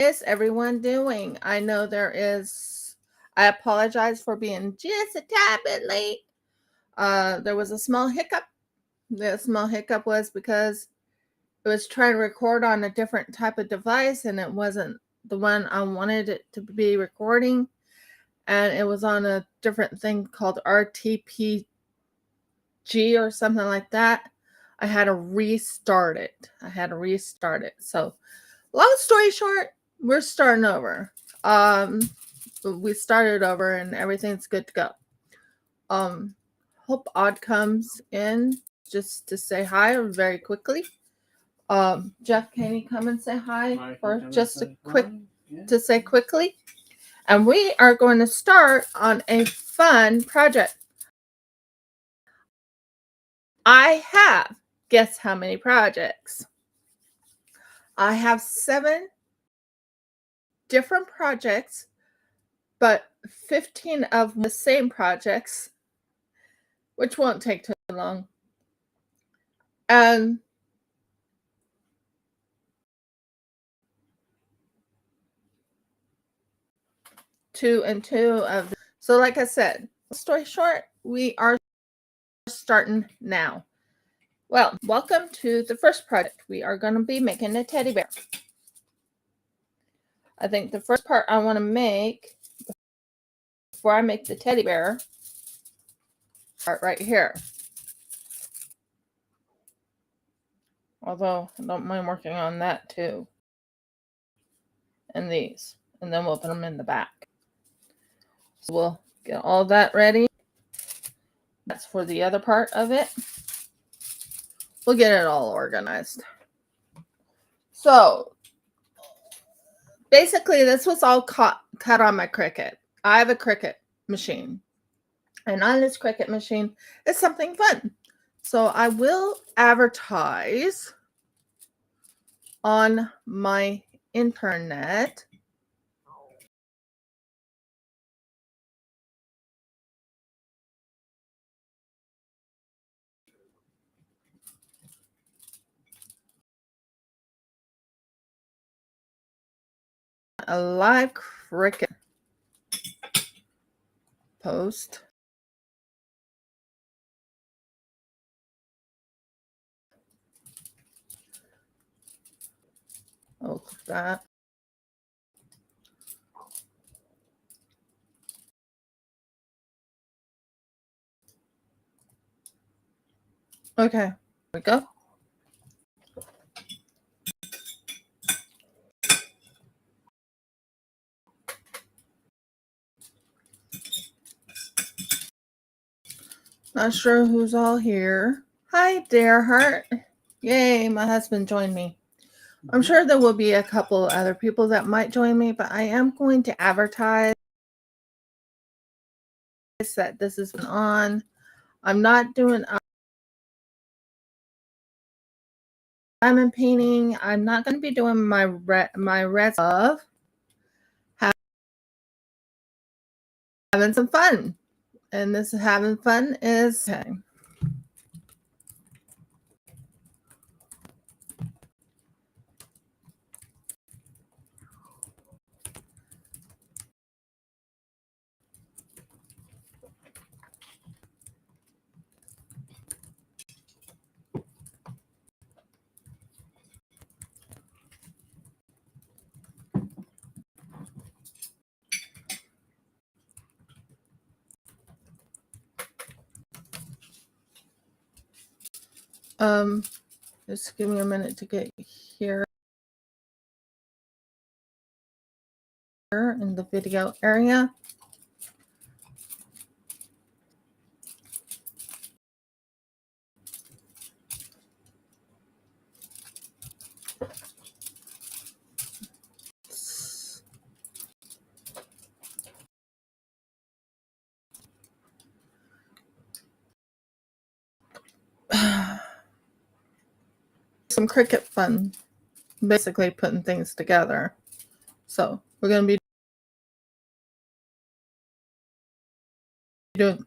Is everyone doing? I know I apologize for being just a tad bit late. There was a small hiccup. The small hiccup was because it was trying to record on a different type of device and it wasn't the one I wanted it to be recording. And it was on a different thing called RTPG or something like that. I had to restart it. So, long story short, we're starting over. We started over and everything's good to go. Hope Odd comes in just to say hi very quickly. Jeff, can you come and say hi for just to say quickly? And we are going to start on a fun project. I have, guess how many projects? I have 7 different projects, but 15 of the same projects, which won't take too long. And two of them. So like I said, story short, we are starting now. Well, welcome to the first project. We are going to be making a teddy bear. I think the first part I want to make before I make the teddy bear, part right here. Although I don't mind working on that too. And these. And then we'll put them in the back. So we'll get all that ready. That's for the other part of it. We'll get it all organized. So basically this was all cut on my Cricut. I have a Cricut machine. And on this Cricut machine is something fun. So I will advertise on my internet. A live Cricut post. Oh, click that. Okay, here we go. Not sure who's all here. Hi, dear heart. Yay, my husband joined me. I'm sure there will be a couple other people that might join me, but I am going to advertise that this is on. I'm not doing diamond painting. I'm not going to be doing my resin of having some fun. And this having fun is okay. Just give me a minute to get here in the video area. Some Cricut fun, basically putting things together. So we're going to be doing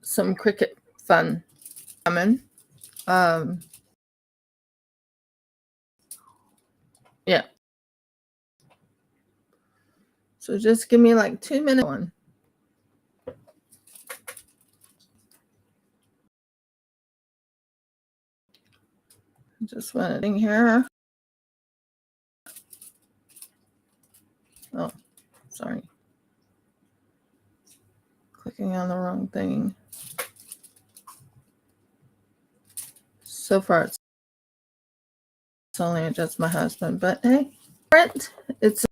some Cricut fun coming. Yeah. So just give me like 2 minutes on. Just one thing here. Oh, sorry. Clicking on the wrong thing. So far, it's only just my husband, but hey, it's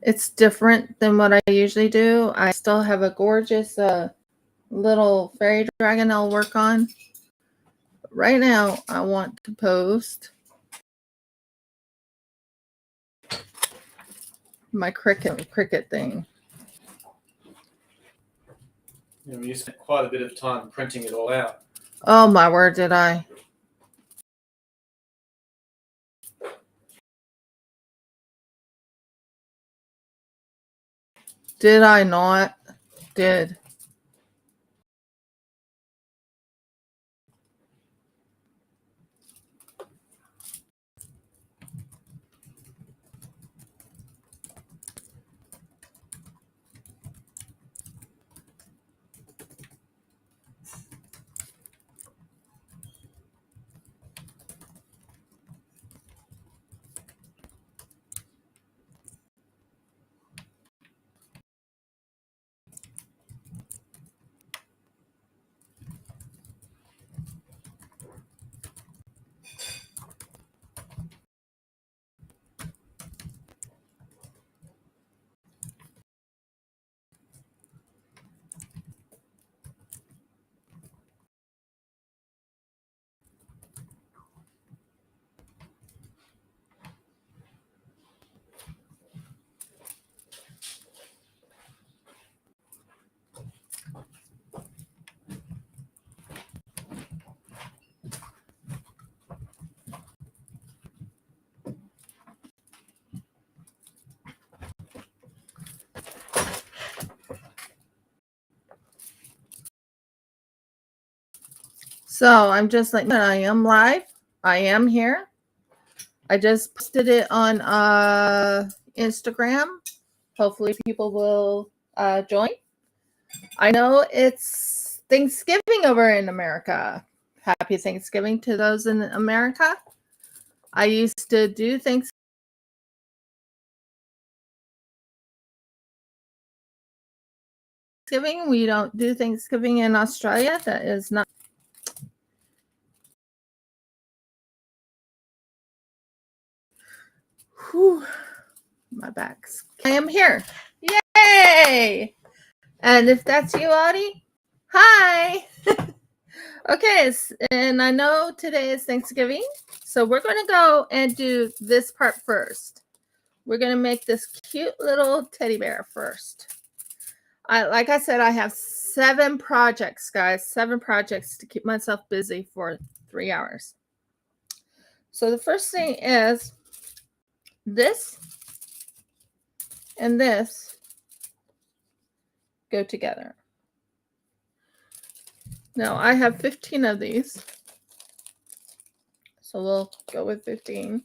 it's different than what I usually do. I still have a gorgeous little fairy dragon I'll work on. But right now, I want to post my Cricut thing. You spent quite a bit of time printing it all out. Oh my word, did I? Did I not? Did. So I'm just like, I am live. I am here. I just posted it on Instagram. Hopefully people will join. I know it's Thanksgiving over in America. Happy Thanksgiving to those in America. I used to do Thanksgiving. We don't do Thanksgiving in Australia. That is not. Whew, my back's. I am here. Yay! And if that's you, Audie, hi. Okay, and I know today is Thanksgiving, so we're going to go and do this part first. We're going to make this cute little teddy bear first. Like I said, I have 7 projects, guys. 7 projects to keep myself busy for 3 hours. So the first thing is this and this go together. Now I have 15 of these, so we'll go with 15.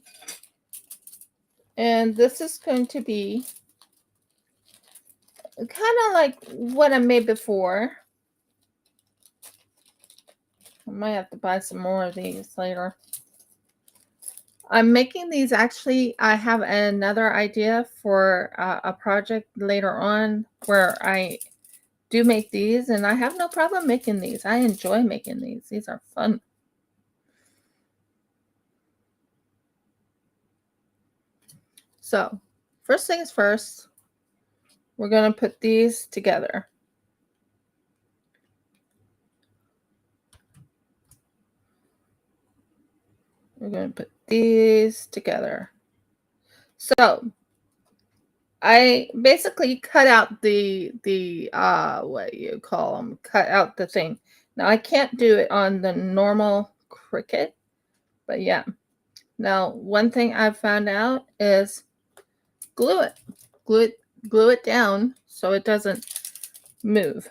And this is going to be kind of like what I made before. I might have to buy some more of these later. I'm making these, actually, I have another idea for a project later on where I do make these, and I have no problem making these. I enjoy making these. These are fun. So, first things first, we're going to put these together. We're going to put these together. So, I basically cut out the what you call them, cut out the thing. Now I can't do it on the normal Cricut, but yeah. Now one thing I've found out is glue it down so it doesn't move.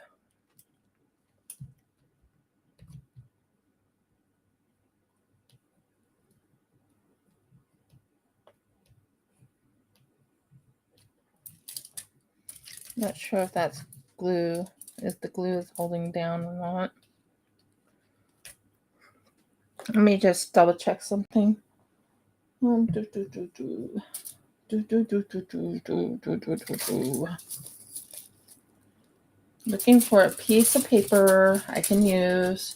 Not sure if that's glue, if the glue is holding down or not. Let me just double check something. Looking for a piece of paper I can use.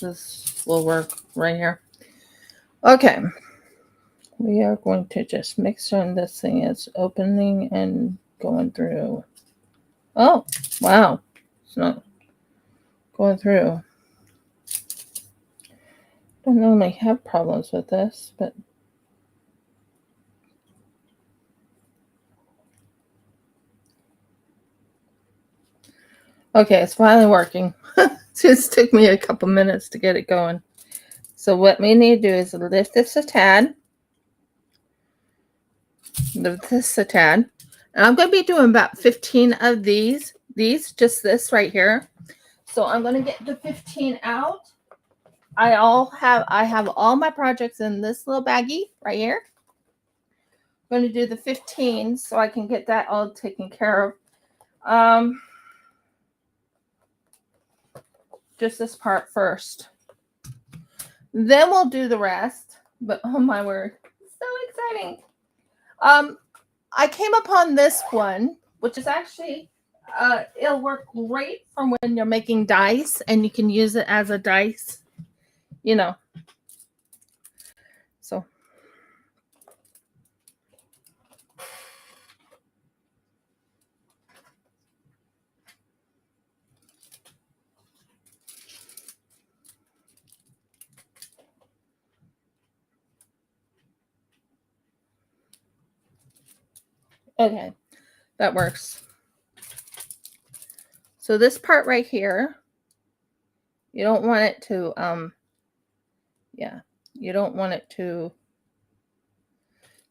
This will work right here. Okay. We are going to just make sure this thing is opening and going through. Oh, wow. It's not going through. Don't normally have problems with this, but okay, it's finally working. It just took me a couple minutes to get it going. So what we need to do is lift this a tad. Lift this a tad. And I'm going to be doing about 15 of these. Just this right here. So I'm going to get the 15 out. I have all my projects in this little baggie right here. I'm going to do the 15 so I can get that all taken care of. Just this part first. Then we'll do the rest. But oh my word, so exciting. I came upon this one, which is actually it'll work great for when you're making dice and you can use it as a dice, you know. So okay, that works. So this part right here, you don't want it to you don't want it to.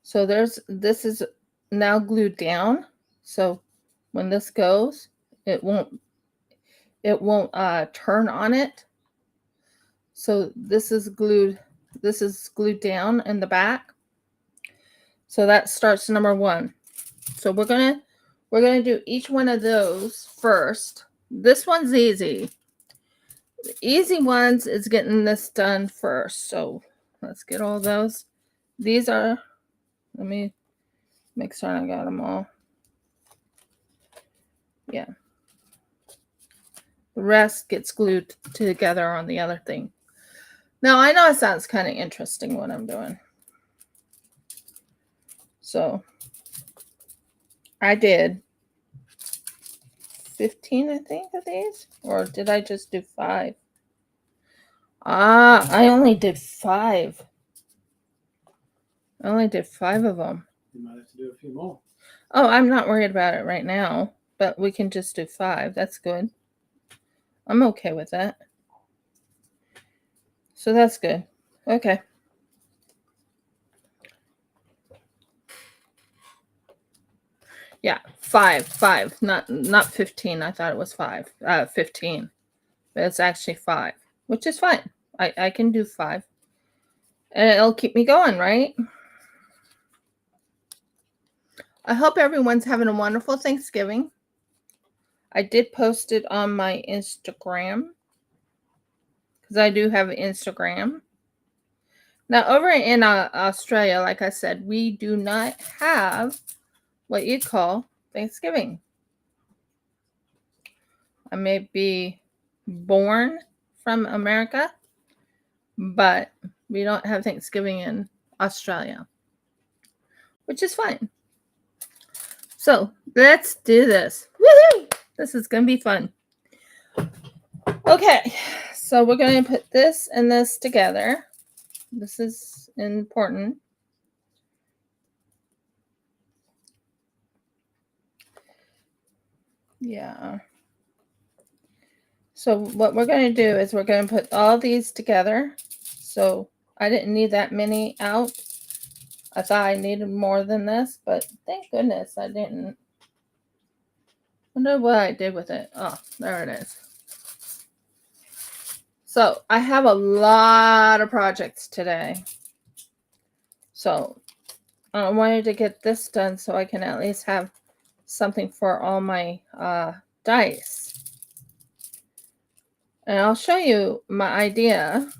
So this is now glued down. So when this goes, it won't turn on it. So this is glued down in the back. So that starts number 1. So we're gonna do each one of those first. This one's easy. The easy ones is getting this done first. So let's get all those. These are, let me make sure I got them all. Yeah. The rest gets glued together on the other thing. Now I know it sounds kind of interesting what I'm doing. So I did 15, I think, of these. Or did I just do 5? I only did 5. I only did 5 of them. You might have to do a few more. Oh, I'm not worried about it right now, but we can just do 5. That's good. I'm okay with that. So that's good. Okay. Yeah, 5, not 15. I thought it was 15, but it's actually 5, which is fine. I can do 5, and it'll keep me going, right? I hope everyone's having a wonderful Thanksgiving. I did post it on my Instagram because I do have an Instagram. Now, over in Australia, like I said, we do not have what you call Thanksgiving. I may be born from America, but we don't have Thanksgiving in Australia, which is fine. So let's do this. Woohoo! This is going to be fun. Okay, so we're going to put this and this together. This is important. Yeah. So what we're going to do is we're going to put all these together. So I didn't need that many out. I thought I needed more than this, but thank goodness I didn't. I wonder what I did with it. Oh, there it is. So I have a lot of projects today. So I wanted to get this done so I can at least have something for all my dice. And I'll show you my idea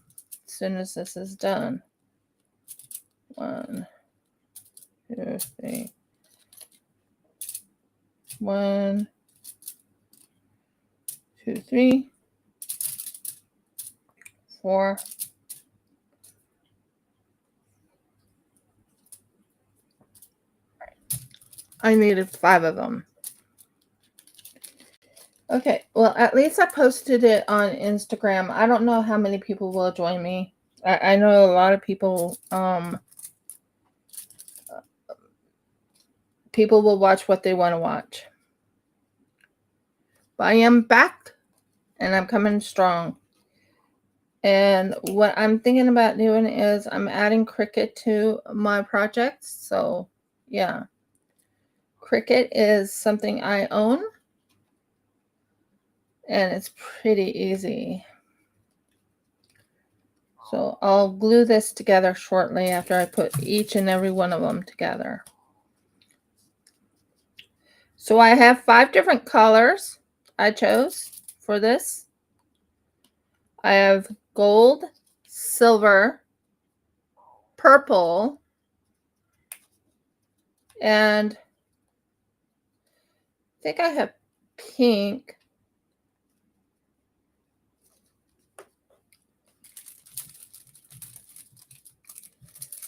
as soon as this is done. 1, 2, 3. 1, 2, 3, 4. I needed 5 of them. Okay, well, at least I posted it on Instagram. I don't know how many people will join me. I know a lot of people people will watch what they want to watch. But I am back and I'm coming strong. And what I'm thinking about doing is I'm adding Cricut to my projects. So yeah, Cricut is something I own. And it's pretty easy. So I'll glue this together shortly after I put each and every one of them together. So I have 5 different colors I chose for this. I have gold, silver, purple, and I think I have pink.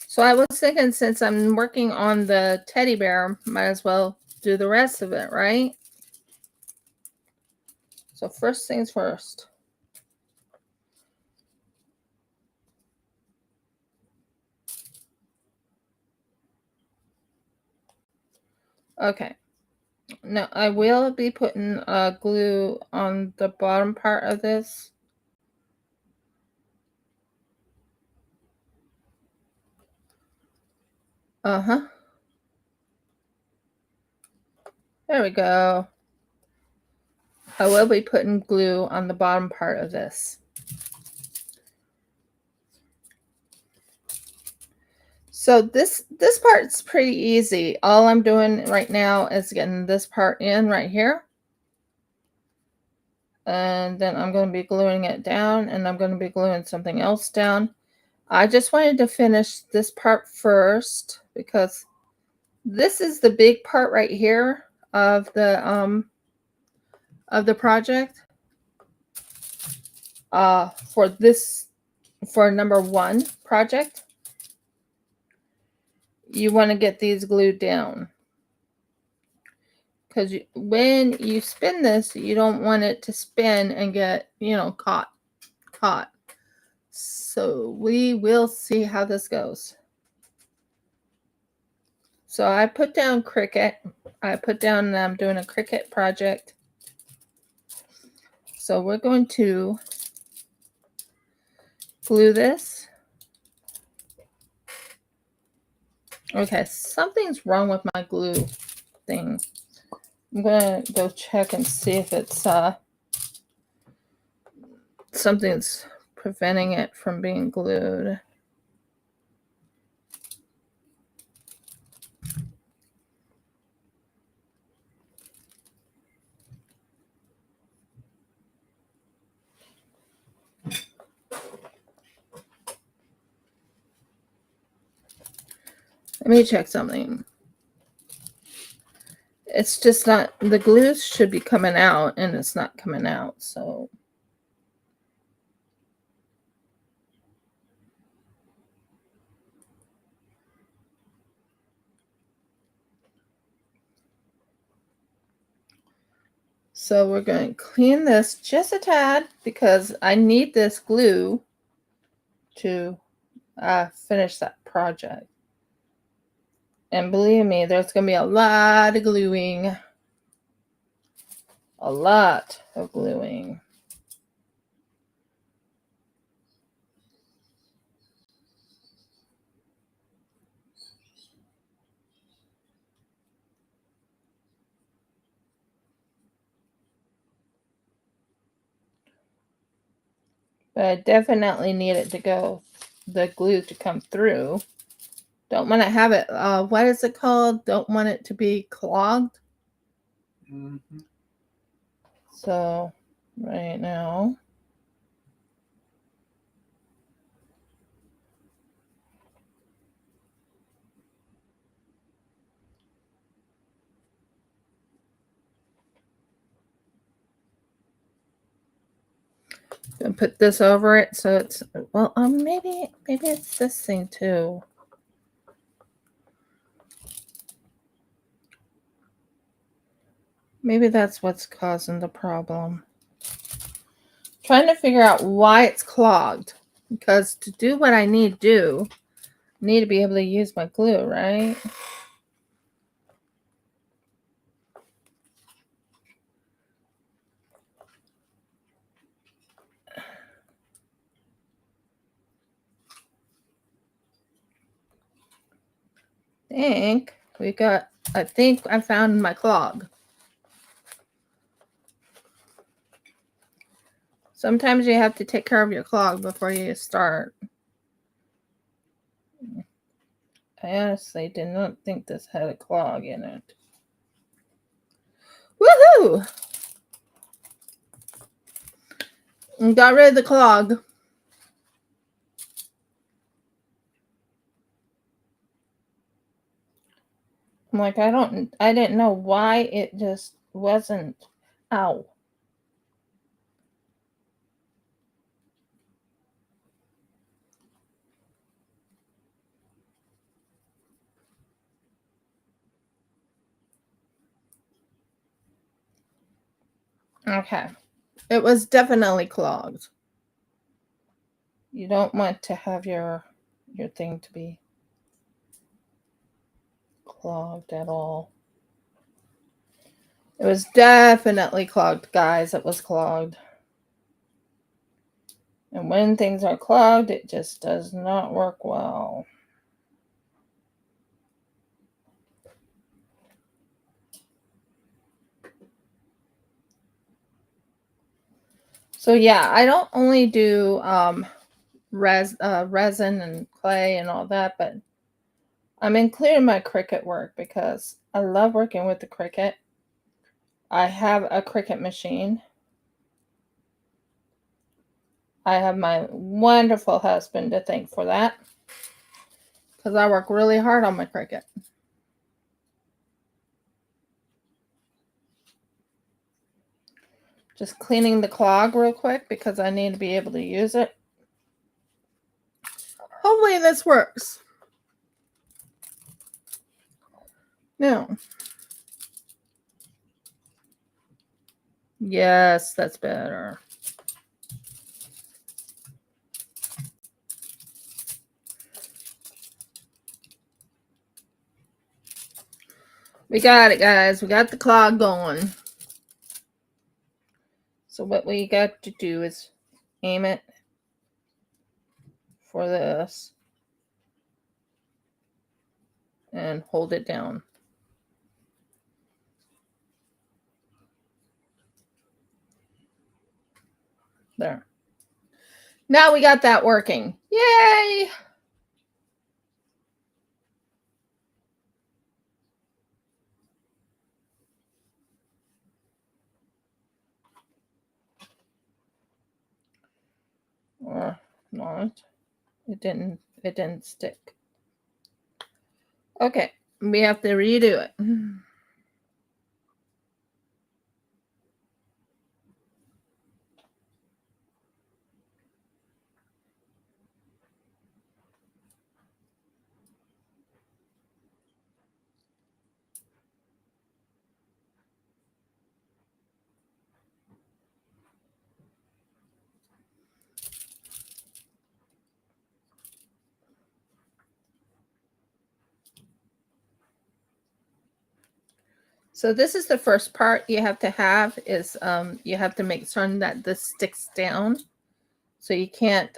So I was thinking, since I'm working on the teddy bear, might as well do the rest of it, right? So first things first. Okay. Now I will be putting glue on the bottom part of this. Uh-huh. There we go. I will be putting glue on the bottom part of this. So this part's pretty easy. All I'm doing right now is getting this part in right here. And then I'm going to be gluing it down, and I'm going to be gluing something else down. I just wanted to finish this part first because this is the big part right here of the project. For number 1 project, you want to get these glued down, because when you spin this, you don't want it to spin and get, caught. So we will see how this goes. So I put down Cricut. I put down that I'm doing a Cricut project. So we're going to glue this. Okay, something's wrong with my glue thing. I'm gonna go check and see if it's something's preventing it from being glued. Let me check something. It's just not, the glue should be coming out and it's not coming out, so. So we're going to clean this just a tad because I need this glue to finish that project. And believe me, there's going to be a lot of gluing. A lot of gluing. But I definitely need it to go, the glue to come through. Don't want to have it, what is it called? Don't want it to be clogged. Mm-hmm. So right now, and put this over it so it's, well, maybe it's this thing too. Maybe that's what's causing the problem. Trying to figure out why it's clogged, because to do what I need to do, I need to be able to use my glue, right? I think I found my clog. Sometimes you have to take care of your clog before you start. I honestly did not think this had a clog in it. Woohoo! And got rid of the clog. I'm like, I didn't know why it just wasn't. Ow. Okay. It was definitely clogged. You don't want to have your thing to be clogged at all. It was definitely clogged, guys. It was clogged. And when things are clogged, it just does not work well. So yeah, I don't only do resin and clay and all that, but I'm including my Cricut work because I love working with the Cricut. I have a Cricut machine. I have my wonderful husband to thank for that, because I work really hard on my Cricut. Just cleaning the clog real quick because I need to be able to use it. Hopefully this works. Now, yes, that's better. We got it, guys. We got the clog going. So what we got to do is aim it for this and hold it down. There. Now we got that working. Yay! Or not. It didn't stick. Okay, we have to redo it. So this is the first part you have to have is you have to make certain that this sticks down. So you can't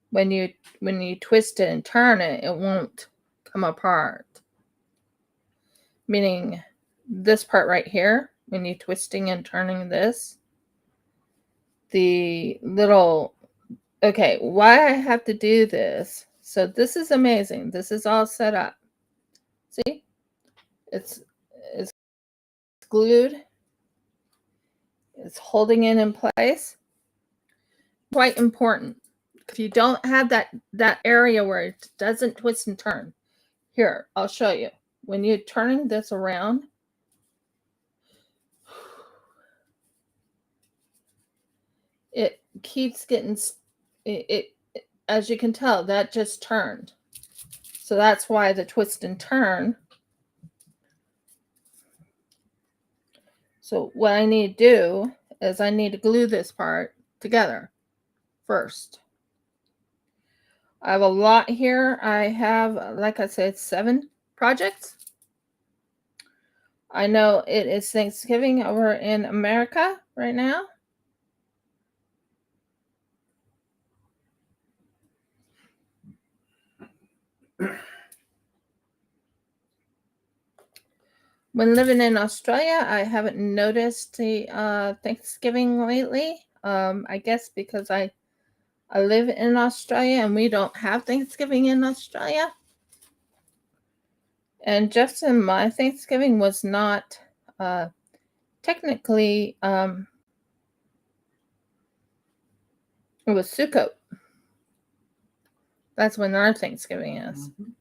when you twist it and turn it, it won't come apart. Meaning this part right here, when you're twisting and turning this, the little, okay, why I have to do this. So this is amazing. This is all set up. See, it's glued. It's holding it in place. Quite important. If you don't have that area where it doesn't twist and turn. Here, I'll show you. When you're turning this around, it keeps getting, as you can tell, that just turned. So that's why the twist and turn. So what I need to do is I need to glue this part together first. I have a lot here. I have, like I said, 7 projects. I know it is Thanksgiving over in America right now. When living in Australia, I haven't noticed the Thanksgiving lately. I guess because I live in Australia and we don't have Thanksgiving in Australia. And just in my Thanksgiving was not technically, it was Sukkot. That's when our Thanksgiving is. Mm-hmm.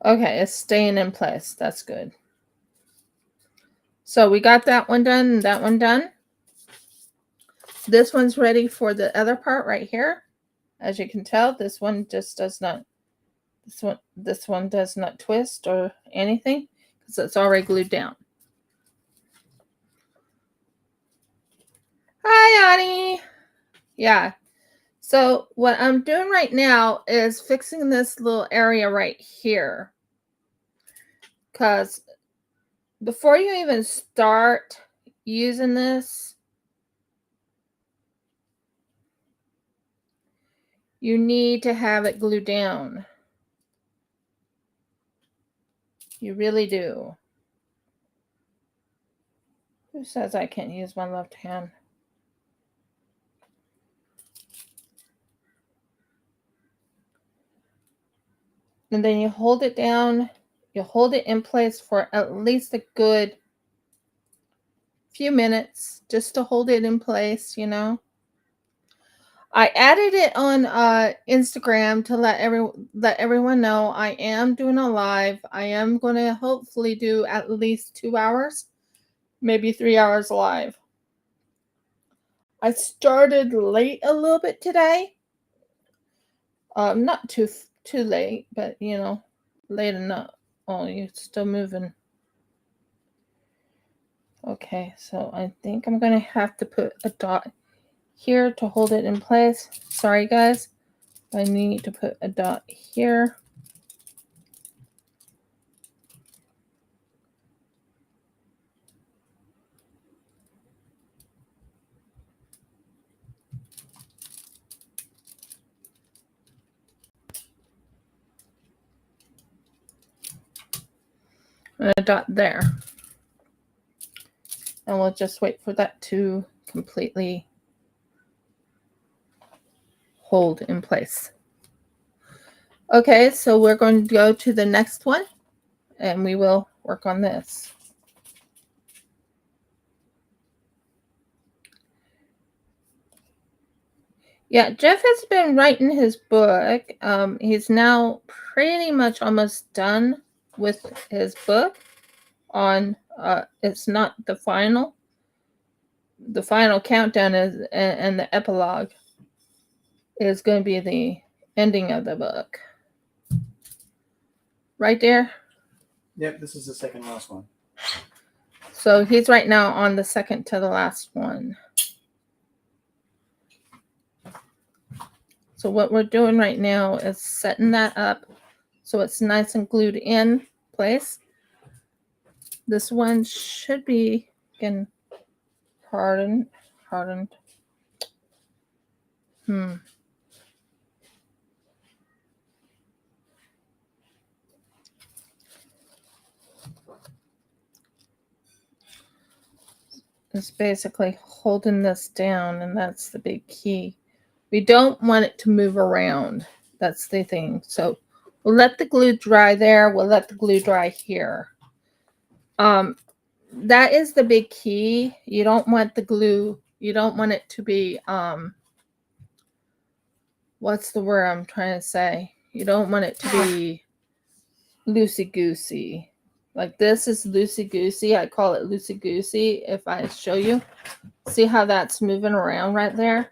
Okay, it's staying in place. That's good. So we got that one done and that one done. This one's ready for the other part right here. As you can tell, this one just does not, this one does not twist or anything because it's already glued down. Hi, Ani. Yeah. So what I'm doing right now is fixing this little area right here. Because before you even start using this, you need to have it glued down. You really do. Who says I can't use my left hand? And then you hold it down. You hold it in place for at least a good few minutes just to hold it in place, you know. I added it on Instagram to let everyone know I am doing a live. I am going to hopefully do at least 2 hours, maybe 3 hours live. I started late a little bit today. Not too late, but you know, late enough. Oh, you're still moving. Okay, so I think I'm going to have to put a dot here to hold it in place. Sorry, guys. I need to put a dot here. And a dot there. And we'll just wait for that to completely hold in place. Okay, so we're going to go to the next one and we will work on this. Yeah, Jeff has been writing his book. He's now pretty much almost done with his book on it's not the final. The final countdown is and the epilogue is going to be the ending of the book. Right there? Yep, this is the second last one. So he's right now on the second to the last one. So what we're doing right now is setting that up so it's nice and glued in place. This one should be getting hardened. It's basically holding this down, and that's the big key. We don't want it to move around. That's the thing. So We'll let the glue dry there. We'll let the glue dry here. That is the big key. You don't want the glue, you don't want it to be, what's the word I'm trying to say? You don't want it to be loosey-goosey. Like this is loosey-goosey. I call it loosey-goosey. If I show you, see how that's moving around right there?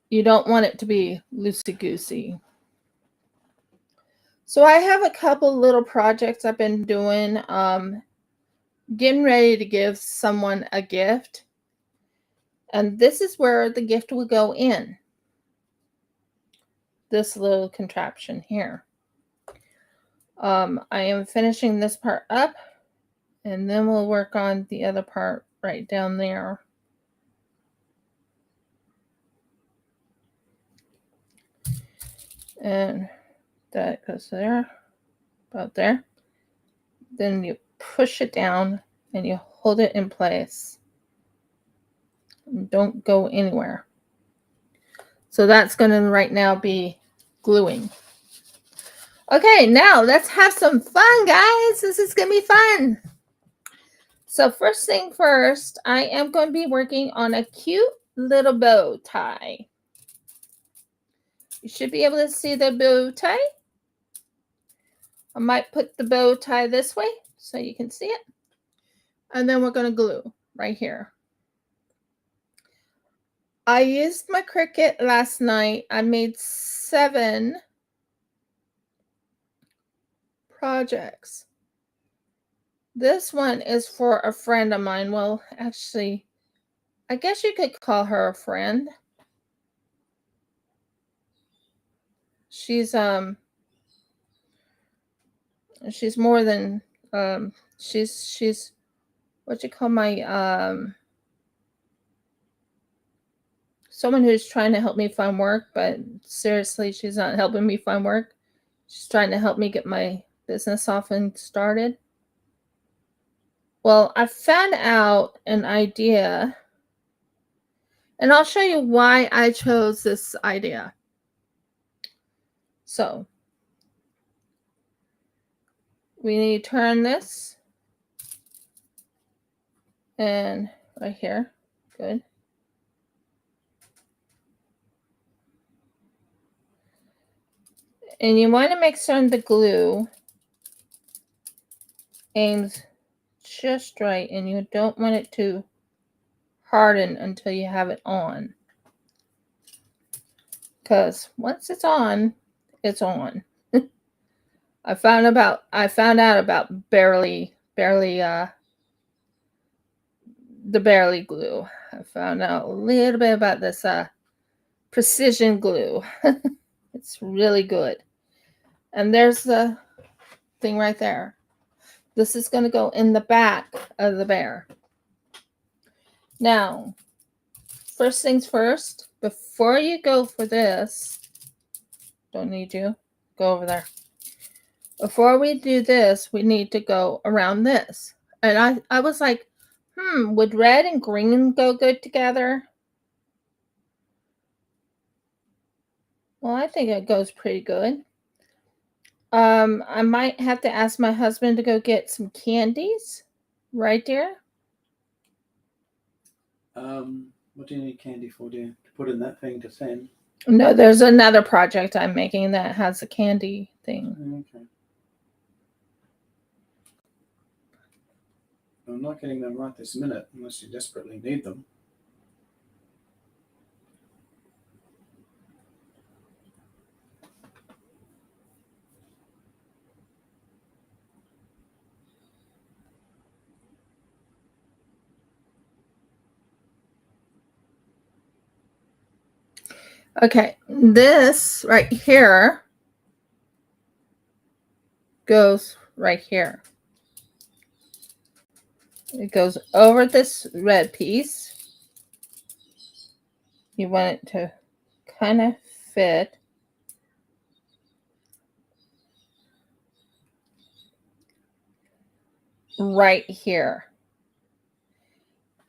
You don't want it to be loosey-goosey. So I have a couple little projects I've been doing, getting ready to give someone a gift. And this is where the gift will go in. This little contraption here. I am finishing this part up, and then we'll work on the other part right down there. And that goes there, about there. Then you push it down and you hold it in place. And don't go anywhere. So that's going to right now be gluing. Okay, now let's have some fun, guys. This is going to be fun. So first thing first, I am going to be working on a cute little bow tie. You should be able to see the bow tie. I might put the bow tie this way so you can see it. And then we're going to glue right here. I used my Cricut last night. I made 7 projects. This one is for a friend of mine. Well, actually, I guess you could call her a friend. She's more than she's what you call my someone who's trying to help me find work, but seriously, she's not helping me find work. She's trying to help me get my business off and started. Well, I found out an idea, and I'll show you why I chose this idea. So we need to turn this, and right here, good. And you want to make certain the glue aims just right, and you don't want it to harden until you have it on. Because once it's on, it's on. I found out about barely the barely glue. I found out a little bit about this precision glue. It's really good. And there's the thing right there. This is going to go in the back of the bear. Now, first things first, before you go for this, don't need you, go over there. Before we do this, we need to go around this. And I was like, would red and green go good together? Well, I think it goes pretty good. I might have to ask my husband to go get some candies. Right, dear? What do you need candy for, dear? To put in that thing to send? No, there's another project I'm making that has a candy thing. Okay. I'm not getting them right this minute unless you desperately need them. Okay, this right here goes right here. It goes over this red piece. You want it to kind of fit. Right here.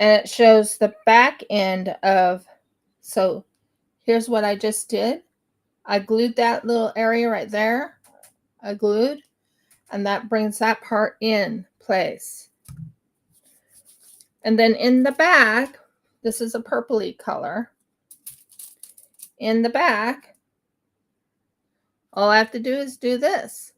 And it shows the back end of, so here's what I just did. I glued that little area right there. glued, and that brings that part in place. And then in the back, this is a purpley color. In the back, all I have to do is do this.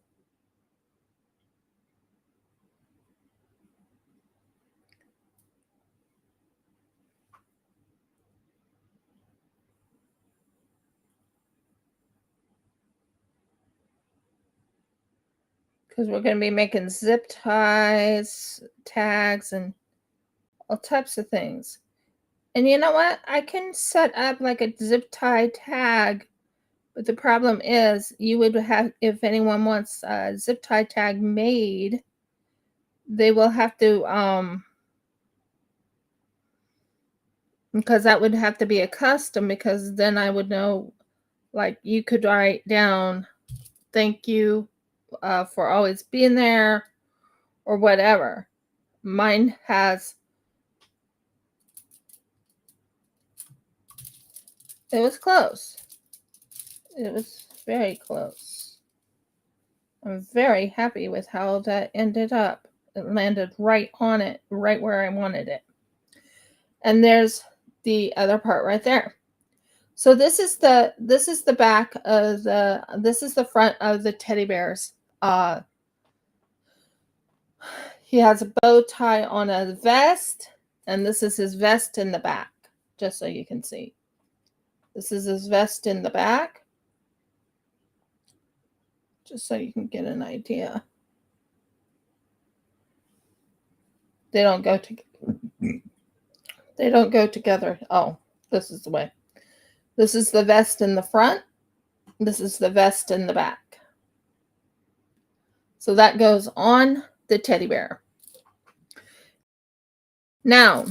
Because we're going to be making zip ties, tags, and all types of things. And you know what? I can set up like a zip tie tag, but the problem is you would have, if anyone wants a zip tie tag made, they will have to, because that would have to be a custom, because then I would know, like you could write down, thank you for always being there, or whatever. Mine has, it was close. It was very close. I'm very happy with how that ended up. It landed right on it, right where I wanted it. And there's the other part right there. So this is the back of the, this is the front of the teddy bears. He has a bow tie on a vest, and this is his vest in the back, just so you can see. This is his vest in the back, just so you can get an idea. They don't go together. They don't go together. Oh, this is the way. This is the vest in the front. This is the vest in the back. So that goes on the teddy bear. Now,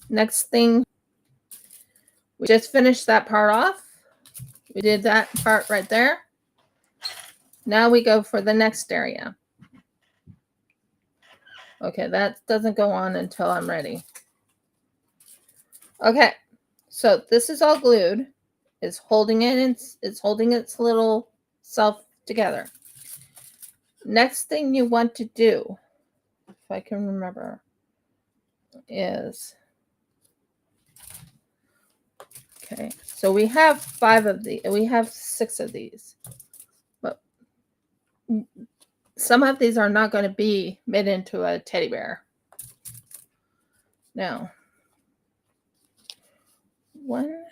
next thing, we just finished that part off. We did that part right there. Now we go for the next area. Okay, that doesn't go on until I'm ready. Okay, so this is all glued. It's holding it, it's holding its little self together. Next thing you want to do, if I can remember, is, okay, so we have 5 of these, we have 6 of these, but some of these are not going to be made into a teddy bear. Now, 1,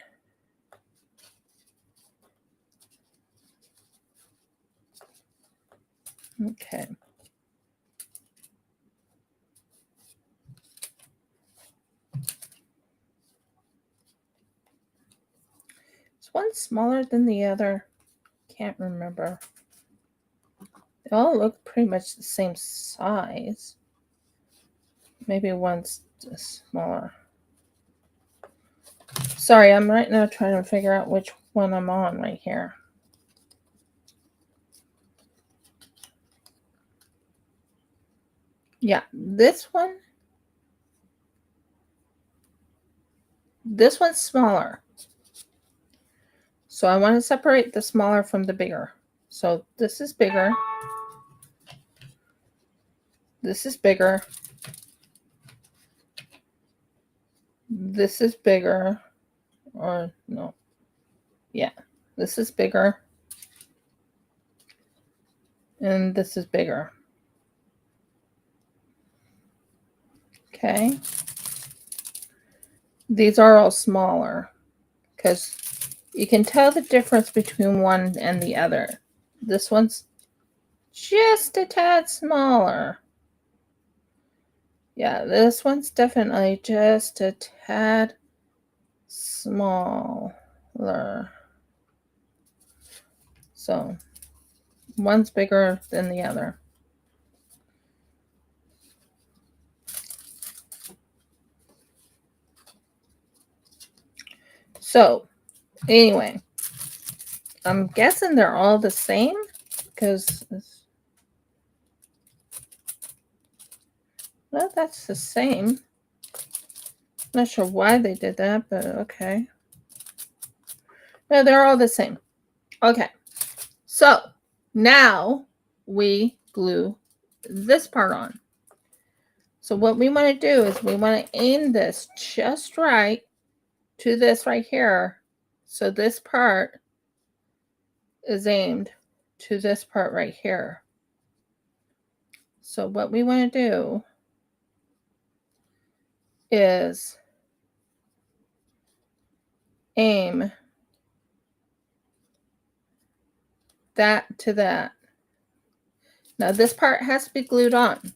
okay. Is one smaller than the other? Can't remember. They all look pretty much the same size. Maybe one's just smaller. Sorry, I'm right now trying to figure out which one I'm on right here. Yeah, this one's smaller. So I want to separate the smaller from the bigger. So this is bigger. This is bigger. This is bigger. Or no. Yeah, this is bigger. And this is bigger. Okay. These are all smaller because you can tell the difference between one and the other. This one's just a tad smaller. Yeah, this one's definitely just a tad smaller. So one's bigger than the other. So anyway, I'm guessing they're all the same because, well, that's the same. Not sure why they did that, but okay. No, they're all the same. Okay, so now we glue this part on. So what we want to do is we want to aim this just right to this right here. So this part is aimed to this part right here. So what we want to do is aim that to that. Now this part has to be glued on.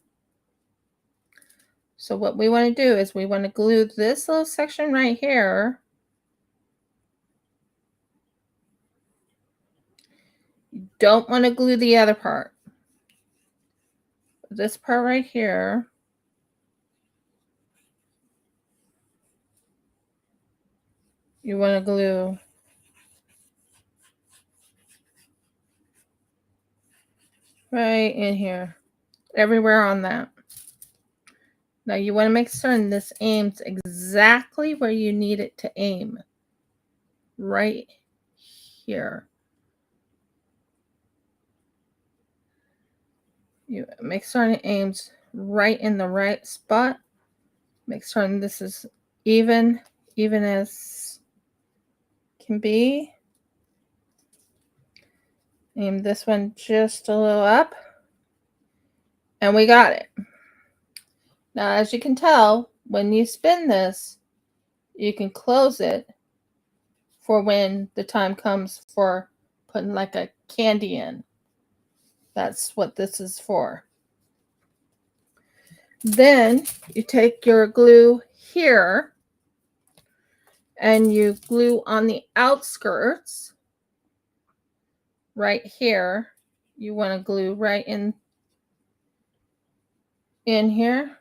So what we want to do is we want to glue this little section right here. You don't want to glue the other part. This part right here. You want to glue right in here, everywhere on that. Now you want to make certain this aims exactly where you need it to aim, right here. You make certain it aims right in the right spot. Make certain this is even as can be. Aim this one just a little up. And we got it. Now, as you can tell, when you spin this, you can close it for when the time comes for putting like a candy in. That's what this is for. Then you take your glue here and you glue on the outskirts right here. You want to glue right in here,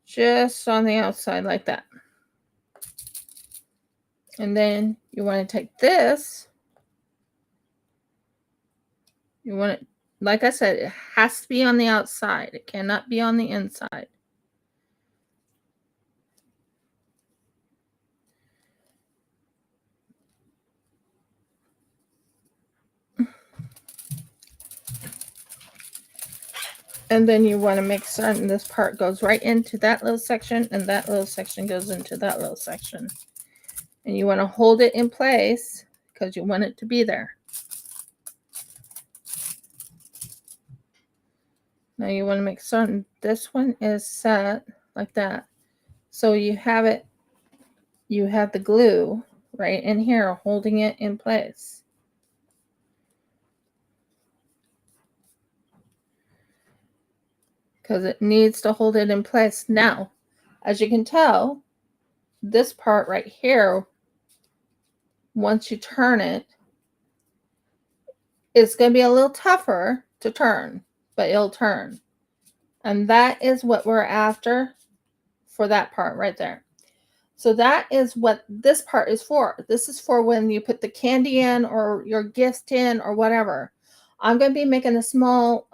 just on the outside like that. And then you want to take this. You want it, like I said, it has to be on the outside. It cannot be on the inside. And then you want to make certain this part goes right into that little section and that little section goes into that little section. And you want to hold it in place because you want it to be there. Now you want to make certain this one is set like that. So you have it, you have the glue right in here holding it in place. Because it needs to hold it in place. Now, as you can tell, this part right here, once you turn it, it's going to be a little tougher to turn, but it'll turn. And that is what we're after for that part right there. So that is what this part is for. This is for when you put the candy in or your gift in or whatever. I'm going to be making a small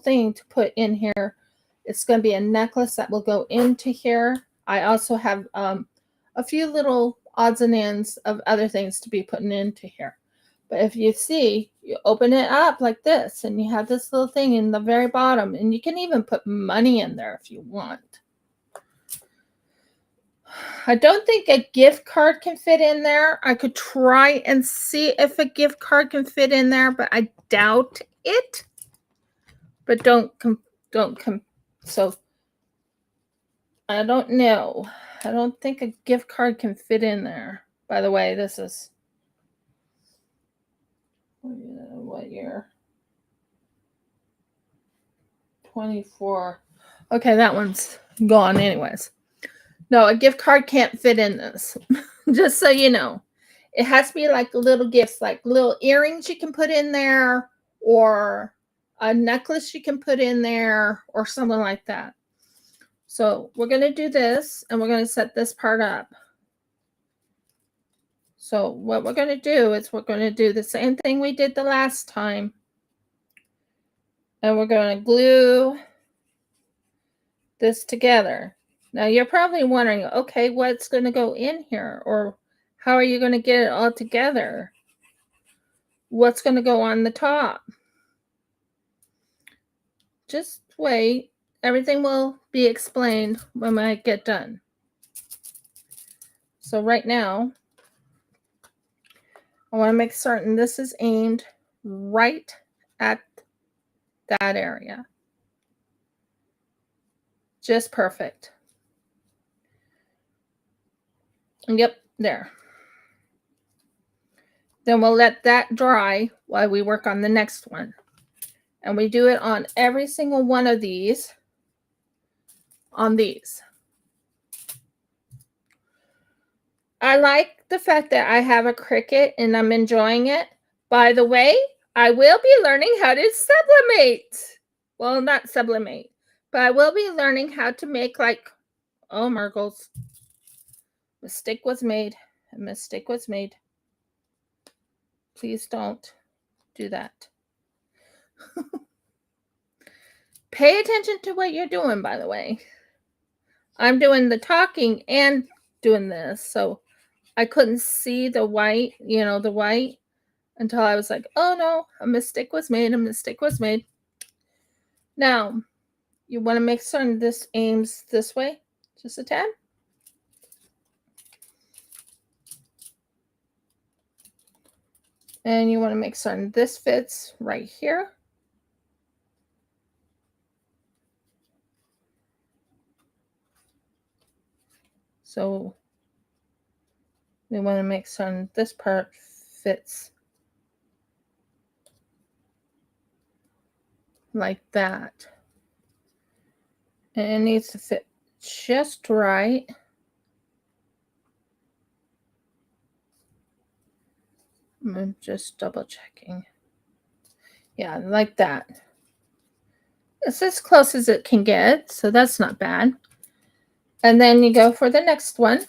thing to put in here. It's going to be a necklace that will go into here. I also have a few little odds and ends of other things to be putting into here. But if you see, you open it up like this and you have this little thing in the very bottom, and you can even put money in there if you want. I don't think a gift card can fit in there. I could try and see if a gift card can fit in there, but I doubt it. But so I don't know. I don't think a gift card can fit in there. By the way, this is what year? 24. Okay, that one's gone anyways. No, a gift card can't fit in this. Just so you know. It has to be like little gifts, like little earrings you can put in there, or a necklace you can put in there, or something like that. So we're going to do this, and we're going to set this part up. So what we're going to do is we're going to do the same thing we did the last time. And we're going to glue this together. Now you're probably wondering, okay, what's going to go in here? Or how are you going to get it all together? What's going to go on the top? just wait. Everything will be explained when I get done. So right now, I want to make certain this is aimed right at that area. Just perfect. Yep, there. Then we'll let that dry while we work on the next one. And we do it on every single one of these. On these. I like the fact that I have a Cricut and I'm enjoying it. By the way, I will be learning how to sublimate. Well, not sublimate, but I will be learning how to make like, oh, Murgles. Mistake was made. A mistake was made. Please don't do that. Pay attention to what you're doing, by the way. I'm doing the talking and doing this, so I couldn't see the white, the white, until I was like, oh no, a mistake was made, a mistake was made. Now, you want to make certain this aims this way, just a tad. And you want to make certain this fits right here. So we want to make certain this part fits like that. And it needs to fit just right. I'm just double checking. Yeah, like that. It's as close as it can get, so that's not bad. And then you go for the next one.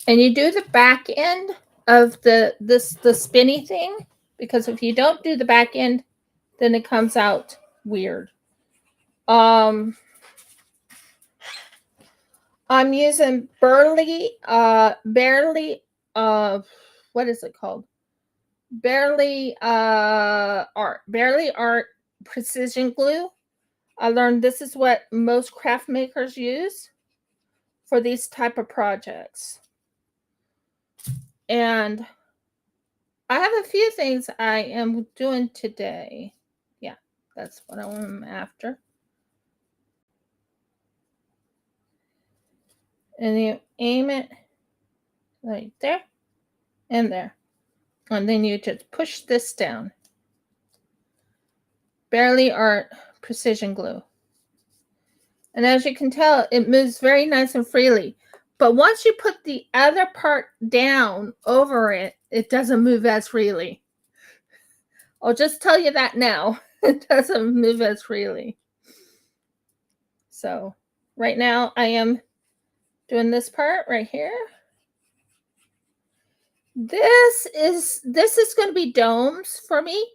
And you do the back end of the spinny thing, because if you don't do the back end, then it comes out weird. I'm using Barely what is it called? Barely Art precision glue. I learned this is what most craft makers use for these type of projects. And I have a few things I am doing today. Yeah, that's what I'm after. And you aim it right there and there. And then you just push this down. Barely Art precision glue. And as you can tell, it moves very nice and freely. But once you put the other part down over it, it doesn't move as freely. I'll just tell you that now. It doesn't move as freely. So right now I am doing this part right here. This is going to be domes for me.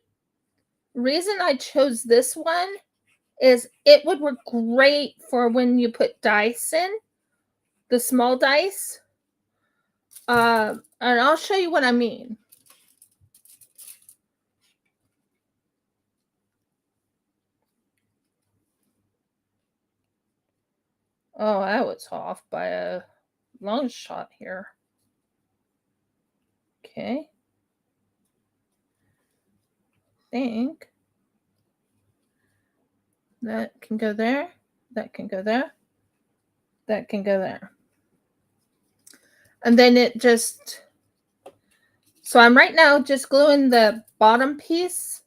Reason I chose this one is it would work great for when you put dice in, the small dice. And I'll show you what I mean. Oh, I was off by a long shot here. Okay. I think that can go there. That can go there. That can go there. And then it just... So I'm right now just gluing the bottom piece.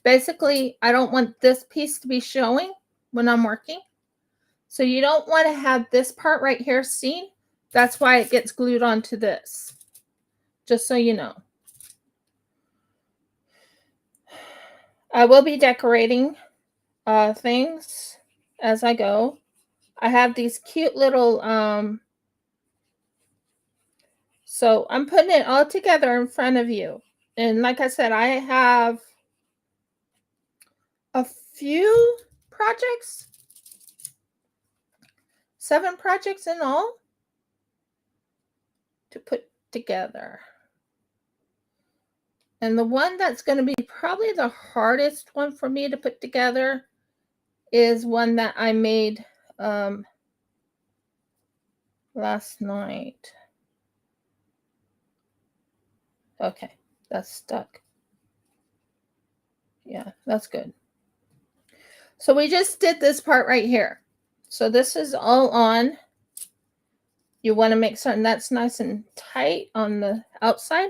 Basically, I don't want this piece to be showing when I'm working. So you don't want to have this part right here seen. That's why it gets glued onto this. Just so you know. I will be decorating things as I go. I have these cute little... So I'm putting it all together in front of you. And like I said, I have a few projects. 7 projects in all to put together. And the one that's going to be probably the hardest one for me to put together is one that I made last night. Okay, that's stuck. Yeah, that's good. So we just did this part right here. So this is all on. You want to make certain that's nice and tight on the outside.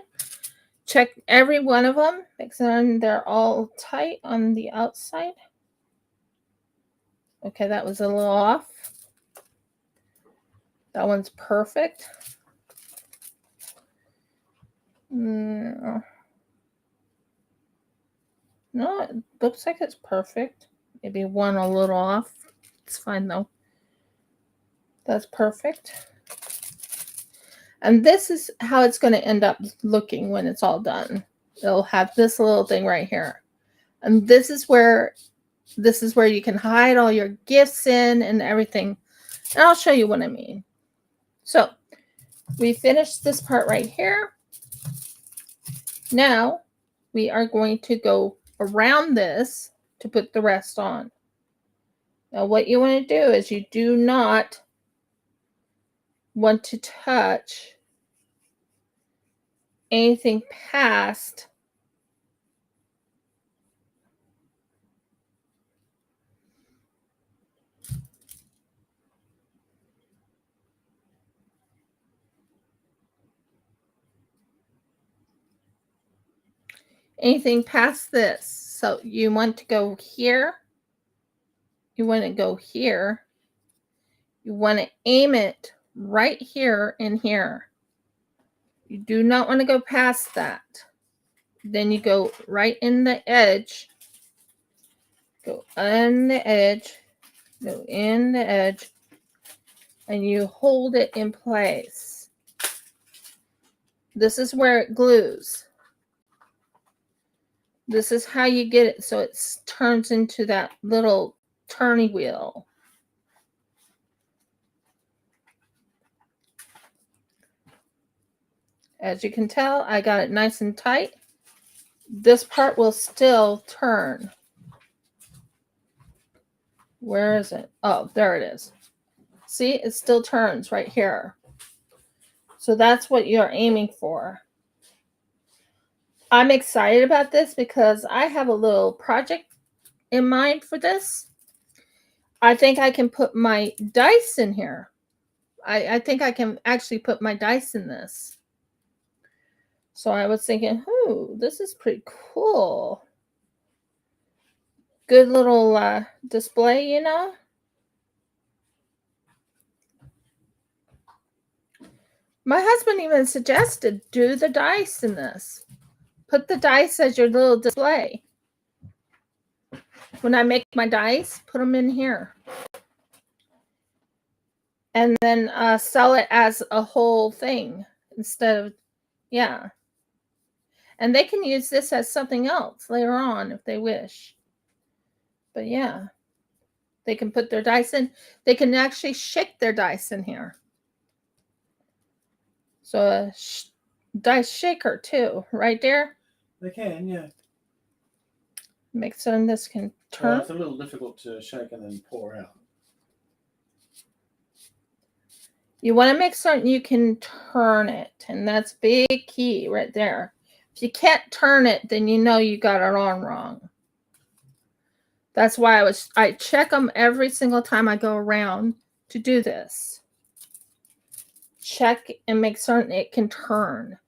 Check every one of them. Make certain they're all tight on the outside. Okay, that was a little off. That one's perfect. No, it looks like it's perfect. Maybe one a little off. It's fine though. That's perfect. And this is how it's going to end up looking when it's all done. It'll have this little thing right here. And this is where you can hide all your gifts in and everything. And I'll show you what I mean. So we finished this part right here. Now we are going to go around this to put the rest on. Now what you want to do is you do not want to touch anything past this. So you want to go here. You want to go here. You want to aim it right here and here. You do not want to go past that. Then you go right in the edge. Go on the edge. Go in the edge. And you hold it in place. This is where it glues. This is how you get it so it turns into that little turny wheel. As you can tell, I got it nice and tight. This part will still turn. Where is it? Oh, there it is. See, it still turns right here. So that's what you're aiming for. I'm excited about this because I have a little project in mind for this. I think I can put my dice in here. I think I can actually put my dice in this. So I was thinking, oh, this is pretty cool. Good little display, you know. My husband even suggested do the dice in this. Put the dice as your little display. When I make my dice, put them in here. And then sell it as a whole thing instead of, yeah. And they can use this as something else later on if they wish. But yeah, they can put their dice in. They can actually shake their dice in here. So a dice shaker too, right there. They can, yeah. Make certain this can turn. Well, it's a little difficult to shake and then pour out. You want to make certain you can turn it, and that's big key right there. If you can't turn it, then you know you got it on wrong. That's why I check them every single time I go around to do this. Check and make certain it can turn.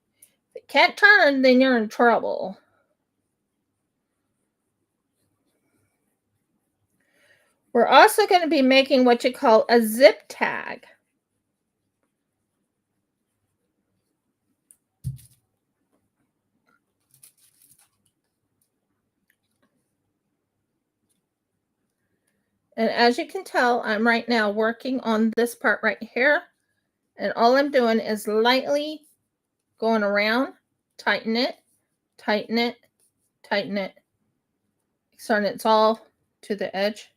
If it can't turn, then you're in trouble. We're also going to be making what you call a zip tag. And as you can tell, I'm right now working on this part right here. And all I'm doing is lightly going around, tighten it, tighten it, tighten it. So it's all to the edge.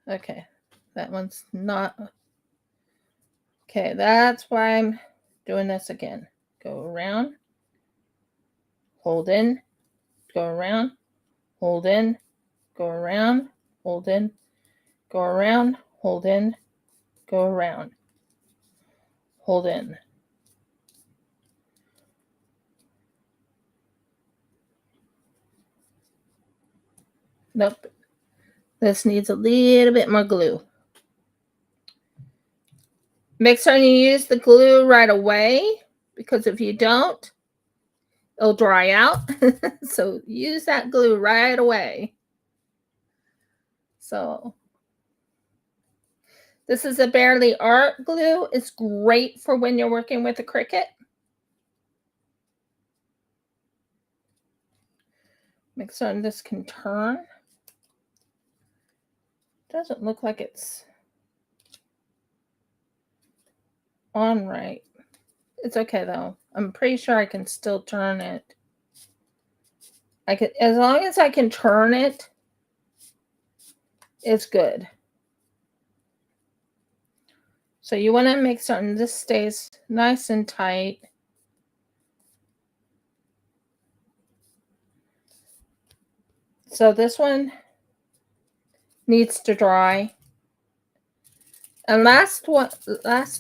Okay, that one's not Okay, that's why I'm doing this again. Go around, hold in, go around, hold in, go around, hold in, go around, hold in, go around, hold in. Nope. This needs a little bit more glue. Make sure you use the glue right away, because if you don't, it'll dry out. So use that glue right away. So this is a Barely Art glue. It's great for when you're working with a Cricut. Make sure this can turn. Doesn't look like it's on right. It's okay though. I'm pretty sure I can still turn it. I can, as long as I can turn it, it's good. So you want to make certain this stays nice and tight. So this one needs to dry. And last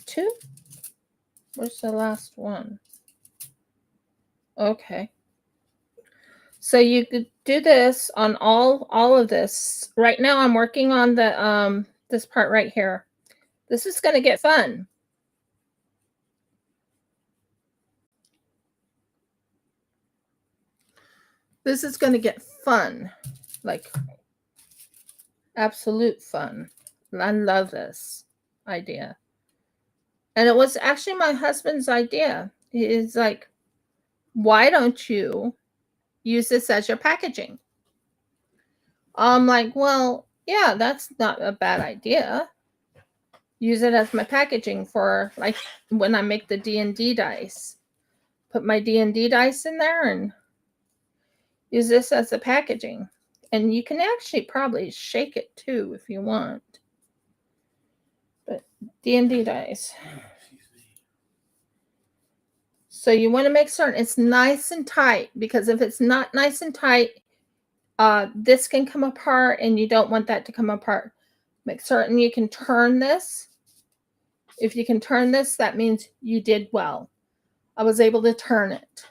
two? Where's the last one? Okay. So you could do this on all of this. Right now I'm working on the this part right here. This is going to get fun. This is going to get fun. Like absolute fun. I love this idea. And it was actually my husband's idea. He's like, why don't you use this as your packaging? I'm like, well, yeah, that's not a bad idea. Use it as my packaging for like when I make the D&D dice. Put my D&D dice in there and use this as the packaging. And you can actually probably shake it too if you want. But D&D dice. So you want to make certain it's nice and tight, because if it's not nice and tight, this can come apart and you don't want that to come apart. Make certain you can turn this. If you can turn this, that means you did well. I was able to turn it.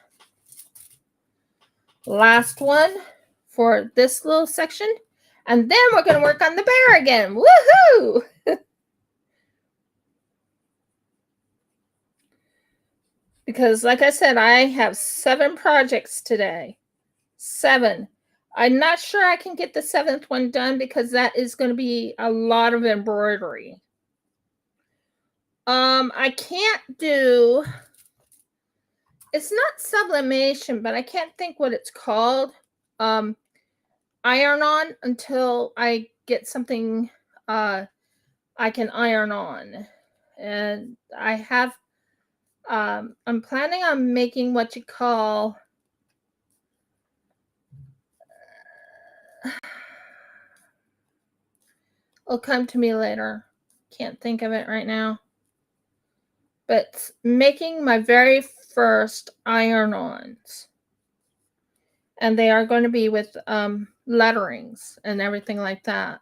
Last one for this little section. And then we're going to work on the bear again. Woohoo! Because like I said, I have 7 projects today. 7. I'm not sure I can get the 7th one done because that is going to be a lot of embroidery. I can't do, it's not sublimation, but I can't think what it's called. Iron on until I get something I can iron on. And I have, I'm planning on making what you call, it'll come to me later. Can't think of it right now. But making my very first iron-ons. And they are going to be with letterings and everything like that.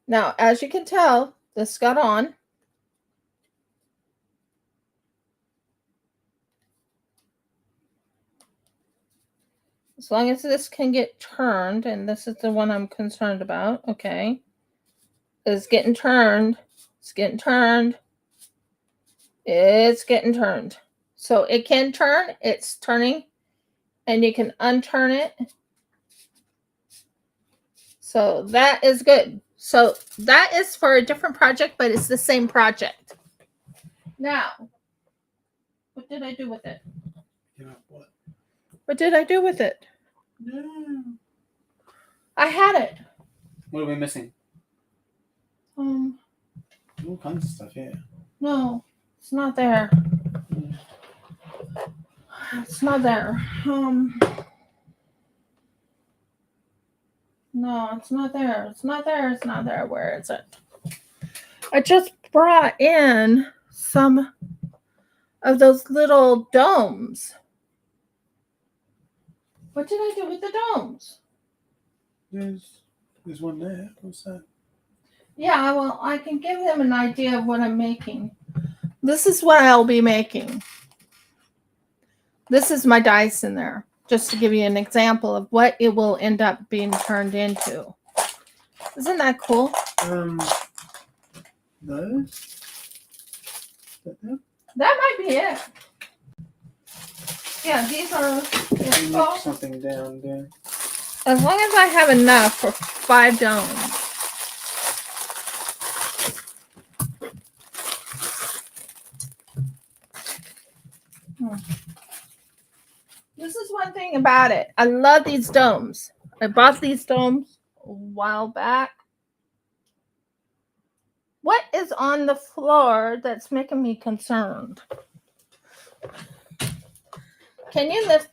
Now, as you can tell, this got on. As long as this can get turned, and this is the one I'm concerned about, okay. It's getting turned. It's getting turned. It's getting turned. So it can turn. It's turning. And you can unturn it. So that is good. So that is for a different project, but it's the same project. Now, what did I do with it? Yeah, what? What did I do with it? No. I had it. What are we missing? All kinds of stuff here. No, it's not there. It's not there. No, it's not there. It's not there. It's not there. Where is it? I just brought in some of those little domes. What did I do with the domes? There's one there. What's that? Yeah, well, I can give him an idea of what I'm making. This is what I'll be making. This is my dice in there, just to give you an example of what it will end up being turned into. Isn't that cool? Those? That might be it. Yeah, these are. Yeah, You knock something down there. as long as I have enough for 5 domes. This is one thing about it. I love these domes. I bought these domes a while back. What is on the floor that's making me concerned? Can you lift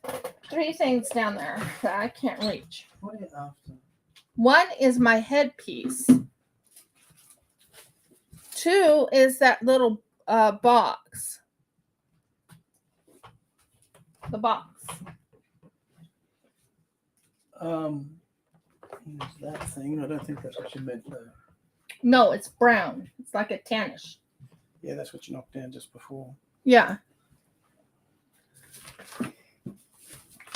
3 things down there that I can't reach? What are you after? One is my headpiece. 2 is that little box. The box. That thing. I don't think that's what you meant though. No, it's brown. It's like a tannish. Yeah, that's what you knocked down just before. Yeah.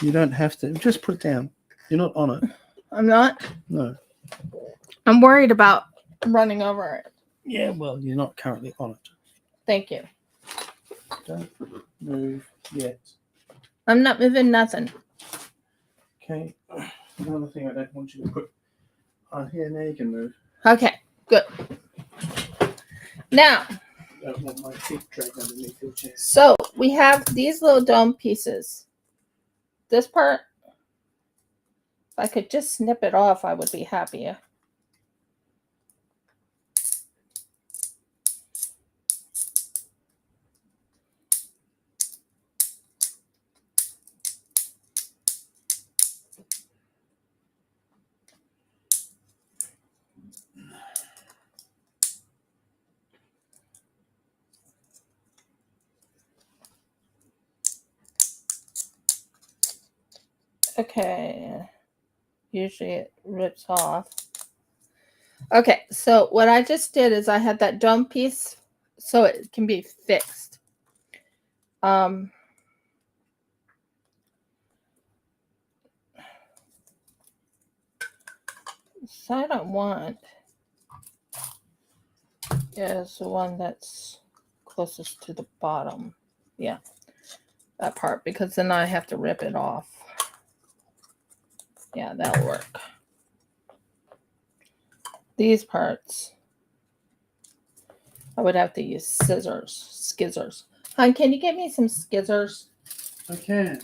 You don't have to. Just put it down. You're not on it. I'm not. No. I'm worried about running over it. Yeah, well, you're not currently on it. Thank you. Don't move yet. I'm not moving nothing. Okay. Another thing I don't want you to put on here. Now you can move. Okay, good. Now, I don't want my feet dragged underneath your chair. so we have these little dome pieces. This part, if I could just snip it off, I would be happy. Okay, usually it rips off. Okay, so what I just did is I had that dome piece so it can be fixed. So I don't want is the one that's closest to the bottom. Yeah, that part, because then I have to rip it off. Yeah, that'll work. These parts, I would have to use skizzers. Hon, can you get me some skizzers? I can.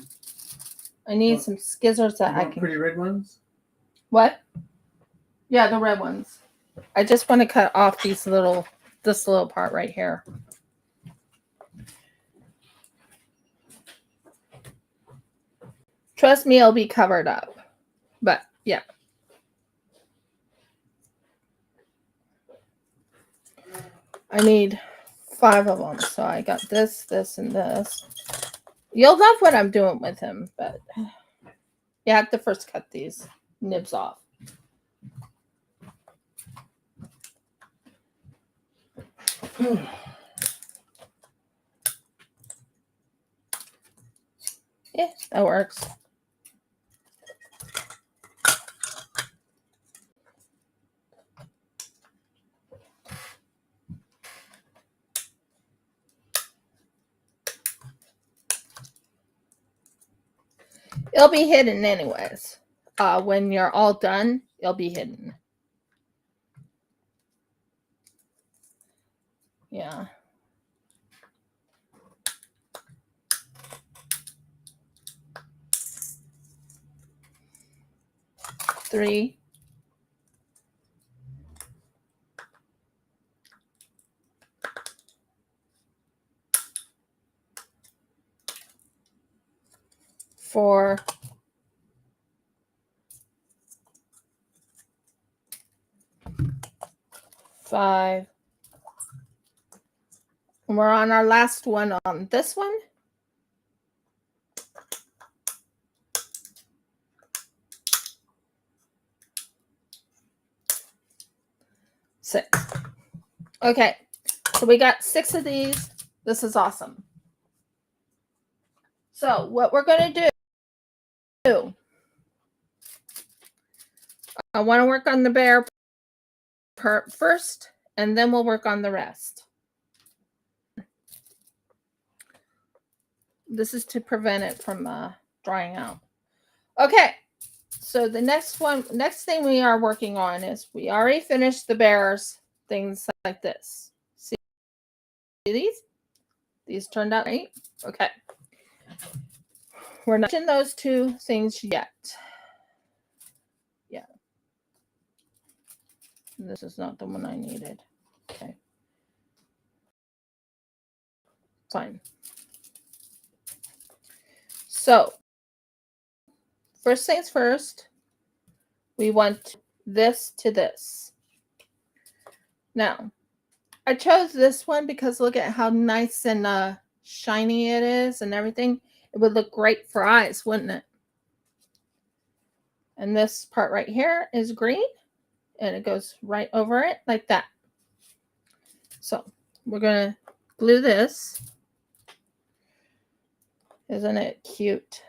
I need some skizzers that I can. Pretty red ones? What? Yeah, the red ones. I just want to cut off this little part right here. Trust me, it'll be covered up. But yeah. I need 5 of them. So I got this, this, and this. You'll love what I'm doing with him, but you have to first cut these nibs off. Yeah, that works. It'll be hidden anyways. When you're all done, it'll be hidden. Yeah. Three. Four. 5. We're on our last one on this one. Six. Okay, so we got 6 of these. This is awesome. So what we're going to do, I want to work on the bear part first, and then we'll work on the rest. This is to prevent it from drying out. Okay, so the next thing we are working on is we already finished the bears, things like this. See these? These turned out right? Okay. We're not in those 2 things yet. Yeah. This is not the one I needed. Okay. Fine. So, first things first, we want this to this. Now, I chose this one because look at how nice and shiny it is and everything. It would look great for eyes, wouldn't it? And this part right here is green, and it goes right over it like that. So, we're going to glue this. Isn't it cute?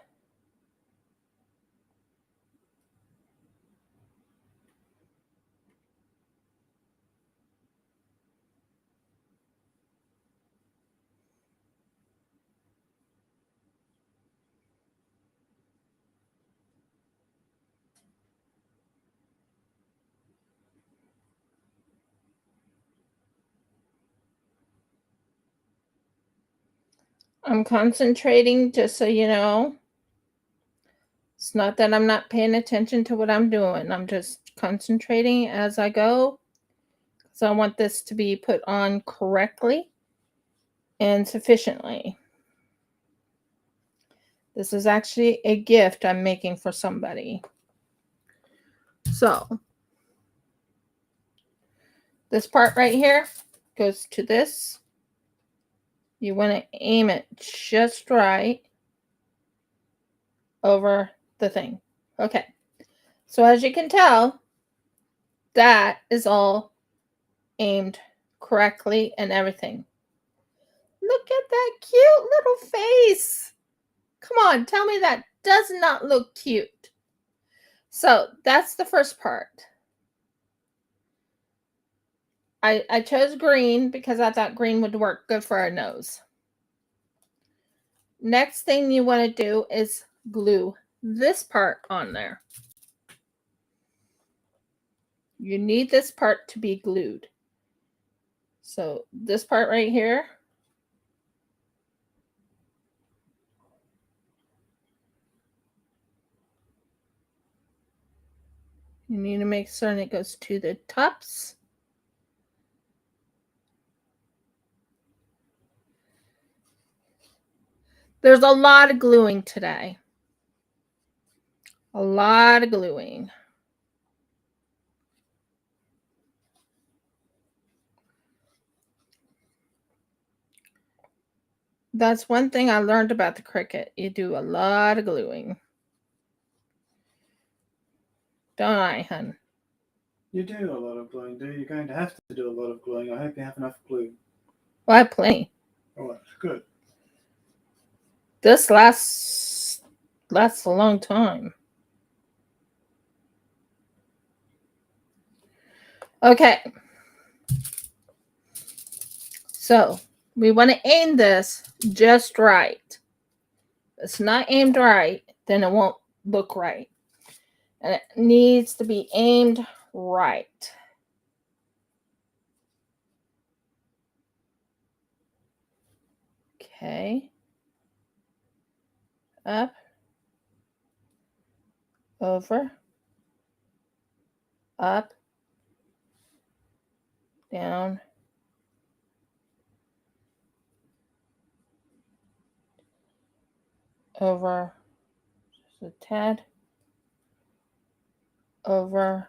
I'm concentrating, just so you know. It's not that I'm not paying attention to what I'm doing. I'm just concentrating as I go. So I want this to be put on correctly and sufficiently. This is actually a gift I'm making for somebody. So this part right here goes to this. You want to aim it just right over the thing. Okay. So as you can tell, that is all aimed correctly and everything. Look at that cute little face. Come on, tell me that does not look cute. So that's the first part. I chose green because I thought green would work good for our nose. Next thing you want to do is glue this part on there. You need this part to be glued. So this part right here. You need to make certain it goes to the tops. There's a lot of gluing today. A lot of gluing. That's one thing I learned about the Cricut. You do a lot of gluing. Don't I, hun? You do a lot of gluing, do you? You're going to have to do a lot of gluing. I hope you have enough glue. Well, I have plenty. Oh, that's good. This lasts a long time. Okay. So we want to aim this just right. If it's not aimed right, then it won't look right. And it needs to be aimed right. Okay. Up. Over. Up. Down. Over. Just a tad. Over.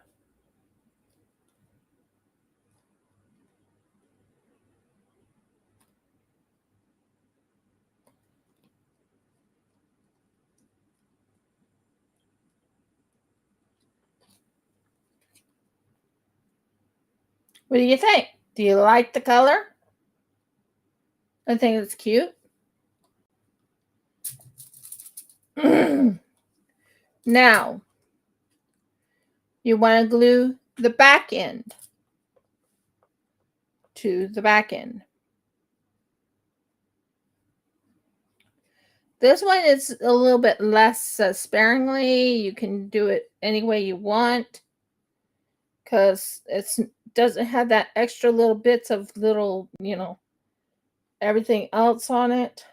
What do you think? Do you like the color? I think it's cute. Now, you want to glue the back end to the back end. This one is a little bit less sparingly. You can do it any way you want because it doesn't have that extra little bits of little, everything else on it.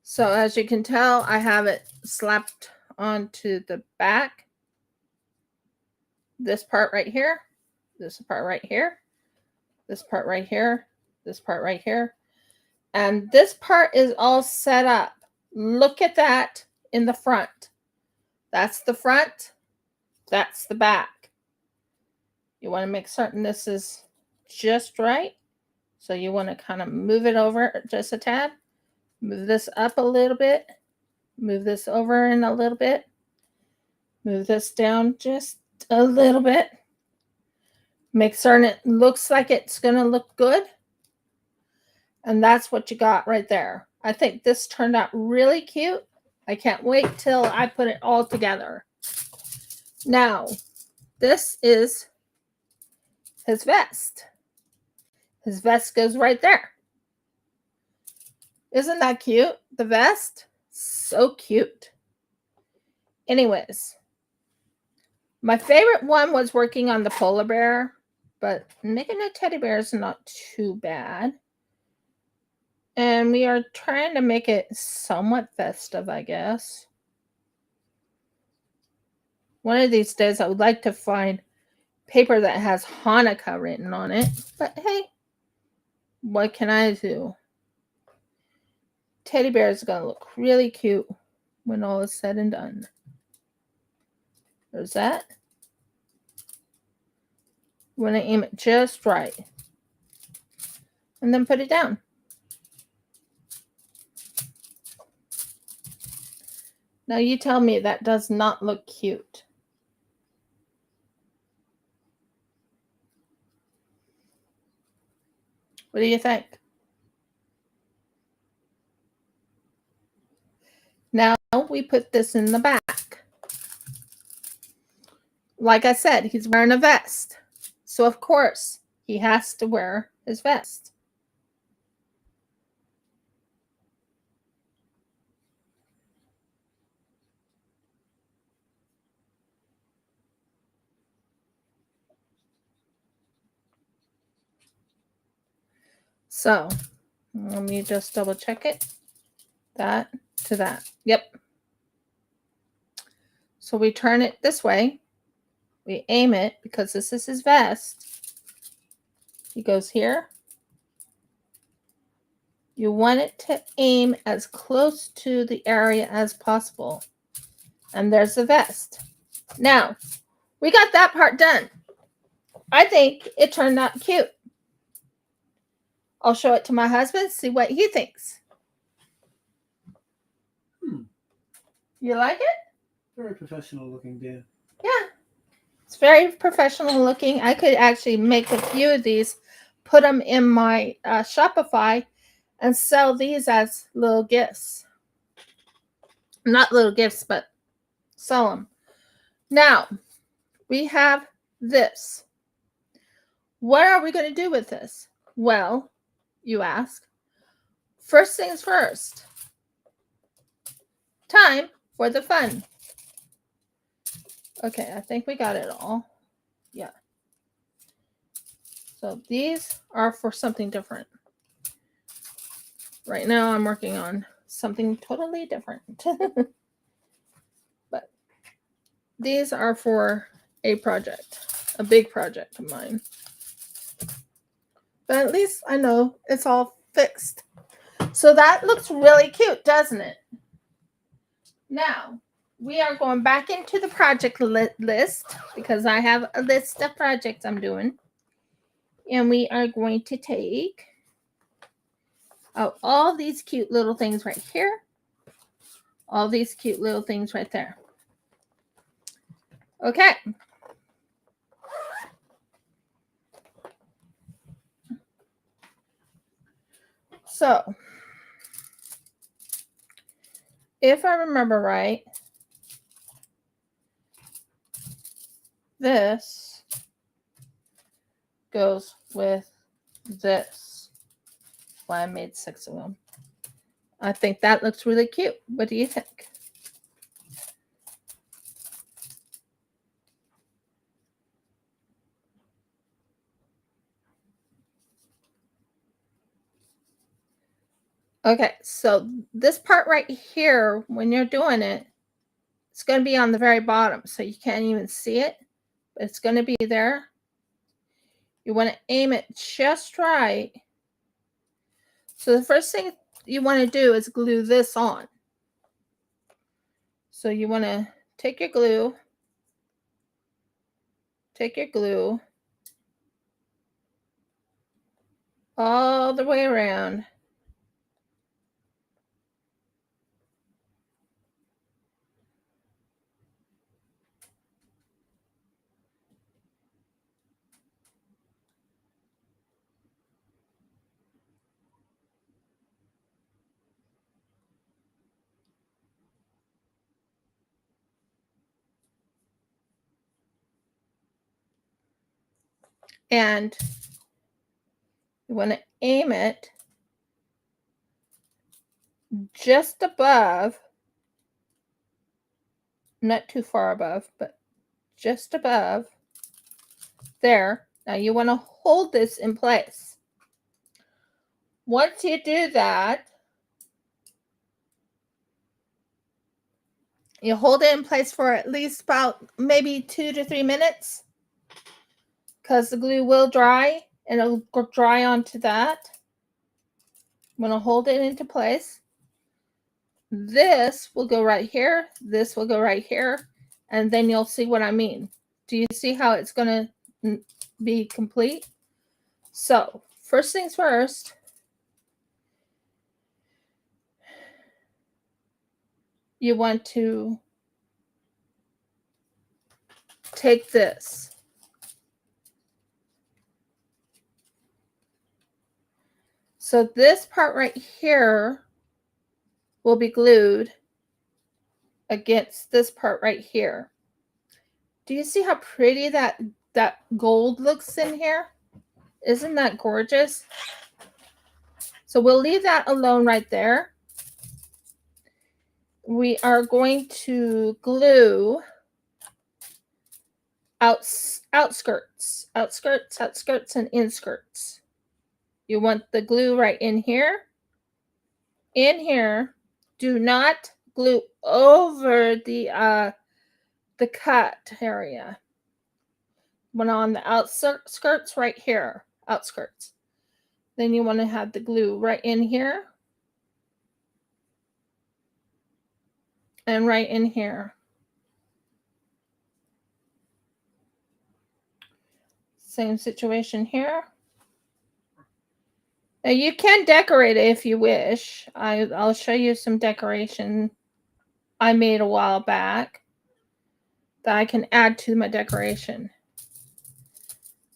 So as you can tell, I have it slapped onto the back. This part right here, this part right here, this part right here, this part right here. And this part is all set up. Look at that in the front. That's the front. That's the back. You want to make certain this is just right. So you want to kind of move it over just a tad. Move this up a little bit. Move this over in a little bit. Move this down just a little bit. Make certain it looks like it's going to look good. And that's what you got right there. I think this turned out really cute. I can't wait till I put it all together. Now, this is his vest. His vest goes right there. Isn't that cute? The vest? So cute. Anyways, my favorite one was working on the polar bear, but making a teddy bear is not too bad. And we are trying to make it somewhat festive, I guess. One of these days, I would like to find paper that has Hanukkah written on it. But hey, what can I do? Teddy bear is going to look really cute when all is said and done. There's that. You want to aim it just right. And then put it down. Now you tell me that does not look cute. What do you think? Now we put this in the back. Like I said, he's wearing a vest. So of course, he has to wear his vest. So let me just double check it. That to that. Yep. So we turn it this way. We aim it because this is his vest. He goes here. You want it to aim as close to the area as possible. And there's the vest. Now, we got that part done. I think it turned out cute. I'll show it to my husband, see what he thinks. You like it? Very professional looking, dear. Yeah. It's very professional looking. I could actually make a few of these, put them in my Shopify, and sell these as little gifts. Not little gifts, but sell them. Now, we have this. What are we going to do with this? Well, you ask. First things first. Time for the fun. Okay, I think we got it all. Yeah. So these are for something different. Right now I'm working on something totally different. But these are for a project, a big project of mine. But at least I know it's all fixed. So that looks really cute, doesn't it? Now, we are going back into the project list because I have a list of projects I'm doing. And we are going to take out all these cute little things right here. All these cute little things right there. Okay. So, if I remember right, this goes with this. Well, I made 6 of them. I think that looks really cute. What do you think? Okay, so this part right here, when you're doing it, it's going to be on the very bottom, so you can't even see it. But it's going to be there. You want to aim it just right. So the first thing you want to do is glue this on. So you want to take your glue, all the way around. And you want to aim it just above, not too far above, but just above there. Now you want to hold this in place. Once you do that, you hold it in place for at least about maybe 2 to 3 minutes because the glue will dry and it'll dry onto that. I'm going to hold it into place. This will go right here. This will go right here. And then you'll see what I mean. Do you see how it's going to be complete? So, first things first. You want to take this. So this part right here will be glued against this part right here. Do you see how pretty that gold looks in here? Isn't that gorgeous? So we'll leave that alone right there. We are going to glue outskirts, and inskirts. You want the glue right in here. In here. Do not glue over the cut area. When on the outskirts right here, outskirts. Then you want to have the glue right in here. And right in here. Same situation here. Now you can decorate it if you wish. I'll show you some decoration I made a while back that I can add to my decoration.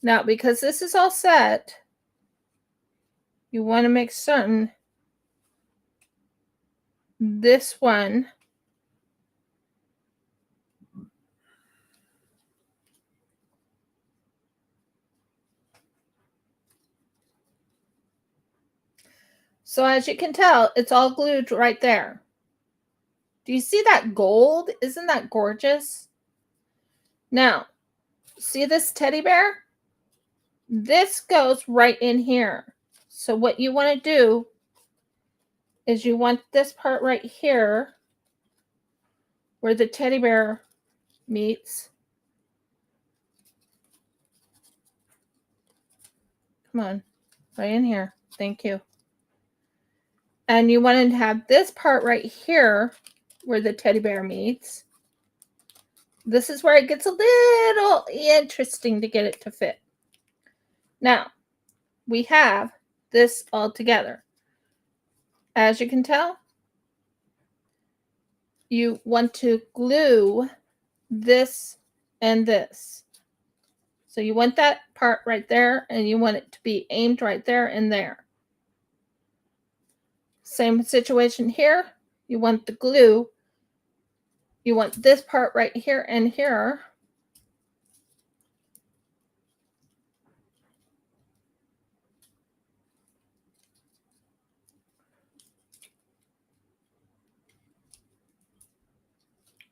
Now, because this is all set, you want to make certain this one so as you can tell, it's all glued right there. Do you see that gold? Isn't that gorgeous? Now, see this teddy bear? This goes right in here. So what you want to do is you want this part right here where the teddy bear meets. Come on, right in here. Thank you. And you want to have this part right here where the teddy bear meets. this is where it gets a little interesting to get it to fit. Now, we have this all together. As you can tell, you want to glue this and this. So you want that part right there, and you want it to be aimed right there and there. Same situation here. You want the glue. You want this part right here and here.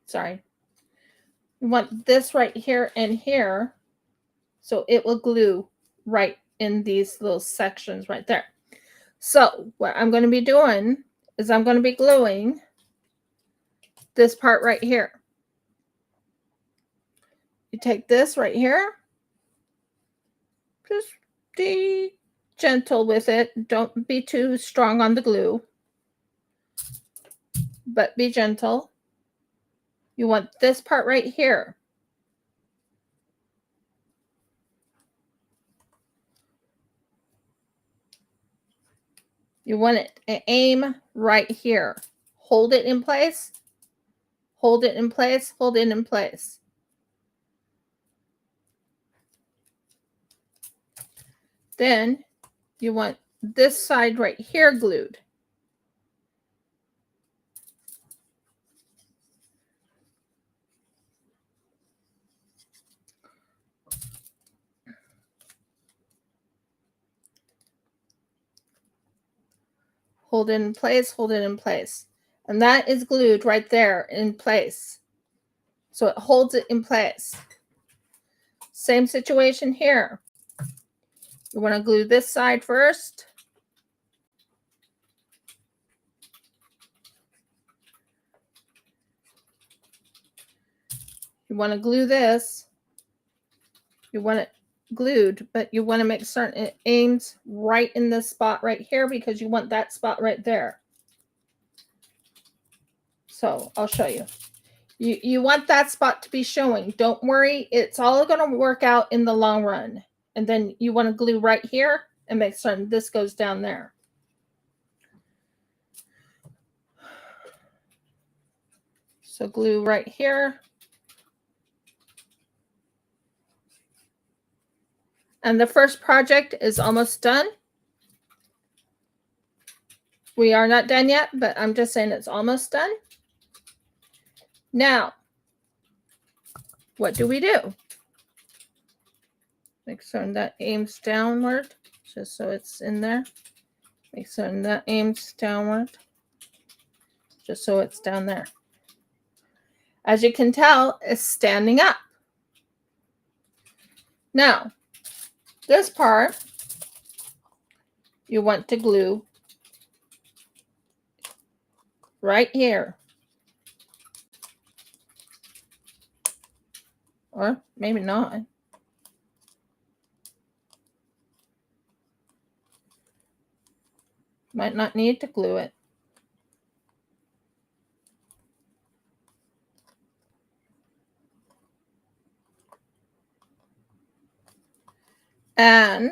Sorry. You want this right here and here. So it will glue right in these little sections right there. So what I'm going to be doing is I'm going to be gluing this part right here. You take this right here. Just be gentle with it. Don't be too strong on the glue, but be gentle. You want this part right here. You want it to aim right here. Hold it in place. Hold it in place. Hold it in place. Then you want this side right here glued. Hold it in place, hold it in place. And that is glued right there in place. So it holds it in place. Same situation here. You want to glue this side first. You want to glue this. You want it glued, but you want to make certain it aims right in this spot right here because you want that spot right there. So I'll show you. You want that spot to be showing. Don't worry, it's all going to work out in the long run. And then you want to glue right here and make certain this goes down there. So glue right here. And the first project is almost done. We are not done yet, but I'm just saying it's almost done. Now, what do? Make certain that aims downward, just so it's in there. Make certain that aims downward, just so it's down there. As you can tell, it's standing up. Now, this part, you want to glue right here. Or maybe not. Might not need to glue it. And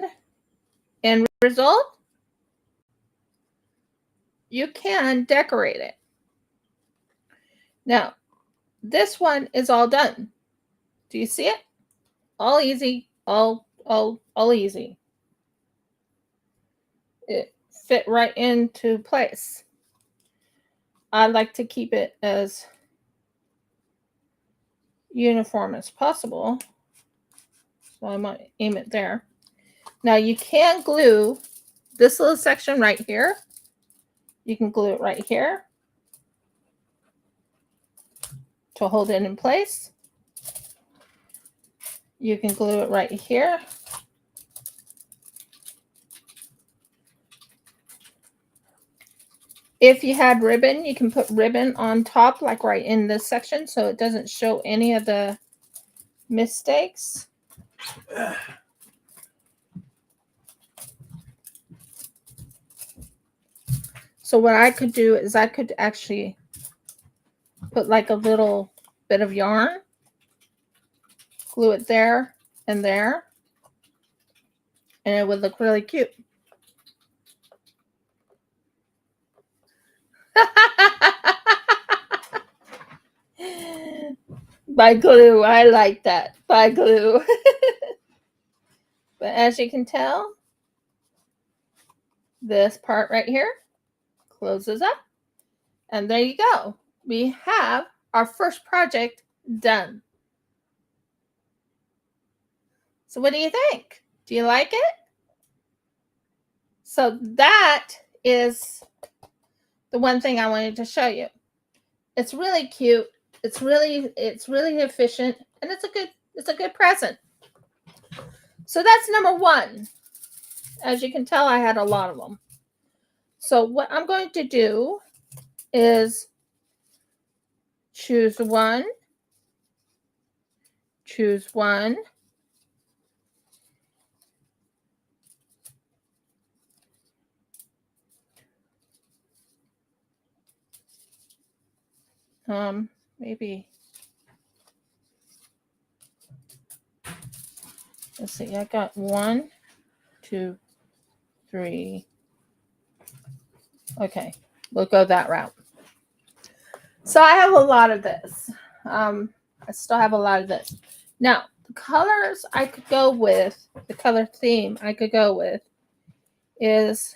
in result, you can decorate it. Now, this one is all done. Do you see it? All easy, all easy. It fit right into place. I like to keep it as uniform as possible. So I might aim it there. Now you can glue this little section right here. You can glue it right here to hold it in place. You can glue it right here. If you had ribbon, you can put ribbon on top, like right in this section, so it doesn't show any of the mistakes. So what I could do is I could actually put like a little bit of yarn glue it there and there, and it would look really cute. By glue, I like that. By glue. But as you can tell, this part right here closes up. And there you go. We have our first project done. So what do you think? Do you like it? So that is the one thing I wanted to show you. It's really cute. It's really efficient, and it's a good present. So that's number one. As you can tell, I had a lot of them. So what I'm going to do is choose one, maybe, let's see, I got 1, 2, 3. Okay, we'll go that route. So I have a lot of this. I still have a lot of this. Now, the colors I could go with, the color theme I could go with is,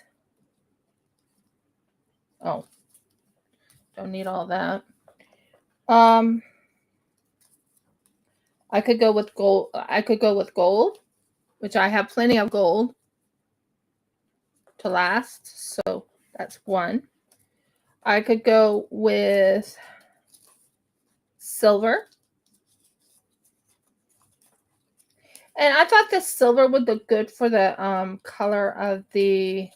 oh, don't need all that. I could go with gold. I could go with gold, which I have plenty of gold to last. So that's one. I could go with silver. And I thought this silver would look good for the color of the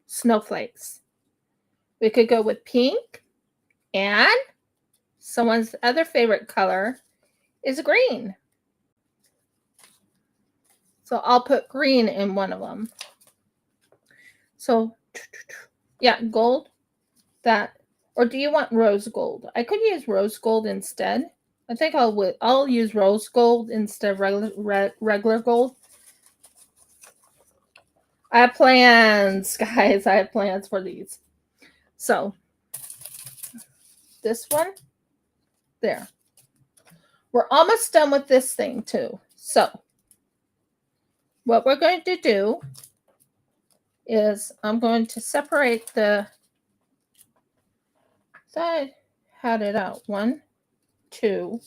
snowflakes. We could go with pink, and someone's other favorite color is green. So I'll put green in one of them. So yeah, gold, that, or do you want rose gold? I could use rose gold instead. I think I'll use rose gold instead of regular gold. I have plans, guys. I have plans for these. So this one, there. We're almost done with this thing too. So what we're going to do is I'm going to separate the, so I had it out. 1, 2.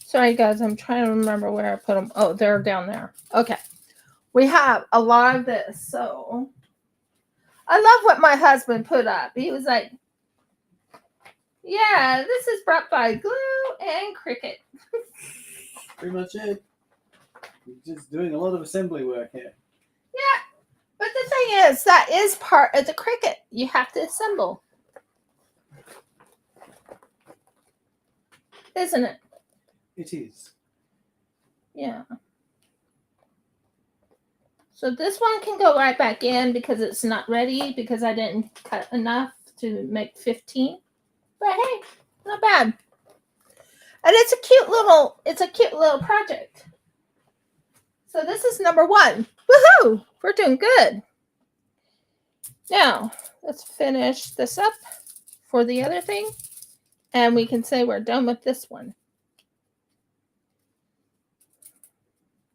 Sorry, guys. I'm trying to remember where I put them. Oh, they're down there. Okay. We have a lot of this. So I love what my husband put up. He was like, yeah, this is brought by Glue and Cricut. Pretty much it. You're just doing a lot of assembly work here. Yeah. But the thing is, that is part of the Cricut. You have to assemble. Isn't it? It is. Yeah. So this one can go right back in because it's not ready because I didn't cut enough to make 15. But hey, not bad. And it's a cute little project. So this is number 1. Woohoo! We're doing good. Now, let's finish this up for the other thing. And we can say we're done with this one.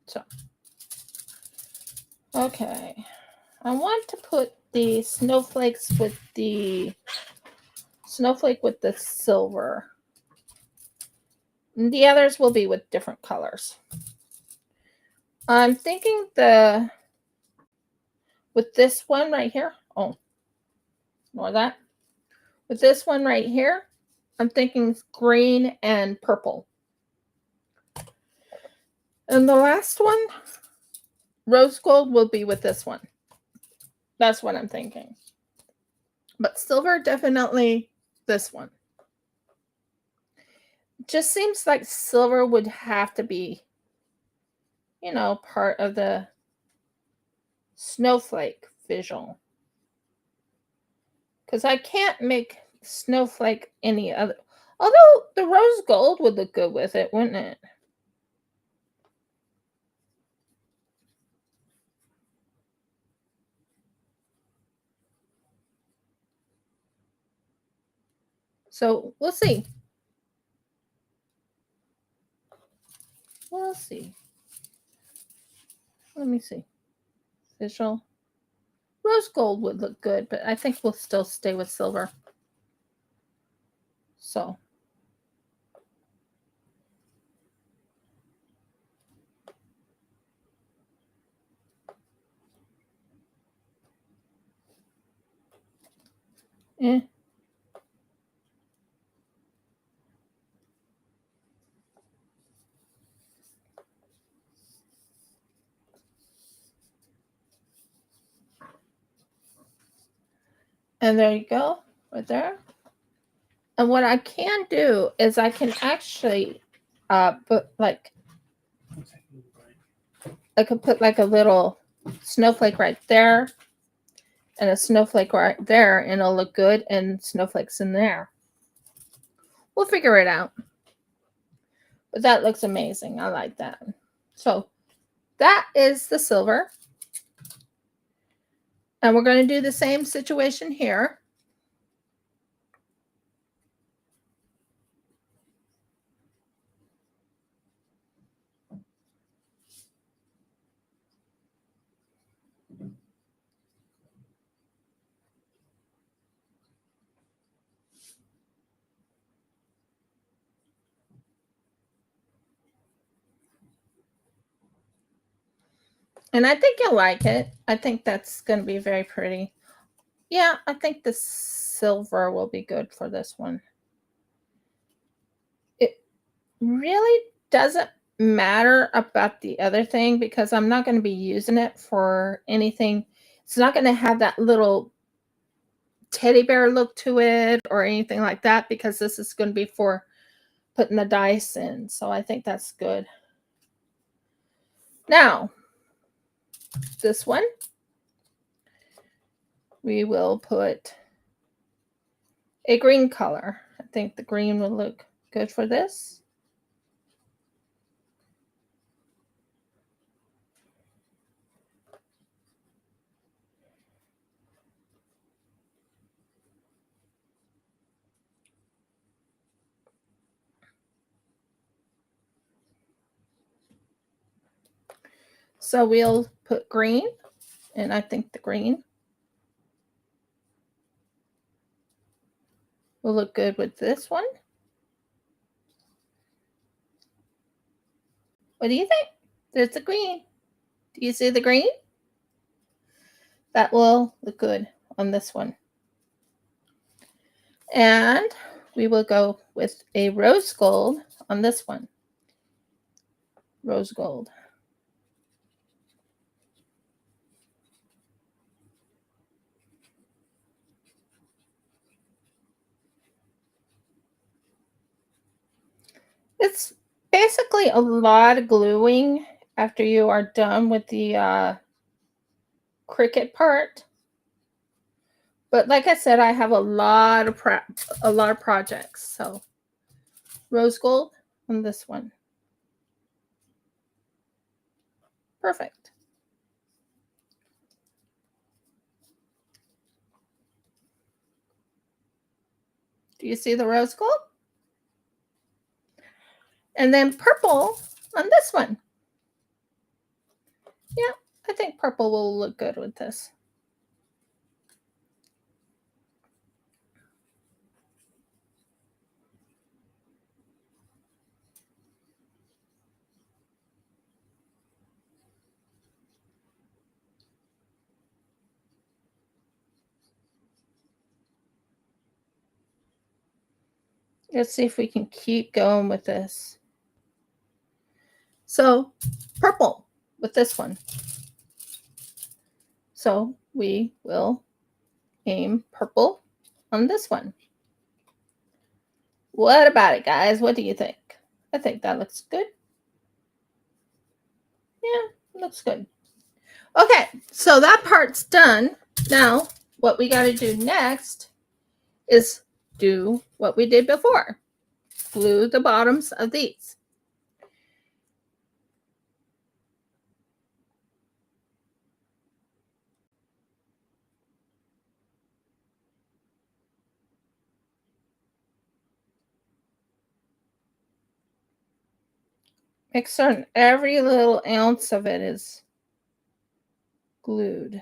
So, okay. I want to put the snowflakes with the snowflake with the silver. And the others will be with different colors. I'm thinking with this one right here. Oh, ignore that. With this one right here, I'm thinking green and purple. And the last one, rose gold, will be with this one. That's what I'm thinking. But silver, definitely this one. Just seems like silver would have to be, part of the snowflake visual. because I can't make snowflake any other. Although the rose gold would look good with it, wouldn't it? So we'll see. We'll see. Let me see. Visual. Rose gold would look good, but I think we'll still stay with silver. So. Eh. And there you go, right there. And what I can do is I can actually put like, I could put like a little snowflake right there and a snowflake right there, and it'll look good, and snowflakes in there. We'll figure it out. But that looks amazing. I like that. So that is the silver. And we're going to do the same situation here. And I think you'll like it. I think that's going to be very pretty. Yeah, I think the silver will be good for this one. It really doesn't matter about the other thing because I'm not going to be using it for anything. It's not going to have that little teddy bear look to it or anything like that because this is going to be for putting the dice in. So I think that's good. Now, this one, we will put a green color. I think the green will look good for this. So we'll put green, and I think the green will look good with this one. What do you think? There's the green. Do you see the green? That will look good on this one. And we will go with a rose gold on this one. Rose gold. It's basically a lot of gluing after you are done with the Cricut part. But like I said, I have a lot of projects. So rose gold on this one. Perfect. Do you see the rose gold? And then purple on this one. Yeah, I think purple will look good with this. Let's see if we can keep going with this. So purple with this one. So we will aim purple on this one. What about it, guys? What do you think? I think that looks good. Yeah, looks good. Okay, so that part's done. Now, what we got to do next is do what we did before. Glue the bottoms of these. Make certain every little ounce of it is glued.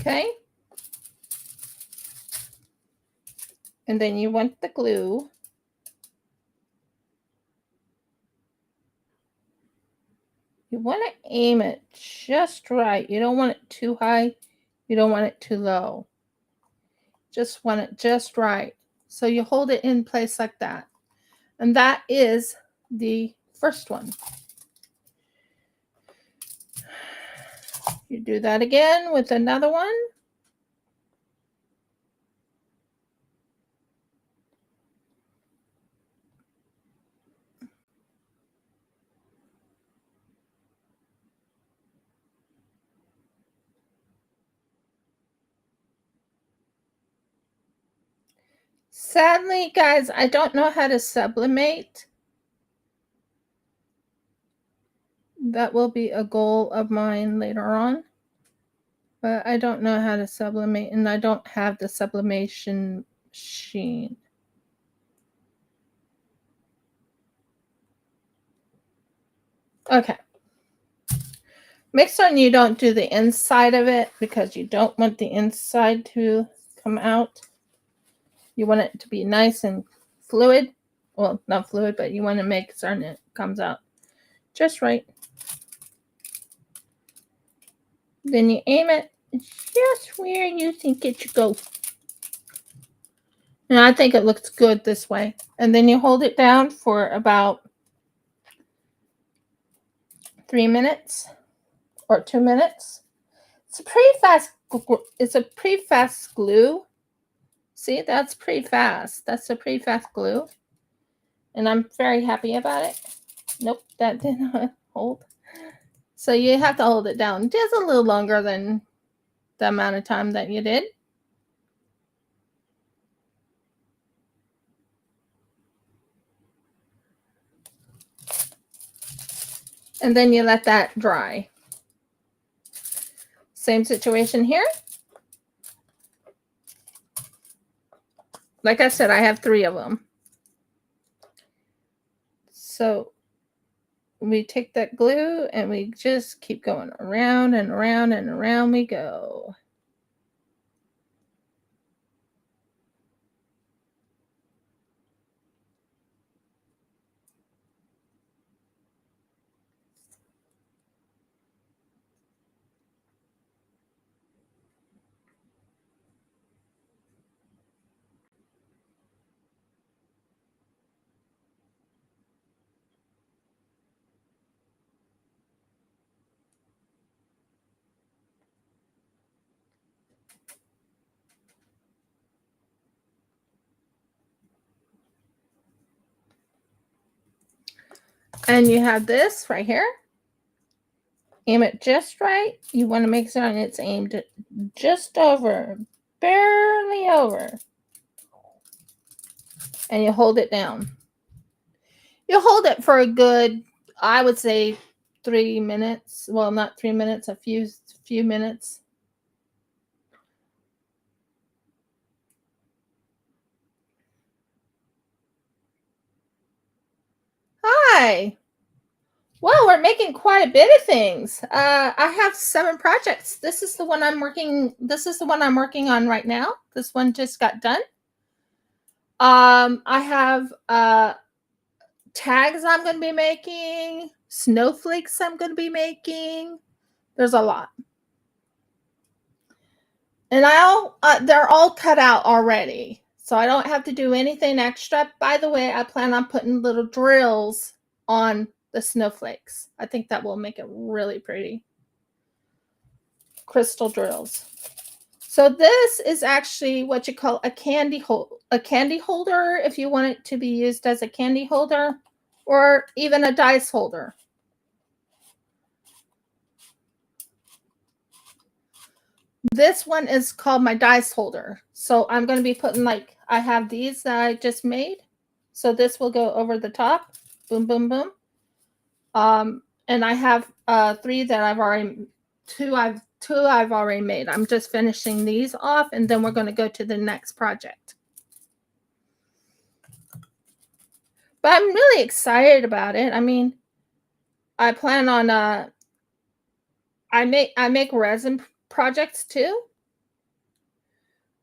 Okay. And then you want the glue. You want to aim it just right. You don't want it too high. You don't want it too low. Just want it just right. So you hold it in place like that. And that is the first one. You do that again with another one. Sadly, guys, I don't know how to sublimate. That will be a goal of mine later on. But I don't know how to sublimate, and I don't have the sublimation machine. Okay. Make certain you don't do the inside of it because you don't want the inside to come out. You want it to be nice and fluid. Well, not fluid, but you want to make certain it comes out just right. Then you aim it just where you think it should go. And I think it looks good this way. And then you hold it down for about 3 minutes or 2 minutes. It's a pretty fast. It's a pretty fast glue. See, that's pretty fast. That's a pretty fast glue. And I'm very happy about it. Nope, that did not hold. So you have to hold it down just a little longer than the amount of time that you did. And then you let that dry. Same situation here. Like I said, I have 3 of them. So we take that glue and we just keep going around and around and around we go. And you have this right here. Aim it just right. You want to make sure it's aimed just over, barely over. And you hold it down. You hold it for a good, I would say, 3 minutes. Well, not 3 minutes, a few minutes. Hi. Well, we're making quite a bit of things. I have 7 projects. This is the one I'm working. This is the one I'm working on right now. This one just got done. I have tags I'm going to be making. Snowflakes I'm going to be making. There's a lot. And they're all cut out already. So I don't have to do anything extra. By the way, I plan on putting little drills on the snowflakes. I think that will make it really pretty. Crystal drills. So this is actually what you call a candy holder, if you want it to be used as a candy holder, or even a dice holder. This one is called my dice holder. So I'm going to be putting, like, I have these that I just made. So this will go over the top. Boom, boom, boom. And I have 3 that I've already, two I've already made. I'm just finishing these off, and then we're going to go to the next project. But I'm really excited about it. I mean, I plan on I make resin projects too.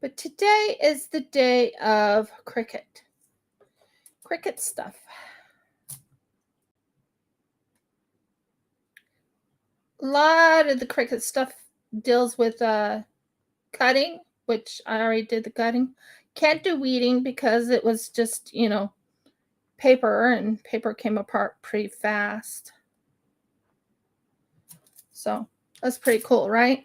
But today is the day of Cricut. Cricut stuff. A lot of the Cricut stuff deals with cutting, which I already did the cutting. Can't do weeding because it was just, you know, paper, and paper came apart pretty fast. So that's pretty cool, right?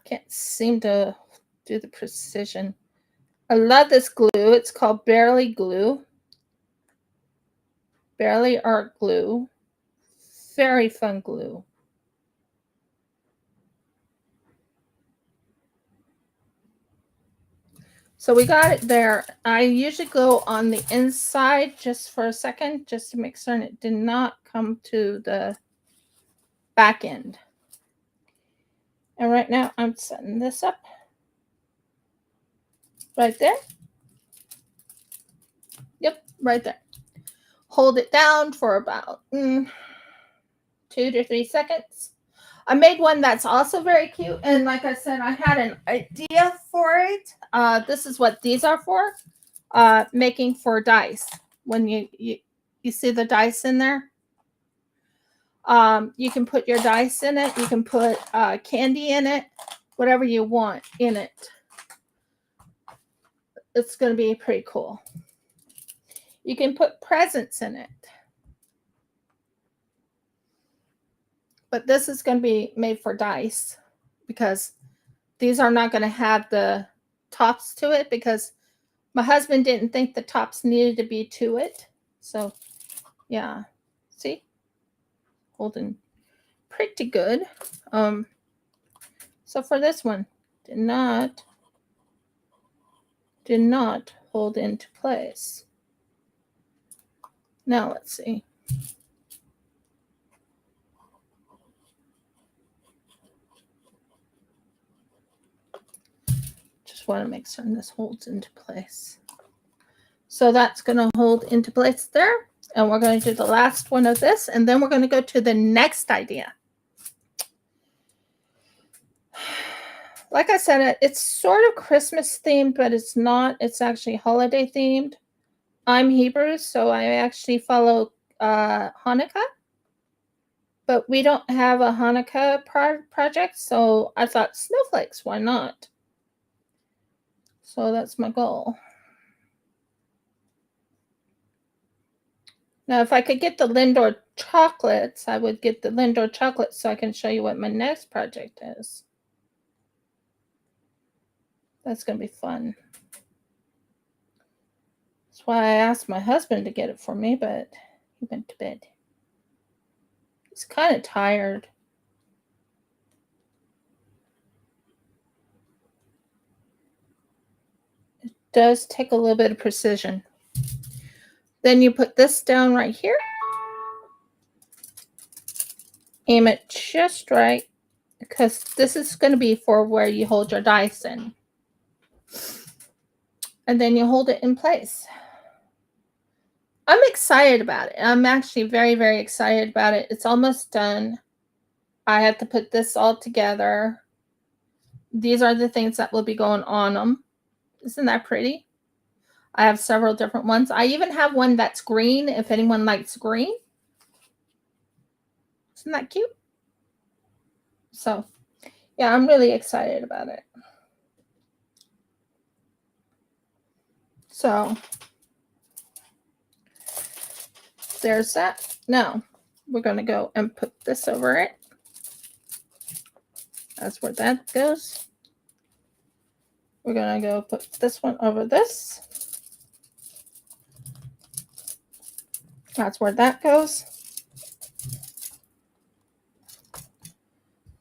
Can't seem to do the precision. I love this glue. It's called Barely Glue. Barely Art Glue. Very fun glue. So we got it there. I usually go on the inside just for a second, just to make certain it did not come to the back end. And right now I'm setting this up right there. Yep, right there. Hold it down for about 2 to 3 seconds. I made one that's also very cute. And like I said, I had an idea for it. This is what these are for. Making for dice. When you see the dice in there. You can put your dice in it. You can put candy in it. Whatever you want in it. It's going to be pretty cool. You can put presents in it. But this is going to be made for dice because these are not going to have the tops to it because my husband didn't think the tops needed to be to it. So, yeah. See? Holding pretty good. So for this one, did not hold into place. Now let's see. Just want to make certain this holds into place. So that's going to hold into place there. And we're going to do the last one of this. And then we're going to go to the next idea. Like I said, it's sort of Christmas themed, but it's not. It's actually holiday themed. I'm Hebrew, so I actually follow Hanukkah. But we don't have a Hanukkah project, so I thought snowflakes, why not? So that's my goal. Now, if I could get the Lindor chocolates, I would get the Lindor chocolates so I can show you what my next project is. That's going to be fun. That's why I asked my husband to get it for me, but he went to bed. He's kind of tired. It does take a little bit of precision. Then you put this down right here. Aim it just right because this is going to be for where you hold your dice in. And then you hold it in place. I'm excited about it. I'm actually very, very excited about it. It's almost done. I have to put this all together. These are the things that will be going on them. Isn't that pretty? I have several different ones. I even have one that's green, if anyone likes green. Isn't that cute? So, yeah, I'm really excited about it. So, there's that. Now we're going to go and put this over it. That's where that goes. We're going to go put this one over this. That's where that goes.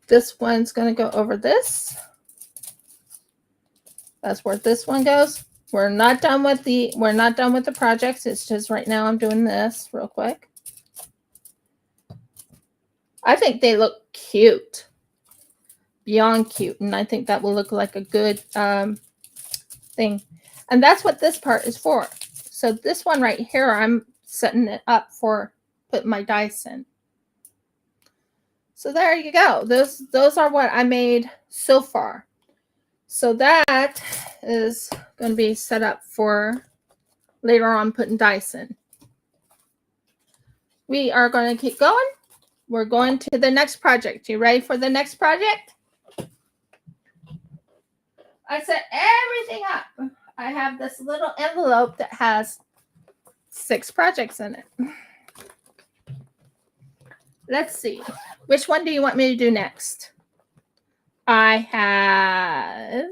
This one's going to go over this. That's where this one goes. We're not done with the projects. It's just right now I'm doing this real quick. I think they look cute. Beyond cute, and I think that will look like a good thing. And that's what this part is for. So this one right here, I'm setting it up for putting my dice in. So there you go. Those are what I made so far. So that is going to be set up for later on putting dice in. We are going to keep going. We're going to the next project. You ready for the next project? I set everything up. I have this little envelope that has 6 projects in it. Let's see. Which one do you want me to do next? I have...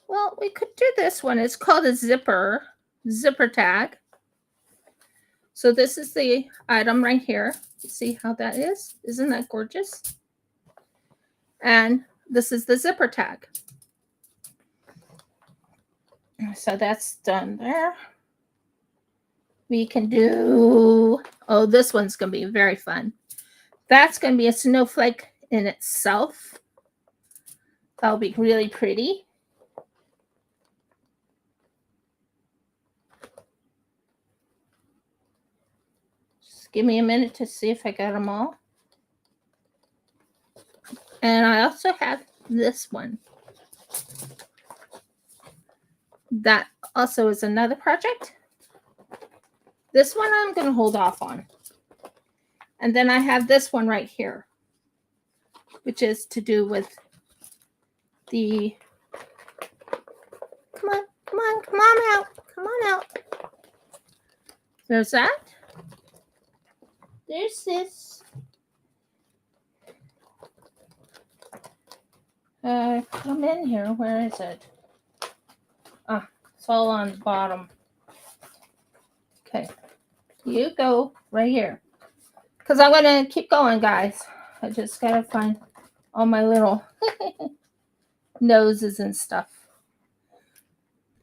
Well, we could do this one. It's called a zipper tag. So this is the item right here. You see how that is? Isn't that gorgeous? And this is the zipper tag. So that's done there. We can do, oh, this one's going to be very fun. That's going to be a snowflake in itself. That'll be really pretty. Just give me a minute to see if I got them all. And I also have this one. That also is another project. This one I'm going to hold off on. And then I have this one right here, which is to do with the, come on out. There's that. There's this. Come in here. Where is it? Ah, it's all on the bottom. Okay. You go right here. Because I'm going to keep going, guys. I just got to find all my little noses and stuff.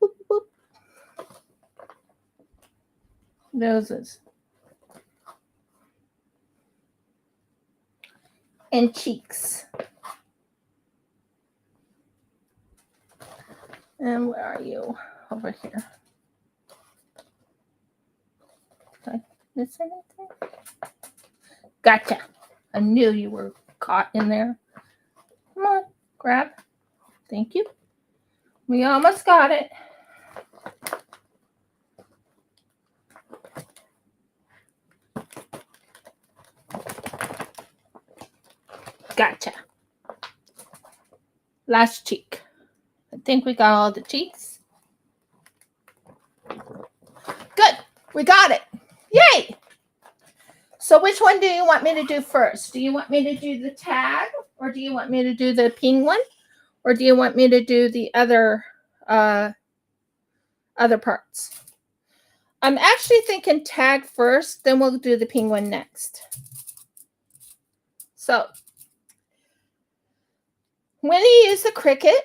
Boop, boop. Noses. And cheeks. And where are you? Over here. Did I miss anything? Gotcha. I knew you were caught in there. Come on, grab. Thank you. We almost got it. Gotcha. Last cheek. I think we got all the cheeks. Good. We got it. Yay. So which one do you want me to do first? Do you want me to do the tag, or do you want me to do the penguin, or do you want me to do the other parts? I'm actually thinking tag first, then we'll do the penguin next. So when you use the Cricut,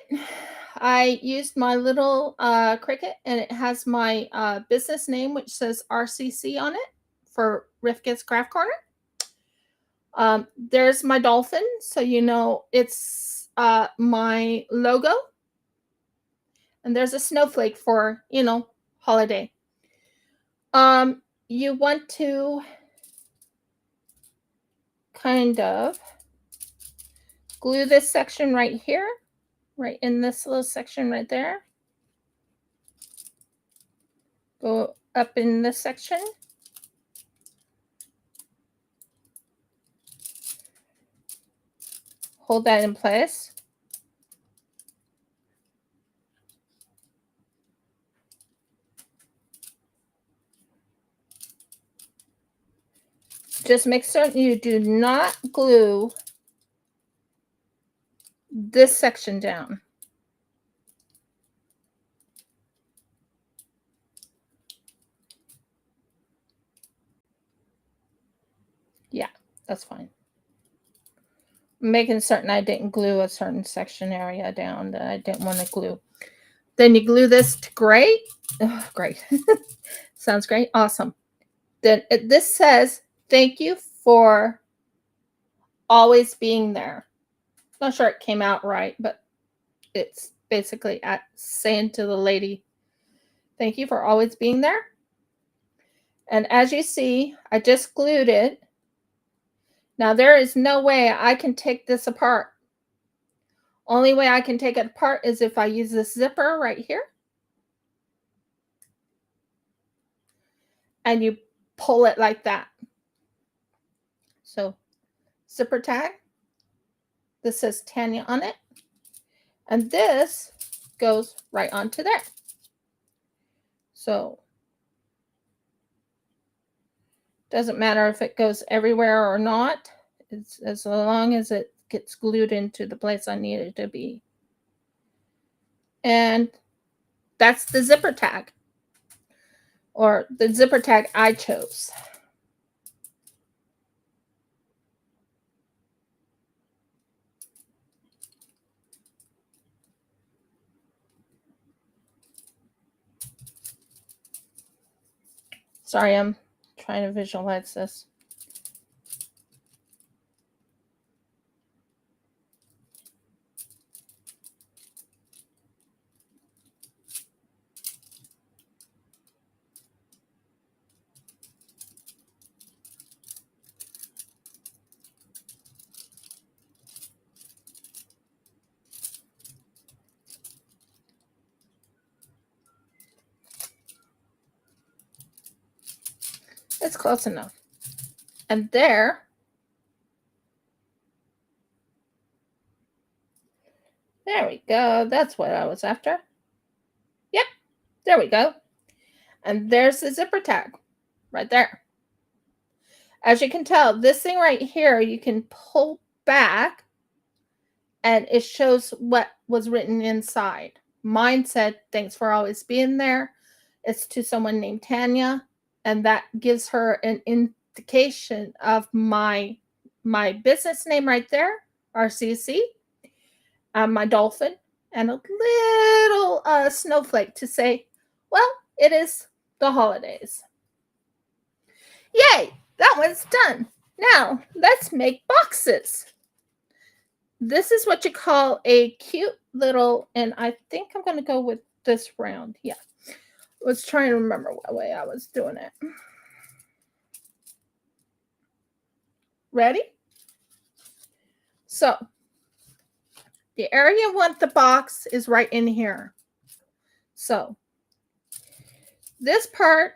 I used my little Cricut, and it has my business name, which says RCC on it for Rifka's Craft Corner. There's my dolphin, so you know it's my logo. And there's a snowflake for, you know, holiday. You want to kind of glue this section right here, right in this little section right there. Go up in this section. Hold that in place. Just make certain you do not glue this section down. Yeah, that's fine. I'm making certain I didn't glue a certain section area down that I didn't want to glue. Then you glue this to gray. Oh, great. Sounds great. Awesome. Then this says, thank you for always being there. Not sure it came out right, but it's basically saying to the lady, thank you for always being there. And as you see, I just glued it. Now there is no way I can take this apart. Only way I can take it apart is if I use this zipper right here. And you pull it like that. So zipper tag. This says Tanya on it. And this goes right onto there. So doesn't matter if it goes everywhere or not. It's as long as it gets glued into the place I need it to be. And that's the zipper tag, or the zipper tag I chose. Sorry, I'm trying to visualize this. It's close enough. And there we go. That's what I was after. Yep, there we go. And there's the zipper tag right there. As you can tell, this thing right here, you can pull back and it shows what was written inside. Mine said, thanks for always being there. It's to someone named Tanya. And that gives her an indication of my business name right there, RCC, my dolphin, and a little snowflake to say, well, it is the holidays. Yay, that one's done. Now, let's make boxes. This is what you call a cute little, and I think I'm going to go with this round. Yeah. I was trying to remember what way I was doing it. Ready? So, the area you want the box is right in here. So, this part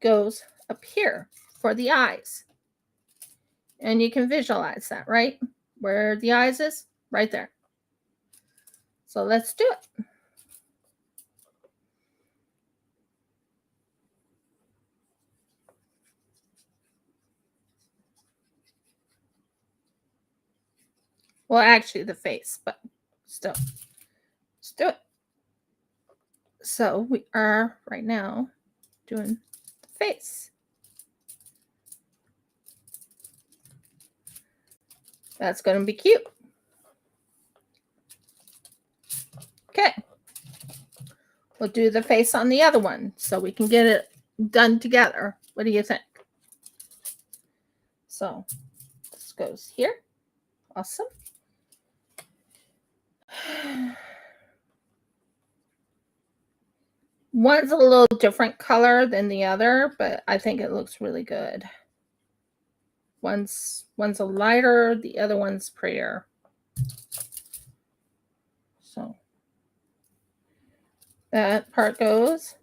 goes up here for the eyes. And you can visualize that, right? Where the eyes is, right there. So, let's do it. Well, actually the face, but still. Let's do it. So we are right now doing the face. That's going to be cute. Okay. We'll do the face on the other one so we can get it done together. What do you think? So this goes here. Awesome. One's a little different color than the other, but I think it looks really good. One's a lighter, the other one's prettier. So that part goes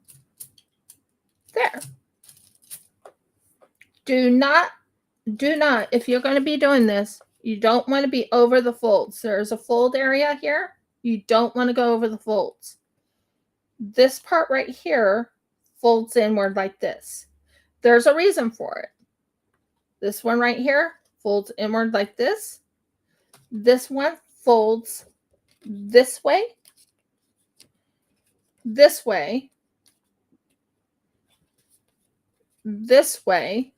there. Do not, if you're going to be doing this, you don't want to be over the folds. There's a fold area here. You don't want to go over the folds. This part right here folds inward like this. There's a reason for it. This one right here folds inward like this. This one folds this way, this way, this way,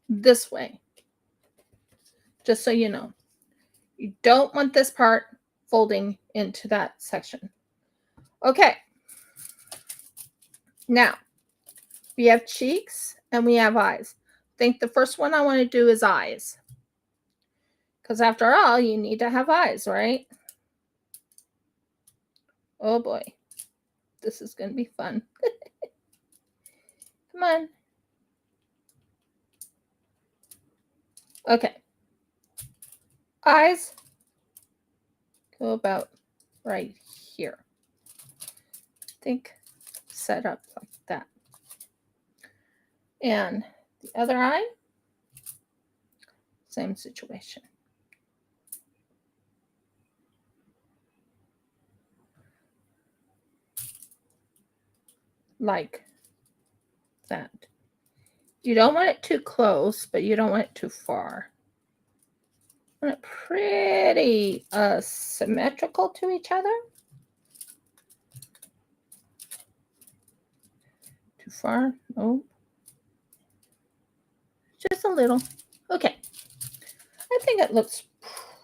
this way. Just so you know. You don't want this part folding into that section. Okay. Now, we have cheeks and we have eyes. I think the first one I want to do is eyes. Because after all, you need to have eyes, right? Oh boy. This is going to be fun. Come on. Okay. Eyes go about right here. I think set up like that. And the other eye, same situation. Like that. You don't want it too close, but you don't want it too far. You want it pretty symmetrical to each other. Too far? No. Just a little. Okay. I think it looks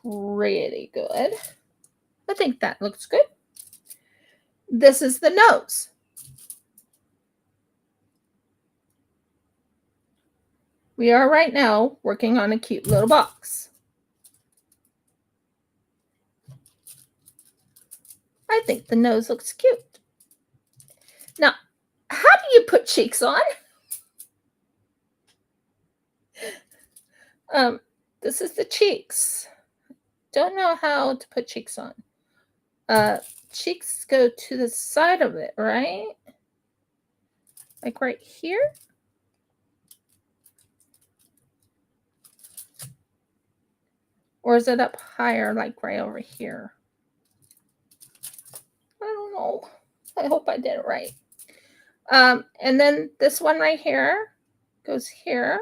pretty good. I think that looks good. This is the nose. We are right now working on a cute little box. I think the nose looks cute. Now, how do you put cheeks on? This is the cheeks. Don't know how to put cheeks on. Cheeks go to the side of it, right? Like right here. Or is it up higher, like right over here? I don't know. I hope I did it right. And then this one right here goes here.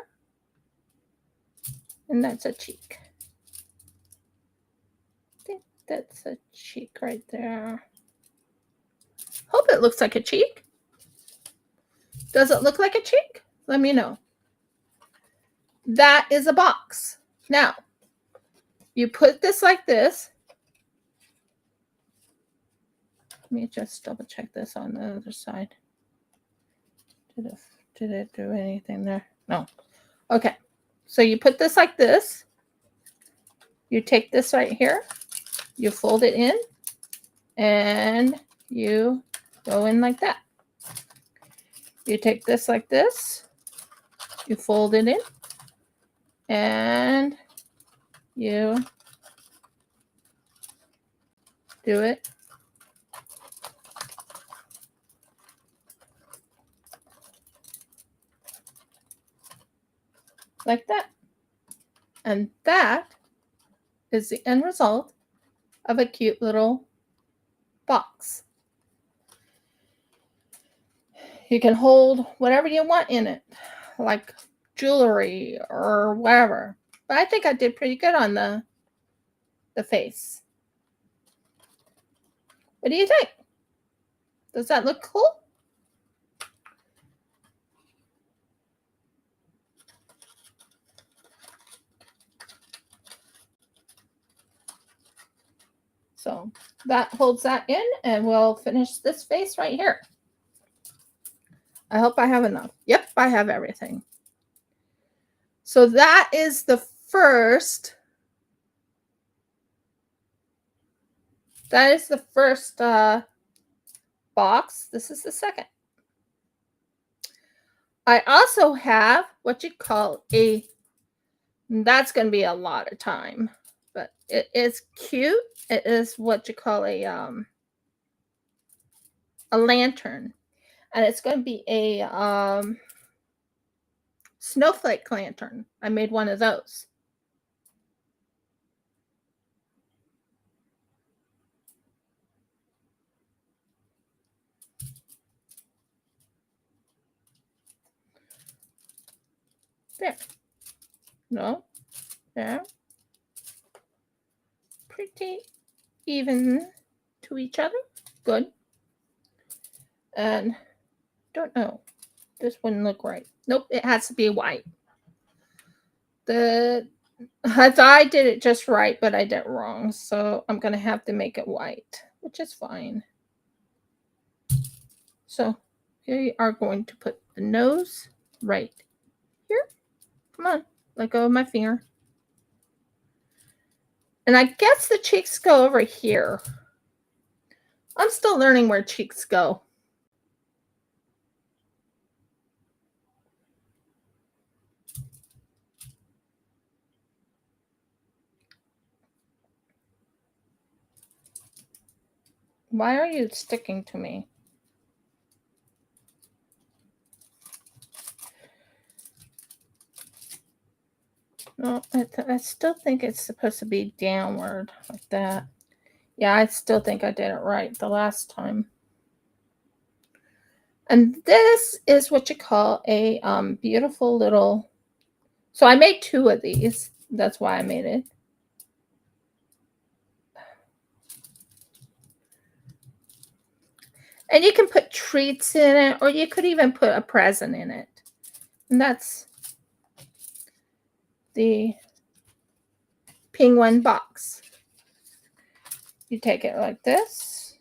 And that's a cheek. I think that's a cheek right there. Hope it looks like a cheek. Does it look like a cheek? Let me know. That is a box. Now, you put this like this. Let me just double check this on the other side. Did it do anything there? No. Okay. So you put this like this. You take this right here. You fold it in. And you go in like that. You take this like this. You fold it in. And you do it like that. And that is the end result of a cute little box. You can hold whatever you want in it, like jewelry or whatever. But I think I did pretty good on the face. What do you think? Does that look cool? So that holds that in, and we'll finish this face right here. I hope I have enough. Yep, I have everything. So that is the first. That is the first box. This is the second. I also have what you call a, that's going to be a lot of time, but it is cute. It is what you call a lantern. And it's going to be a snowflake lantern. I made one of those. There. No. There. Pretty even to each other. Good. And don't know. This wouldn't look right. Nope, it has to be white. I thought I did it just right, but I did it wrong. So I'm going to have to make it white, which is fine. So here you are going to put the nose right here. Come on, let go of my finger. And I guess the cheeks go over here. I'm still learning where cheeks go. Why are you sticking to me? No, I still think it's supposed to be downward like that. Yeah, I still think I did it right the last time. And this is what you call a beautiful little... So I made 2 of these. That's why I made it. And you can put treats in it, or you could even put a present in it. And that's the penguin box. You take it like this,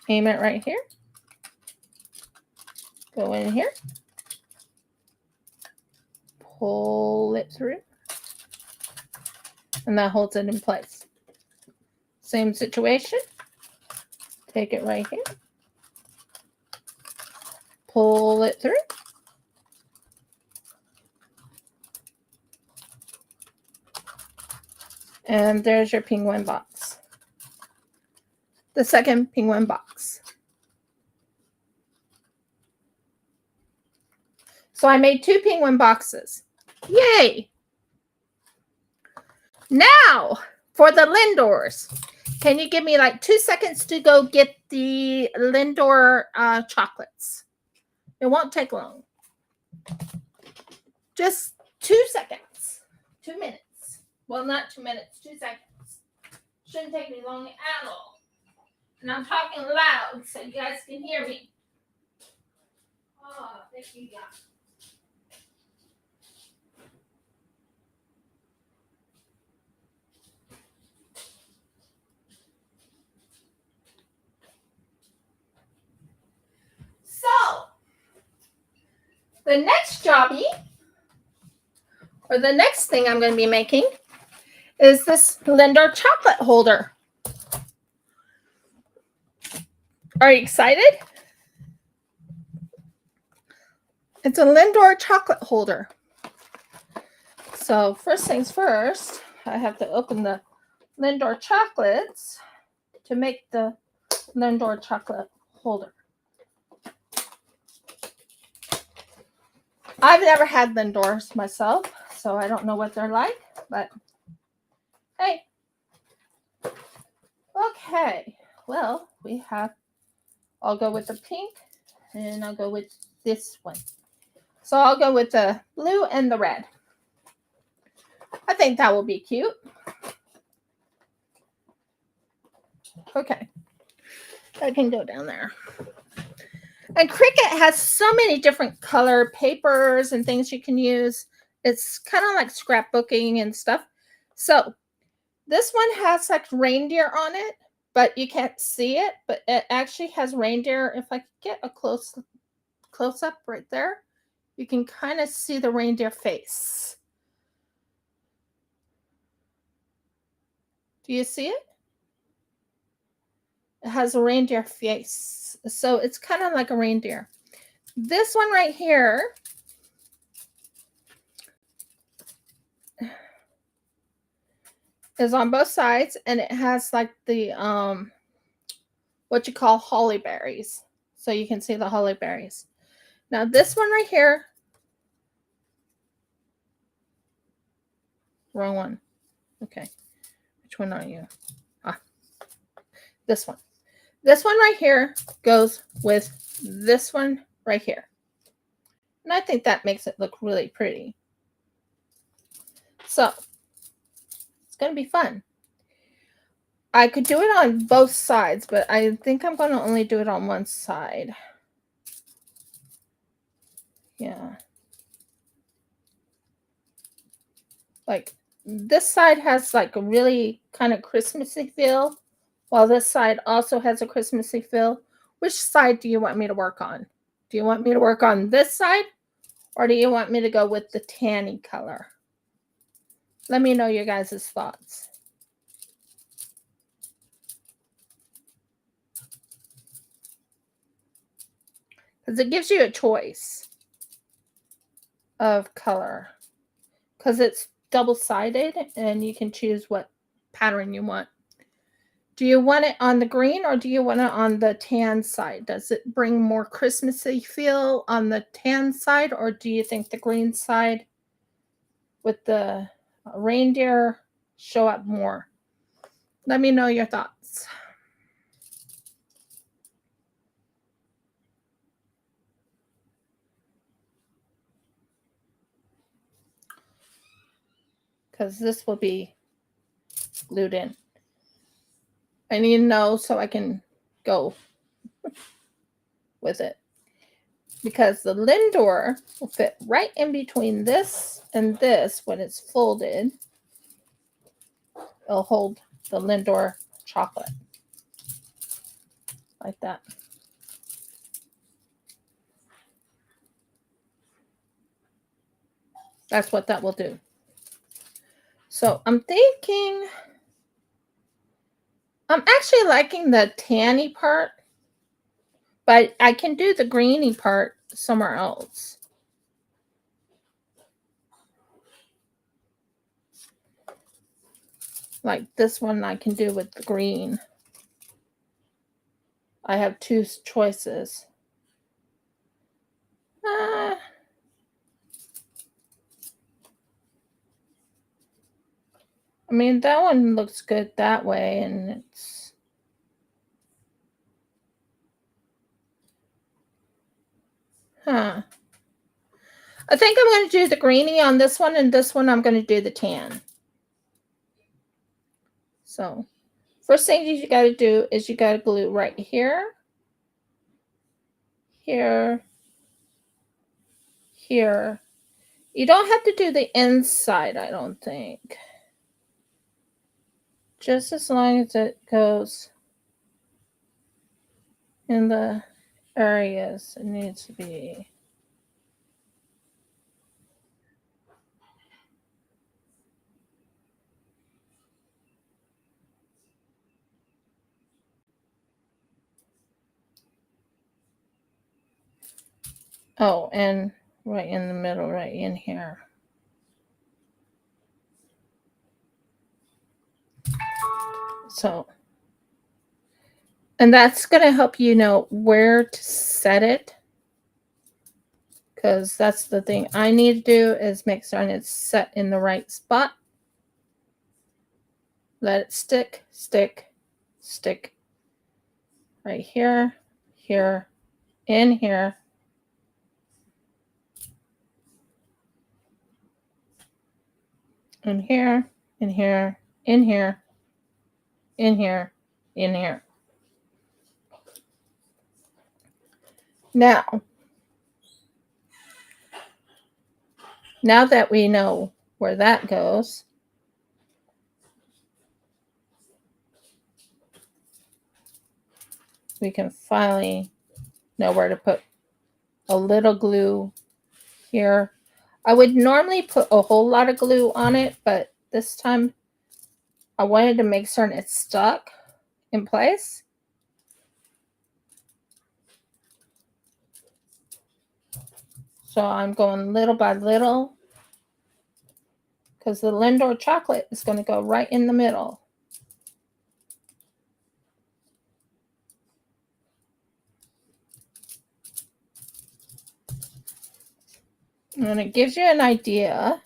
aim it right here, go in here, pull it through, and that holds it in place. Same situation. Take it right here, pull it through, and there's your penguin box. The second penguin box. So I made 2 penguin boxes. Yay! Now for the Lindors. Can you give me like 2 seconds to go get the Lindor chocolates? It won't take long. Just 2 seconds. 2 minutes. Well, not 2 minutes, 2 seconds. Shouldn't take me long at all. And I'm talking loud so you guys can hear me. Oh, thank you, guys. So, the next jobby, or the next thing I'm going to be making, is this Lindor chocolate holder. Are you excited? It's a Lindor chocolate holder. So first things first, I have to open the Lindor chocolates to make the Lindor chocolate holder. I've never had Lindors myself, so I don't know what they're like, but hey. Okay, well, we have... I'll go with the pink, and I'll go with this one. So I'll go with the blue and the red. I think that will be cute. Okay, I can go down there. And Cricut has so many different color papers and things you can use. It's kind of like scrapbooking and stuff. So this one has like reindeer on it, but you can't see it, but it actually has reindeer. If I get a close up right there, you can kind of see the reindeer face. Do you see it? It has a reindeer face. So it's kind of like a reindeer. This one right here is on both sides, and it has like the what you call holly berries. So you can see the holly berries. Now this one right here, wrong one. Okay, which one are you? Ah, this one. This one right here goes with this one right here. And I think that makes it look really pretty. So it's going to be fun. I could do it on both sides, but I think I'm going to only do it on one side. Yeah. Like this side has like a really kind of Christmassy feel, while this side also has a Christmassy feel. Which side do you want me to work on? Do you want me to work on this side, or do you want me to go with the tanny color? Let me know your guys' thoughts. Because it gives you a choice of color. Because it's double-sided and you can choose what pattern you want. Do you want it on the green or do you want it on the tan side? Does it bring more Christmassy feel on the tan side, or do you think the green side with the reindeer show up more? Let me know your thoughts. Because this will be glued in. I need to know so I can go with it. Because the Lindor will fit right in between this and this when it's folded. It'll hold the Lindor chocolate. Like that. That's what that will do. So I'm thinking, I'm actually liking the tanny part, but I can do the greeny part somewhere else. Like this one I can do with the green. I have two choices. I mean, that one looks good that way, and it's... I think I'm going to do the greeny on this one, and this one I'm going to do the tan. So, first thing you got to do is you got to glue right here, here, here. You don't have to do the inside, I don't think. Just as long as it goes in the areas it needs to be. Oh, and right in the middle, right in here. So, and that's going to help you know where to set it. Because that's the thing I need to do is make sure it's set in the right spot. Let it stick, stick, stick. Right here, here, in here. In here, in here, in here, in here, in here. Now that we know where that goes, we can finally know where to put a little glue here. I would normally put a whole lot of glue on it, but this time I wanted to make certain it's stuck in place. So I'm going little by little because the Lindor chocolate is going to go right in the middle. And it gives you an idea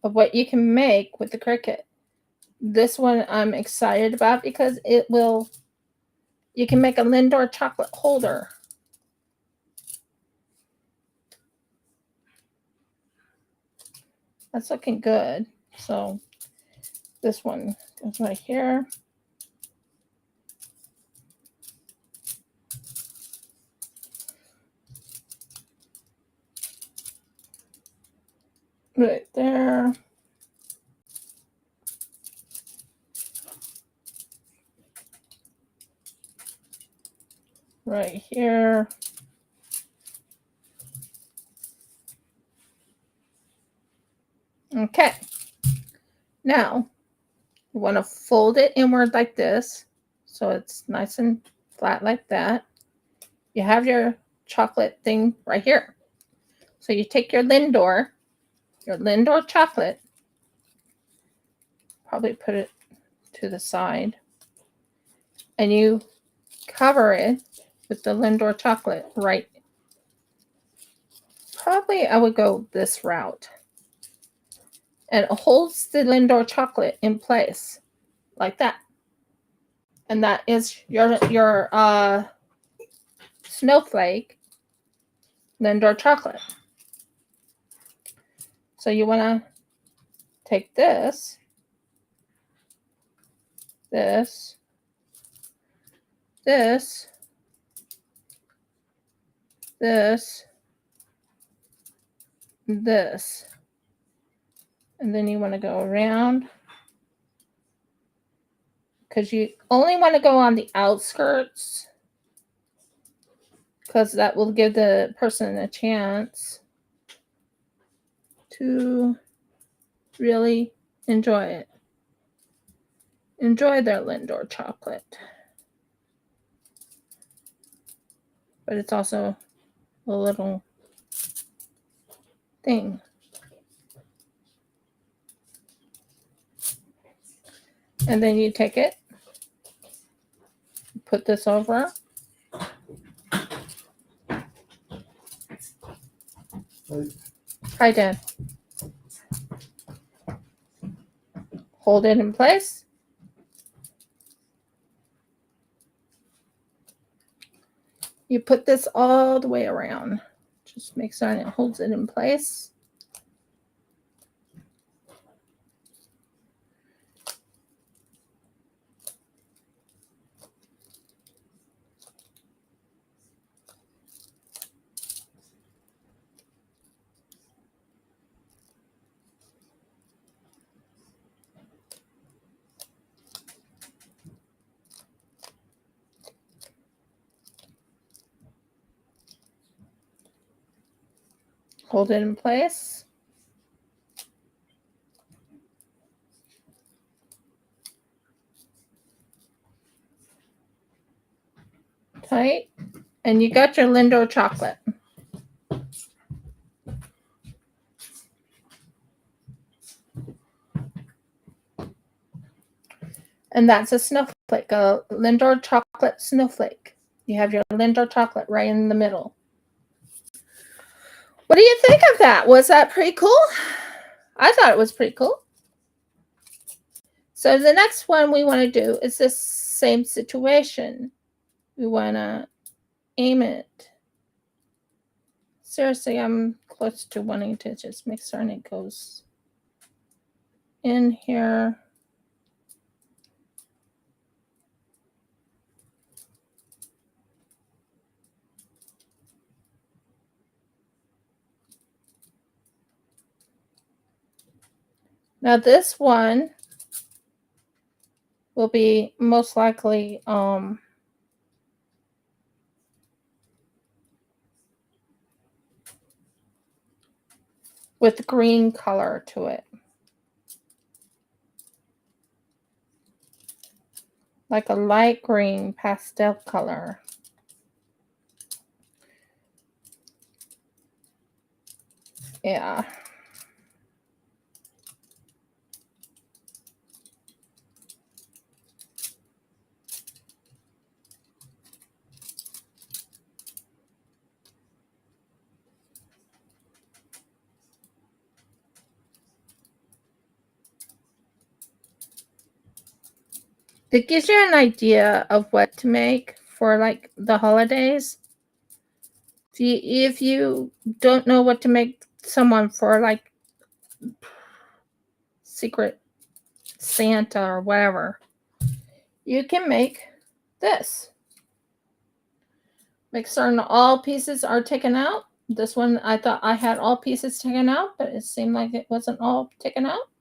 of what you can make with the Cricut. This one I'm excited about because you can make a Lindor chocolate holder. That's looking good. So this one goes right here. Right there. Right here. Okay. Now, you want to fold it inward like this, so it's nice and flat like that. You have your chocolate thing right here. So you take your Lindor chocolate, probably put it to the side, and you cover it with the Lindor chocolate right. Probably I would go this route. And it holds the Lindor chocolate in place like that. And that is your Snowflake Lindor chocolate. So you want to take this, this, this, this, this, and then you want to go around, because you only want to go on the outskirts, because that will give the person a chance to really enjoy it. Enjoy their Lindor chocolate. But it's also a little thing. And then you take it, put this over. Hi, Dad. Hold it in place. You put this all the way around. Just make sure it holds it in place. Hold it in place. Tight. And you got your Lindor chocolate. And that's a snowflake, a Lindor chocolate snowflake. You have your Lindor chocolate right in the middle. What do you think of that? Was that pretty cool? I thought it was pretty cool. So the next one we want to do is this same situation. We want to aim it. Seriously, I'm close to wanting to just make certain it goes in here. Now this one will be most likely with green color to it. Like a light green pastel color. Yeah. It gives you an idea of what to make for like the holidays. If you don't know what to make someone for like Secret Santa or whatever, you can make this. Make certain all pieces are taken out. This one, I thought I had all pieces taken out, but it seemed like it wasn't all taken out.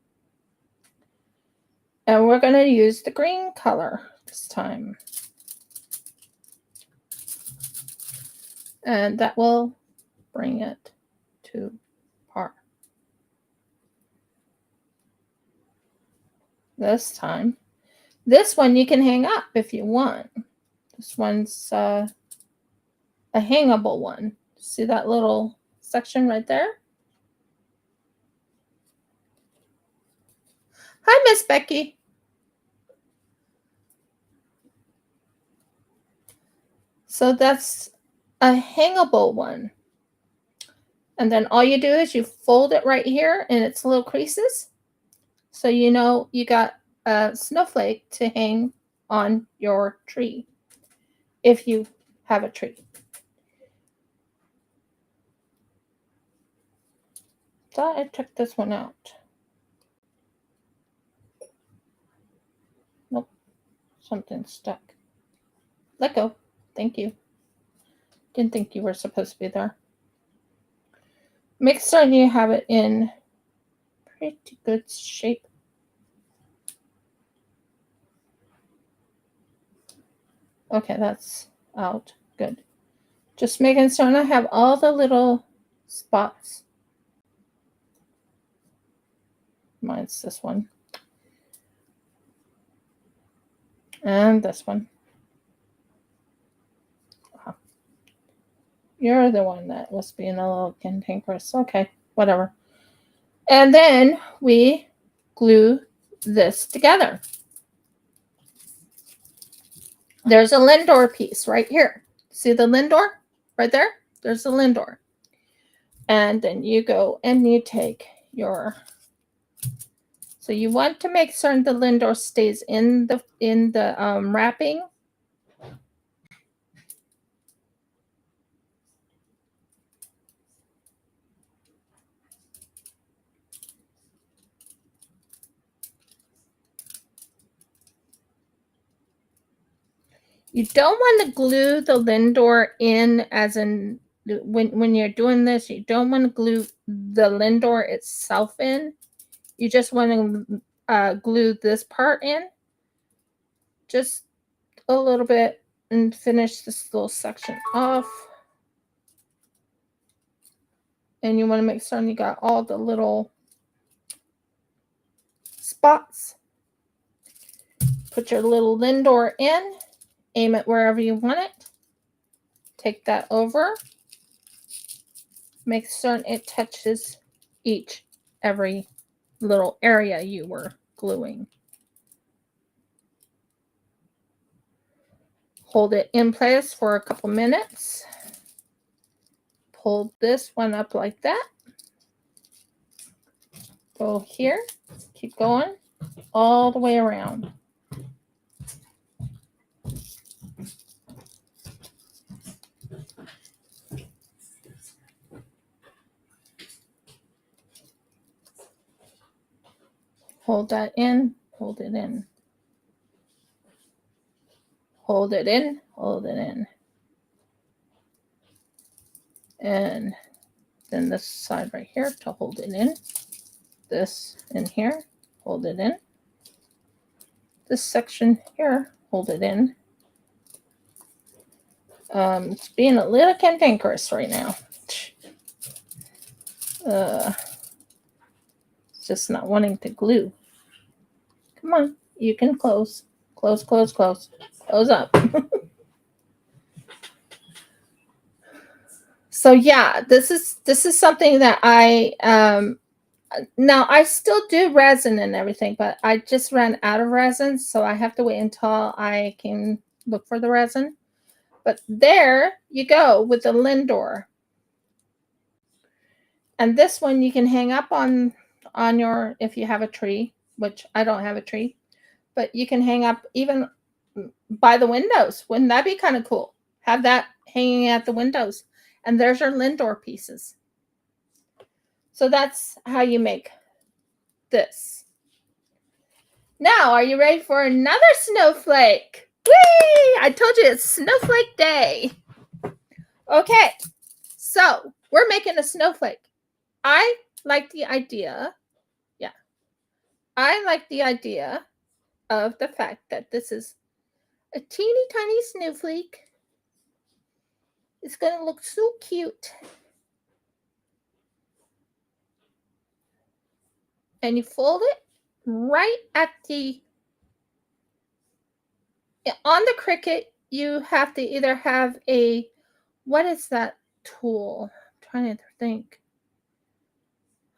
And we're going to use the green color this time. And that will bring it to par. This time. This one you can hang up if you want. This one's a hangable one. See that little section right there? Hi, Miss Becky. So that's a hangable one. And then all you do is you fold it right here in its little creases. So you know you got a snowflake to hang on your tree if you have a tree. Thought I took this one out. Nope. Something stuck. Let go. Thank you. Didn't think you were supposed to be there. Make certain you have it in pretty good shape. Okay, that's out. Good. Just making certain I have all the little spots. Mine's this one. And this one. You're the one that was being a little cantankerous. Okay, whatever. And then we glue this together. There's a Lindor piece right here. See the Lindor right there? There's the Lindor. And then you go and you take your, so you want to make certain the Lindor stays in the wrapping. You don't want to glue the Lindor in as in when you're doing this, you don't want to glue the Lindor itself in. You just want to glue this part in just a little bit and finish this little section off. And you want to make certain you got all the little spots. Put your little Lindor in. Aim it wherever you want it. Take that over. Make certain it touches every little area you were gluing. Hold it in place for a couple minutes. Pull this one up like that. Go here. Keep going all the way around. Hold that in, hold it in. Hold it in, hold it in. And then this side right here to hold it in. This in here, hold it in. This section here, hold it in. It's being a little cantankerous right now. It's just not wanting to glue. Come on, you can close. Close, close, close. Close up. So yeah, this is something that I now I still do resin and everything, but I just ran out of resin, so I have to wait until I can look for the resin. But there you go with the Lindor. And this one you can hang up on your, if you have a tree, which I don't have a tree, but you can hang up even by the windows. Wouldn't that be kind of cool? Have that hanging at the windows. And there's your Lindor pieces. So that's how you make this. Now, are you ready for another snowflake? Whee! I told you it's snowflake day. Okay, so we're making a snowflake. I like the idea. Yeah. I like the idea of the fact that this is a teeny tiny snowflake. It's going to look so cute. And you fold it right at the, on the Cricut, you have to either have a, what is that tool? I'm trying to think.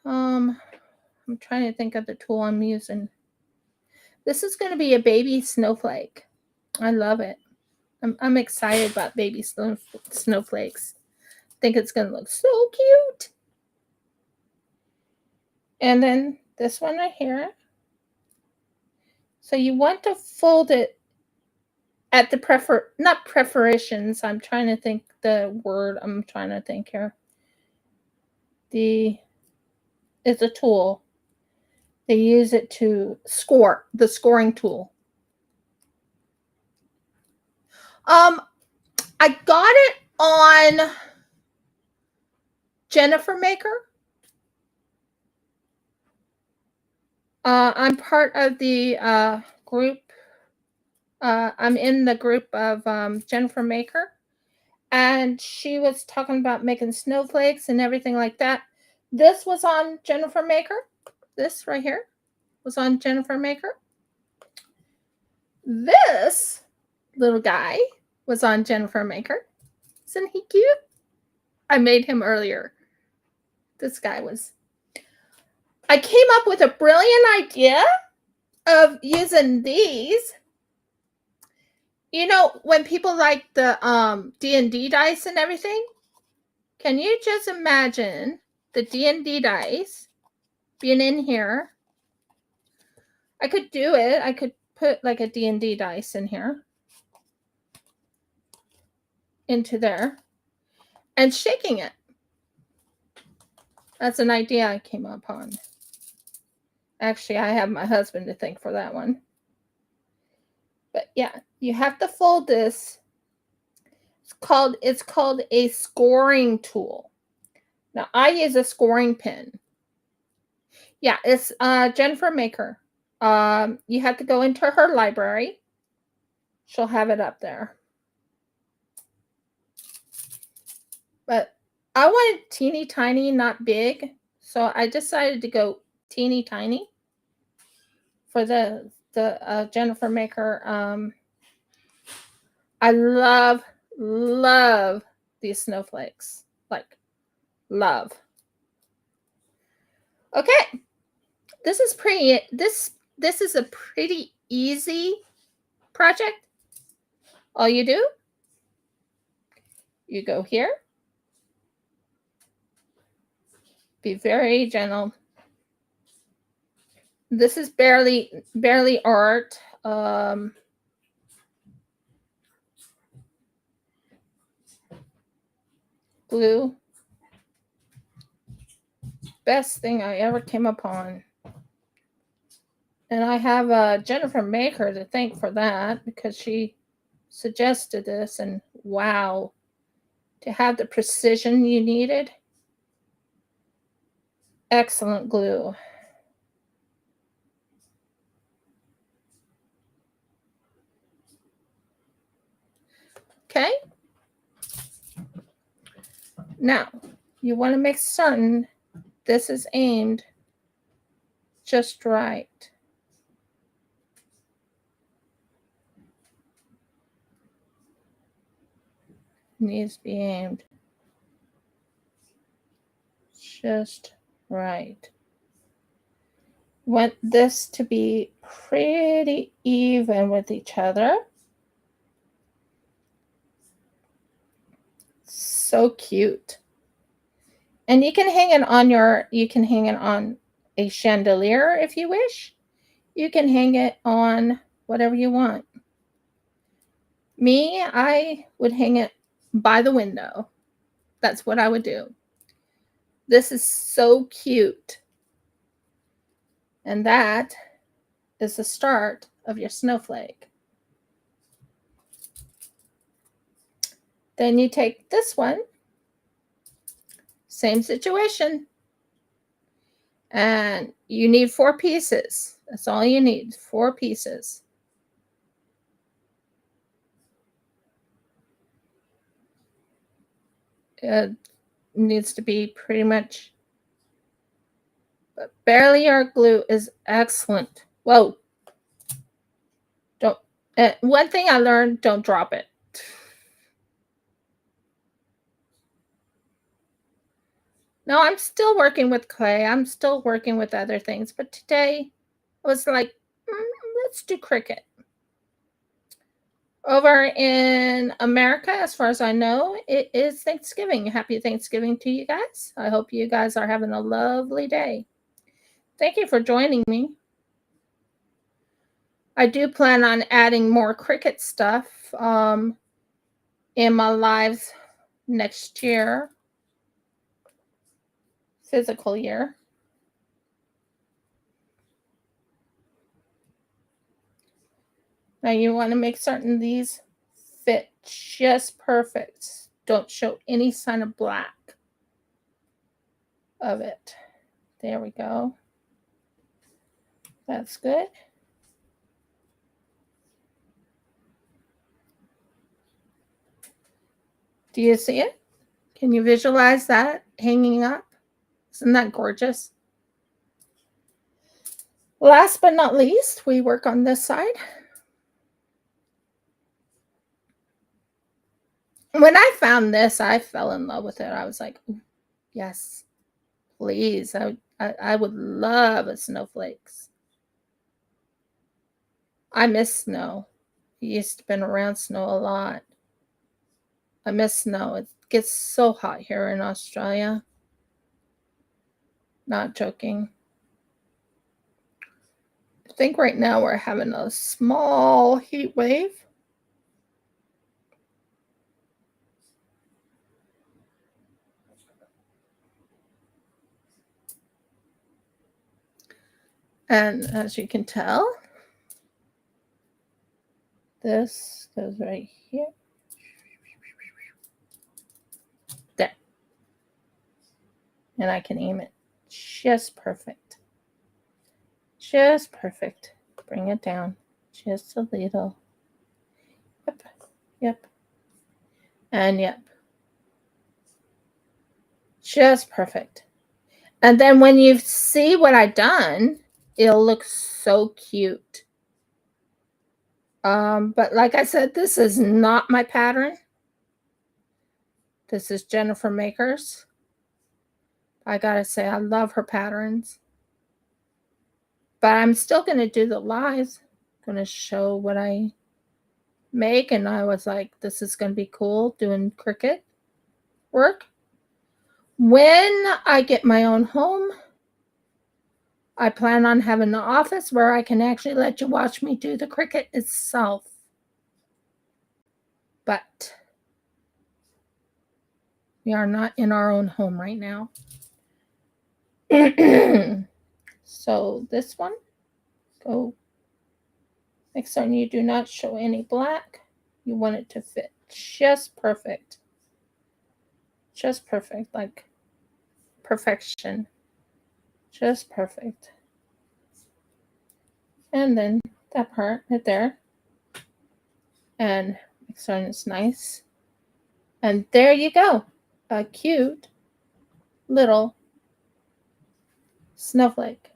I'm trying to think of the tool I'm using. This is going to be a baby snowflake. I love it. I'm excited about baby snowflakes. I think it's going to look so cute. And then this one right here. So you want to fold it at the not perforations. I'm trying to think the word I'm trying to think here. It's a tool. They use it to score, the scoring tool. I got it on Jennifer Maker. I'm part of the group. I'm in the group of Jennifer Maker, and she was talking about making snowflakes and everything like that. This was on Jennifer Maker. This right here was on Jennifer Maker. This little guy was on Jennifer Maker. Isn't he cute? I made him earlier. This guy was. I came up with a brilliant idea of using these. You know, when people like the D&D dice and everything, can you just imagine the D&D dice being in here? I could do it. I could put like a D&D dice in here. Into there. And shaking it. That's an idea I came upon. Actually, I have my husband to thank for that one. But yeah, you have to fold this. It's called a scoring tool. Now I use a scoring pin. Yeah, it's Jennifer Maker. You have to go into her library. She'll have it up there. But I wanted teeny tiny, not big. So I decided to go teeny tiny for the Jennifer Maker. I love these snowflakes. Like, love. Okay. This is pretty, this is a pretty easy project. All you do, you go here. Be very gentle. This is barely art. Glue. Best thing I ever came upon. And I have Jennifer Maker to thank for that, because she suggested this, and wow, to have the precision you needed. Excellent glue. Okay. Now, you want to make certain this is aimed just right. Needs to be aimed just right. Want this to be pretty even with each other. So cute. And you can hang it on a chandelier if you wish. You can hang it on whatever you want. Me, I would hang it by the window. That's what I would do. This is so cute. And that is the start of your snowflake. Then you take this one, same situation, and you need 4 pieces. That's all you need, 4 pieces. It needs to be pretty much, but barely art glue is excellent. Whoa. Don't, one thing I learned, don't drop it. No, I'm still working with clay. I'm still working with other things. But today I was like, let's do Cricut. Over in America, as far as I know, it is Thanksgiving. Happy Thanksgiving to you guys. I hope you guys are having a lovely day. Thank you for joining me. I do plan on adding more Cricut stuff in my lives next year. Physical year. Now you want to make certain these fit just perfect. Don't show any sign of black of it. There we go. That's good. Do you see it? Can you visualize that hanging up? Isn't that gorgeous? Last but not least, we work on this side. When I found this, I fell in love with it. I was like, yes, please. I would love a snowflakes. I miss snow. I used to been around snow a lot. I miss snow. It gets so hot here in Australia. Not joking. I think right now we're having a small heat wave. And as you can tell, this goes right here. There. And I can aim it just perfect. Just perfect. Bring it down just a little. Yep. Yep. And yep. Just perfect. And then when you see what I've done, it'll look so cute. But like I said, this is not my pattern. This is Jennifer Maker's. I gotta say, I love her patterns. But I'm still gonna do the lives. I'm gonna show what I make. And I was like, this is gonna be cool doing Cricut work. When I get my own home, I plan on having an office where I can actually let you watch me do the Cricut itself. But we are not in our own home right now. So this one, go make certain you do not show any black. You want it to fit just perfect. Just perfect, like perfection. Just perfect. And then that part right there. And make certain it's nice. And there you go. A cute little snowflake.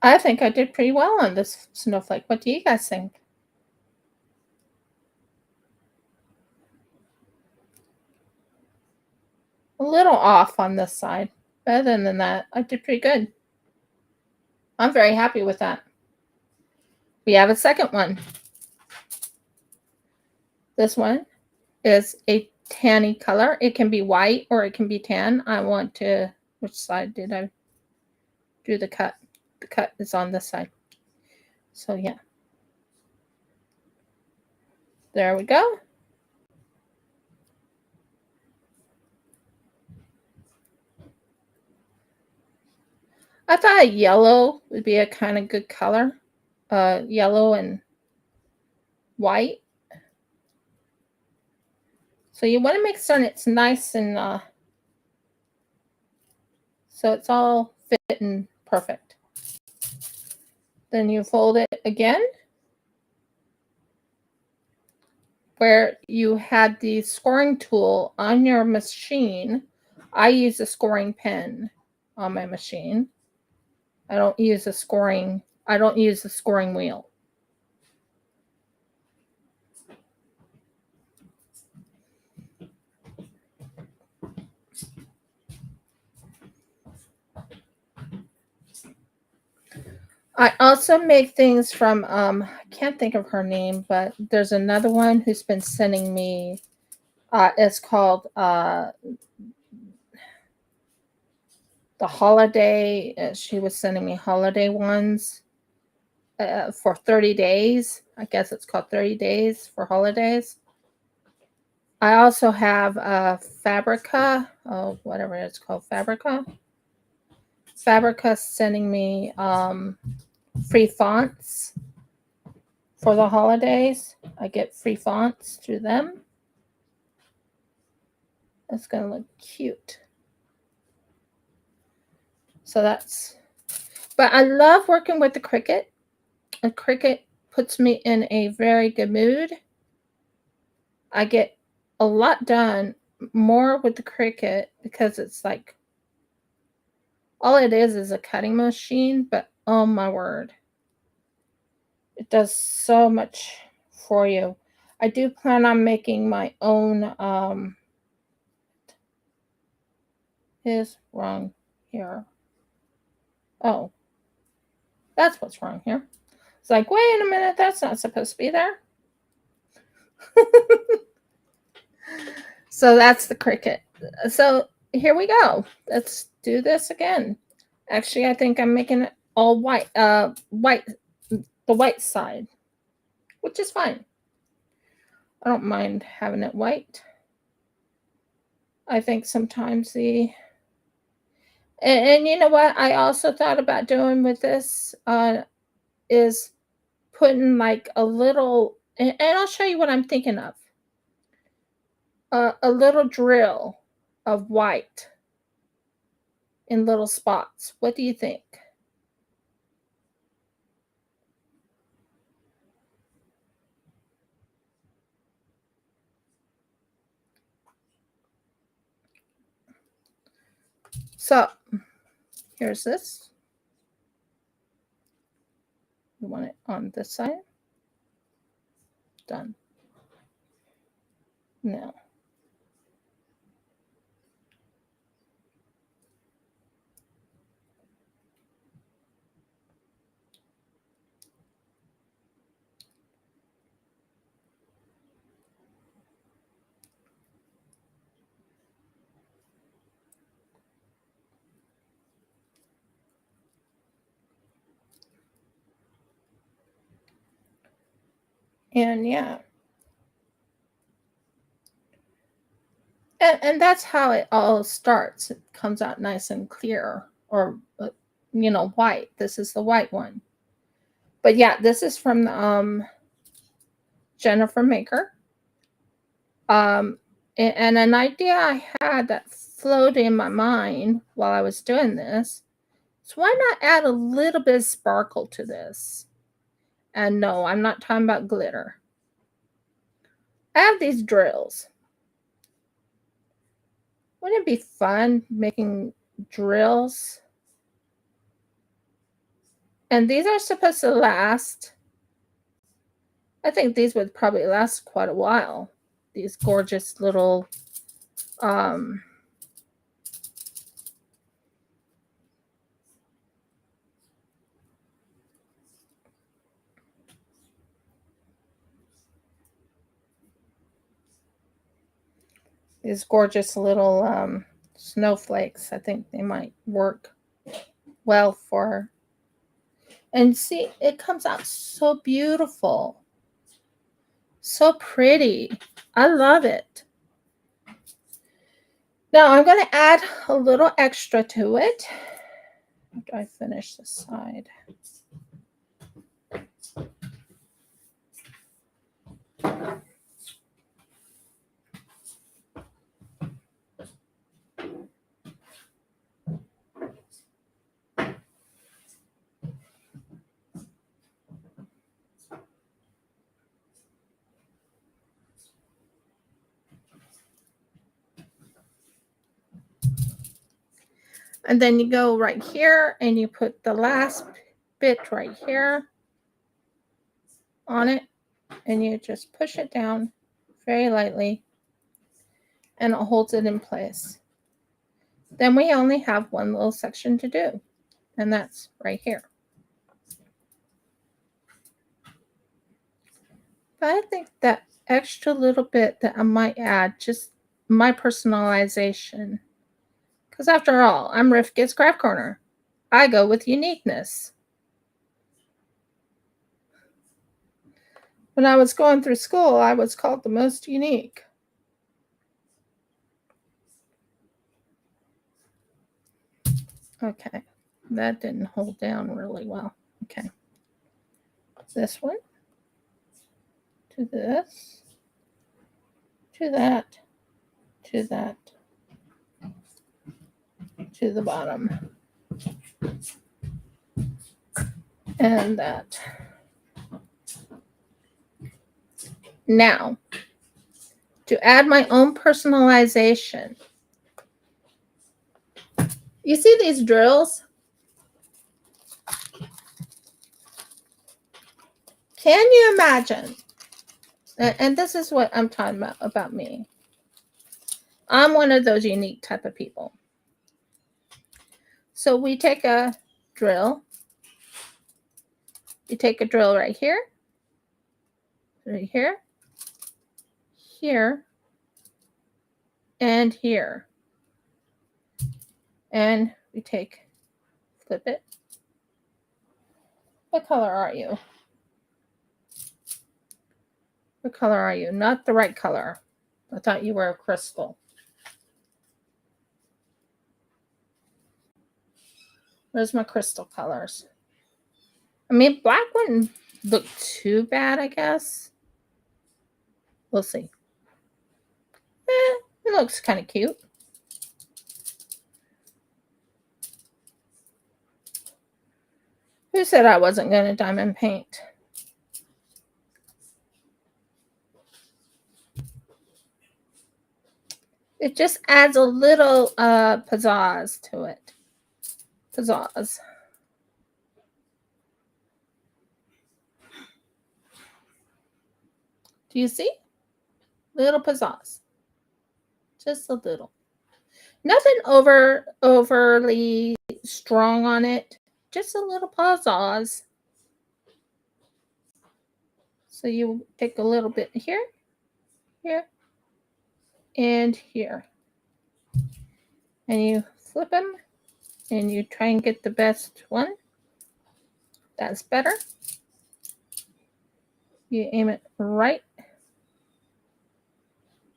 I think I did pretty well on this snowflake. What do you guys think? A little off on this side. But other than that, I did pretty good. I'm very happy with that. We have a second one. This one is a tanny color. It can be white or it can be tan. I want to, which side did I do the cut? The cut is on this side. So yeah. There we go. I thought yellow would be a kind of good color. Yellow and white. So you want to make certain it's nice and so it's all fitting perfect. Then you fold it again. Where you had the scoring tool on your machine, I use a scoring pen on my machine. I don't use the scoring wheel. I also make things from I can't think of her name, but there's another one who's been sending me it's called the holiday. She was sending me holiday ones for 30 days. I guess it's called 30 days for holidays. I also have Fabrica, whatever it's called, Fabrica. Fabrica sending me free fonts for the holidays. I get free fonts through them. It's going to look cute. So that's, but I love working with the Cricut. The Cricut puts me in a very good mood. I get a lot done more with the Cricut because it's like, all it is a cutting machine, but oh my word. It does so much for you. I do plan on making my own, is wrong here. Oh, that's what's wrong here. It's like, wait a minute, that's not supposed to be there. So that's the Cricut. So here we go. Let's do this again. Actually, I think I'm making it all white, the white side, which is fine. I don't mind having it white. I think sometimes and you know what I also thought about doing with this is putting like a little, and I'll show you what I'm thinking of. A little drill of white in little spots. What do you think? So here's this. You want it on this side? Done. No. And yeah. And that's how it all starts. It comes out nice and clear, or white. This is the white one. But yeah, this is from Jennifer Maker. And an idea I had that floated in my mind while I was doing this. So why not add a little bit of sparkle to this? And no, I'm not talking about glitter. I have these drills. Wouldn't it be fun making drills? And these are supposed to last. I think these would probably last quite a while. These gorgeous little snowflakes. I think they might work well for. And see, it comes out so beautiful. So pretty. I love it. Now I'm going to add a little extra to it. After I finish this side. And then you go right here and you put the last bit right here on it, and you just push it down very lightly and it holds it in place. Then we only have one little section to do, and that's right here. But I think that extra little bit that I might add, just my personalization, because after all, I'm Rifka's Craft Corner. I go with uniqueness. When I was going through school, I was called the most unique. Okay, that didn't hold down really well. Okay, this one, to this, to that, to that, to the bottom, and that. Now, to add my own personalization, you see these drills? Can you imagine? And this is what I'm talking about me. I'm one of those unique type of people. So we take a drill. You take a drill right here, here, and here. And we flip it. What color are you? What color are you? Not the right color. I thought you were a crystal. Where's my crystal colors? I mean, black wouldn't look too bad, I guess. We'll see. It looks kind of cute. Who said I wasn't going to diamond paint? It just adds a little pizzazz to it. Pizzazz. Do you see? Little pizzazz. Just a little. Nothing overly strong on it. Just a little pizzazz. So you take a little bit here, here, and here. And you flip them and you try and get the best one. That's better. You aim it right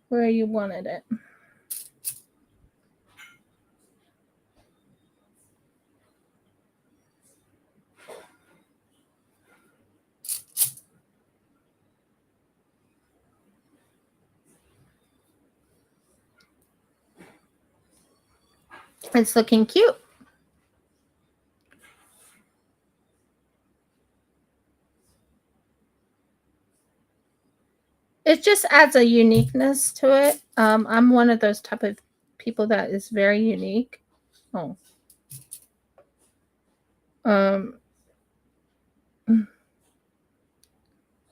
where you wanted it. It's looking cute. It just adds a uniqueness to it. I'm one of those type of people that is very unique. Oh. Get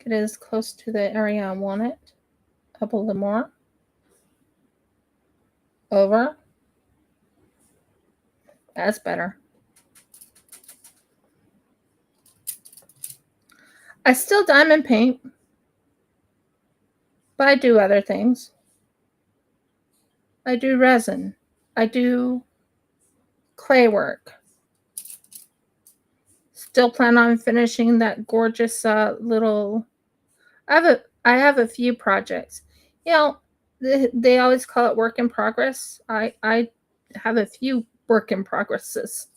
it as close to the area I want it. A couple of more. Over. That's better. I still diamond paint, but I do other things. I do resin. I do clay work. Still plan on finishing that gorgeous little. I have a few projects. You know, they always call it work in progress. I have a few work in progresses.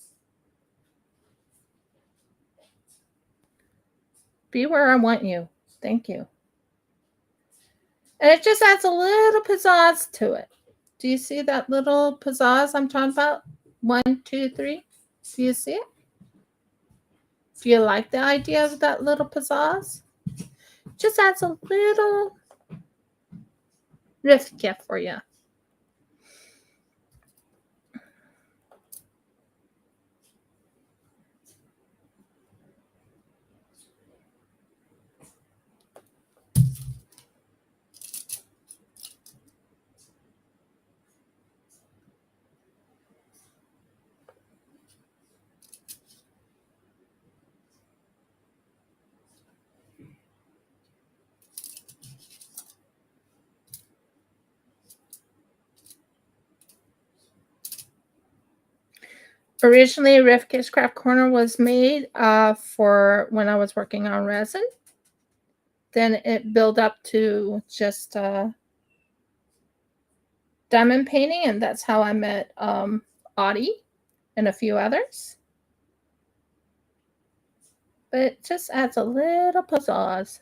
Be where I want you. Thank you. And it just adds a little pizzazz to it. Do you see that little pizzazz I'm talking about? 1, 2, 3. Do you see it? Do you like the idea of that little pizzazz? Just adds a little riff gift for you. Originally, Rifka's Craft Corner was made for when I was working on resin. Then it built up to just diamond painting, and that's how I met Audie and a few others. But it just adds a little pizzazz.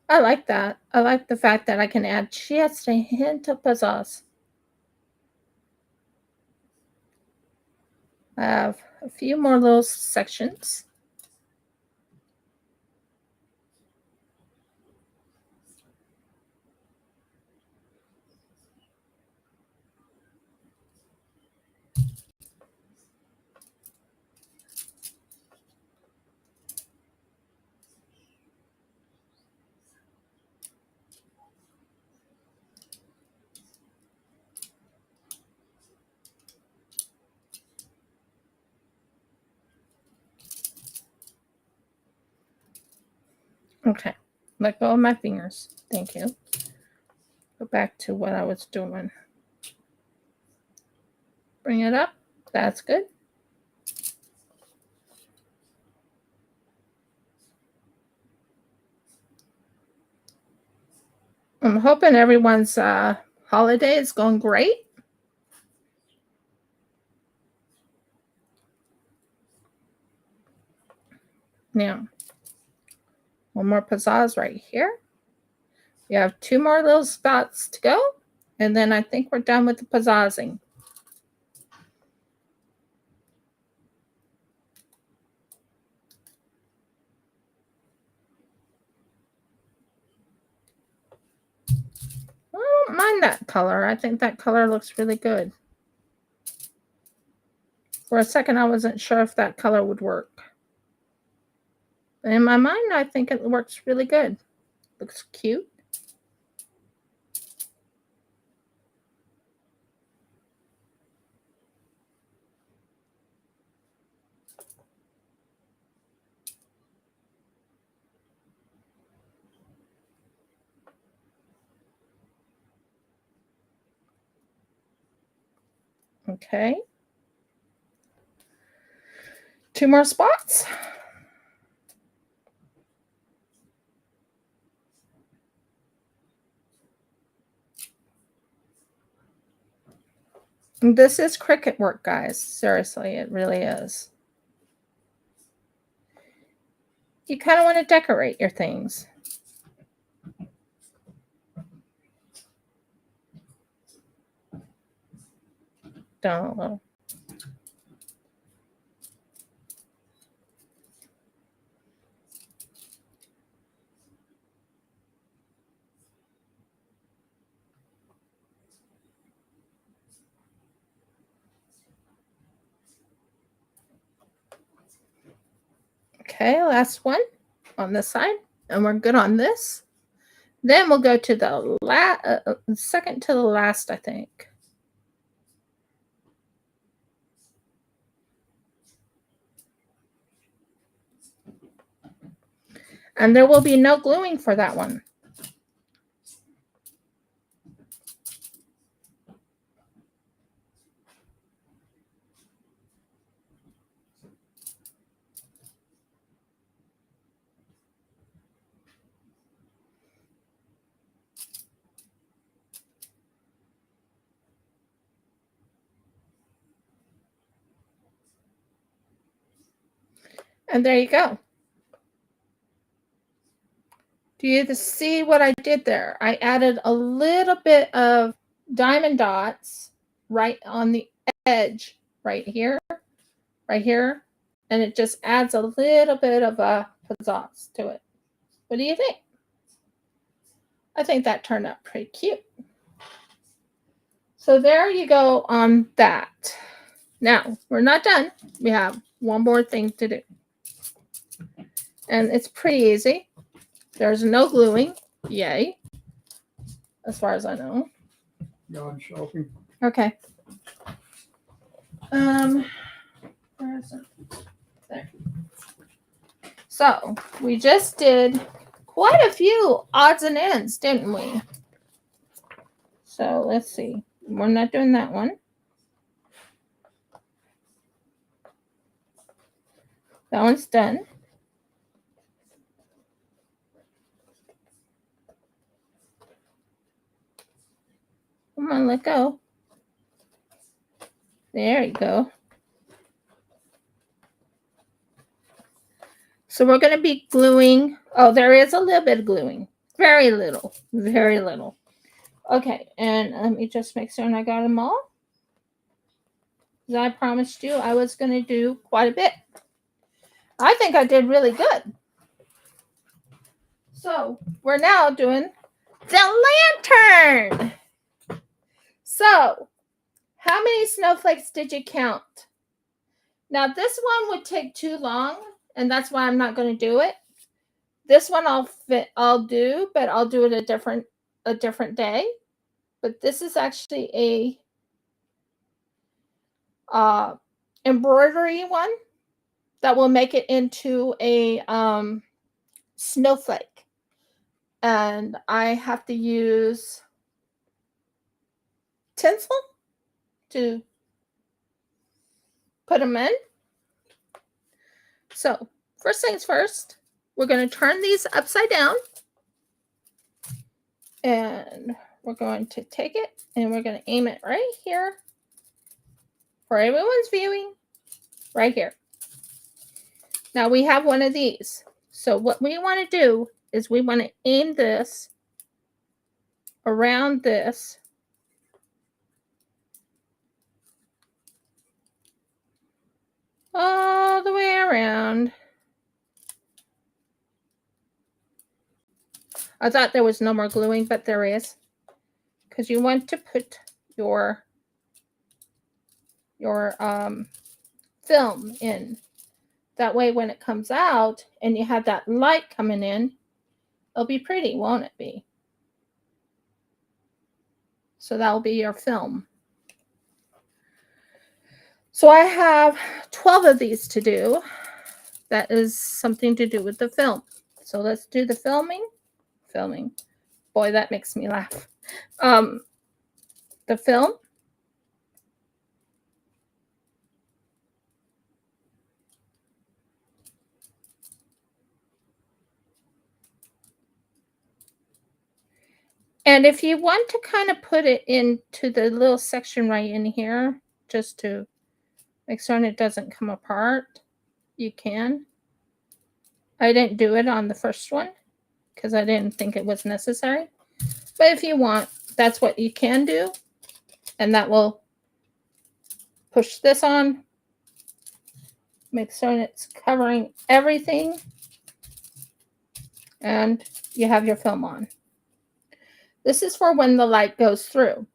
I like that. I like the fact that I can add just a hint of pizzazz. I have a few more little sections. Okay, let go of my fingers. Thank you. Go back to what I was doing. Bring it up. That's good. I'm hoping everyone's holiday is going great. Now, one more pizzazz right here. We have 2 more little spots to go, and then I think we're done with the pizzazzing. I don't mind that color. I think that color looks really good. For a second, I wasn't sure if that color would work. But in my mind, I think it works really good. Looks cute. Okay. 2 more spots. This is Cricut work, guys. Seriously, it really is. You kind of want to decorate your things. Down a little. Okay, last one on this side, and we're good on this. Then we'll go to the second to the last, I think. And there will be no gluing for that one. And there you go. Do you see what I did there? I added a little bit of diamond dots right on the edge, right here, and it just adds a little bit of a pizzazz to it. What do you think? I think that turned out pretty cute. So there you go on that. Now, we're not done. We have one more thing to do. And it's pretty easy. There's no gluing. Yay. As far as I know. Yarn shopping. Okay. Where is it? There. So we just did quite a few odds and ends, didn't we? So let's see. We're not doing that one. That one's done. Come on, let go. There you go. So we're going to be gluing. Oh, there is a little bit of gluing. Very little. Very little. Okay, and let me just make sure I got them all. As I promised you, I was going to do quite a bit. I think I did really good. So we're now doing the lantern. So how many snowflakes did you count? Now this one would take too long, and that's why I'm not going to do it. This one I'll do, but I'll do it a different day. But this is actually a embroidery one that will make it into a snowflake. And I have to use tinsel to put them in. So first things first, we're going to turn these upside down. And we're going to take it and we're going to aim it right here for everyone's viewing, right here. Now we have one of these. So what we want to do is we want to aim this around this. All the way around. I thought there was no more gluing, but there is. Because you want to put your film in. That way when it comes out and you have that light coming in, it'll be pretty, won't it be? So that'll be your film. So I have 12 of these to do. That is something to do with the film. So let's do the filming. Boy, that makes me laugh. The film. And if you want to kind of put it into the little section right in here, just to make sure it doesn't come apart, you can. I didn't do it on the first one because I didn't think it was necessary. But if you want, that's what you can do. And that will push this on. Make sure it's covering everything. And you have your film on. This is for when the light goes through.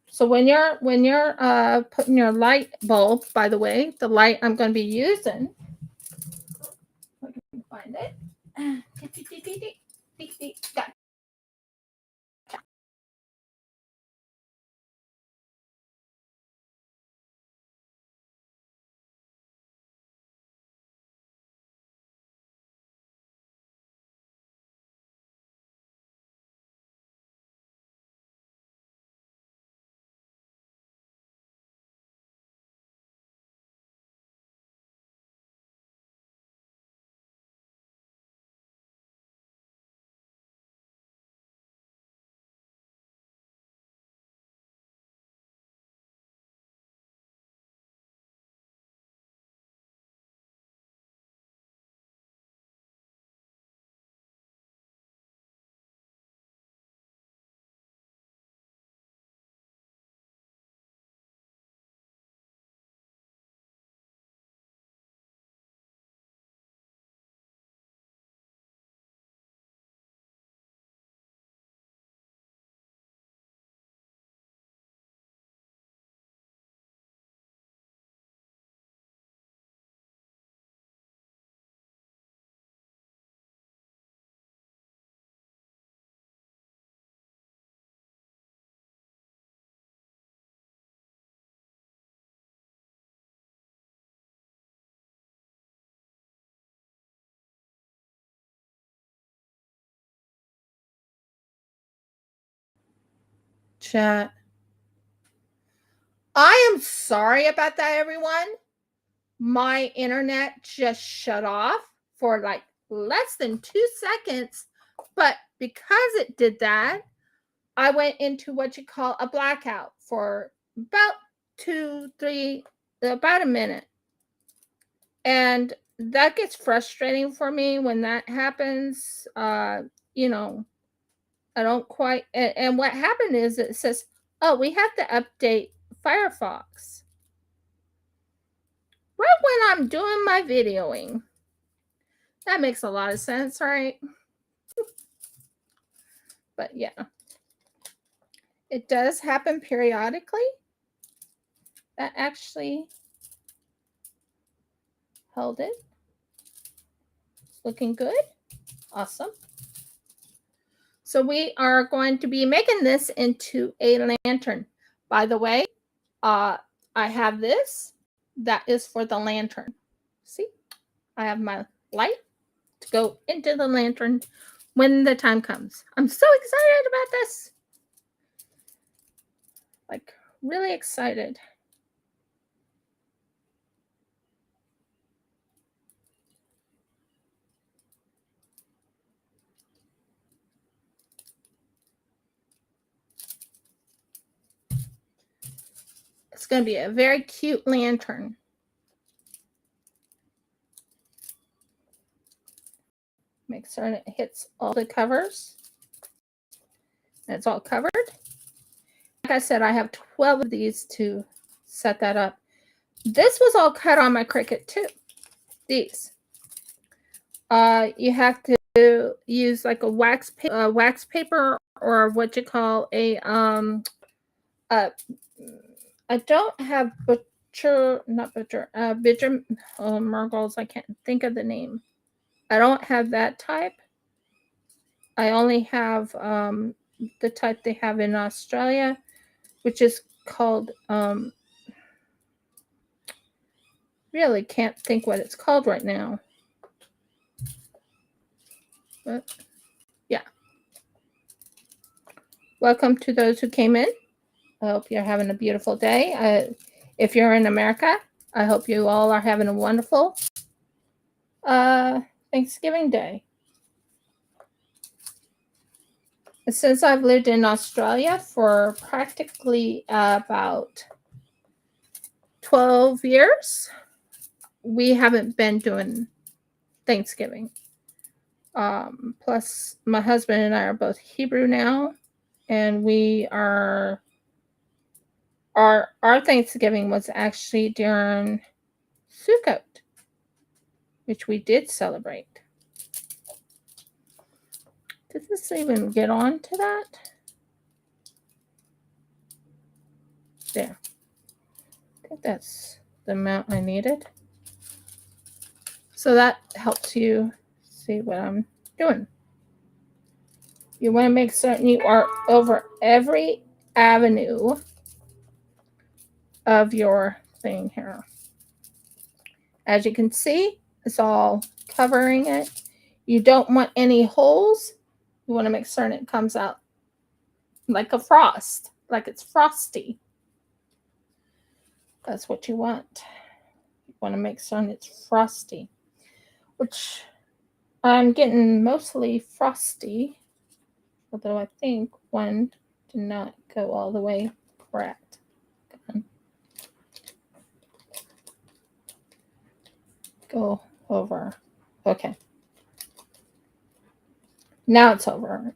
So when you're putting your light bulb, by the way, the light I'm going to be using, if I can find it. Chat. I am sorry about that, everyone. My internet just shut off for like less than 2 seconds. But because it did that, I went into what you call a blackout for about about a minute. And that gets frustrating for me when that happens. You know, I don't quite. And what happened is it says, oh, we have to update Firefox. Right when I'm doing my videoing. That makes a lot of sense, right? But yeah, it does happen periodically. That actually held it. It's looking good. Awesome. So we are going to be making this into a lantern. By the way, I have this. That is for the lantern. See, I have my light to go into the lantern when the time comes. I'm so excited about this. Like, really excited. It's going to be a very cute lantern. Make sure it hits all the covers. And it's all covered. Like I said, I have 12 of these to set that up. This was all cut on my Cricut too. These. You have to use like a wax paper or what you call a I don't have Mergles. I can't think of the name. I don't have that type. I only have the type they have in Australia, which is called really can't think what it's called right now. But yeah. Welcome to those who came in. I hope you're having a beautiful day. If you're in America, I hope you all are having a wonderful Thanksgiving Day. Since I've lived in Australia for practically about 12 years, we haven't been doing Thanksgiving. Plus, my husband and I are both Hebrew now, and we are our Thanksgiving was actually during Sukkot, which we did celebrate. Did this even get on to that? There. I think that's the amount I needed. So that helps you see what I'm doing. You want to make certain you are over every avenue of your thing here. As you can see, it's all covering it. You don't want any holes. You want to make certain it comes out like a frost, like it's frosty. That's what you want. You want to make certain it's frosty, which I'm getting mostly frosty, although I think one did not go all the way correct. Go over. Okay. Now it's over.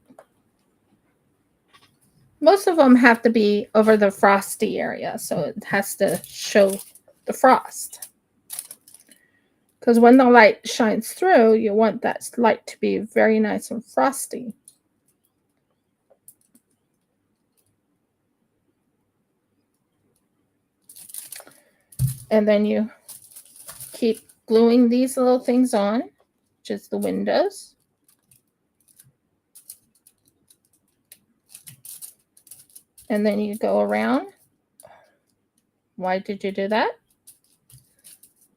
Most of them have to be over the frosty area, so it has to show the frost. Because when the light shines through, you want that light to be very nice and frosty. And then you keep gluing these little things on, which is the windows. And then you go around. Why did you do that?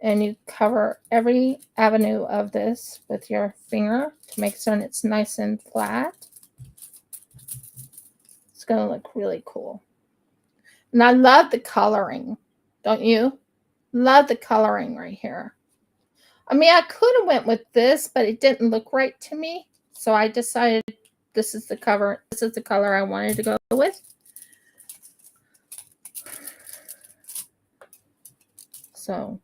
And you cover every avenue of this with your finger to make certain it's nice and flat. It's going to look really cool. And I love the coloring. Don't you? Love the coloring right here. I mean, I could have went with this, but it didn't look right to me. So I decided this is the cover. This is the color I wanted to go with. So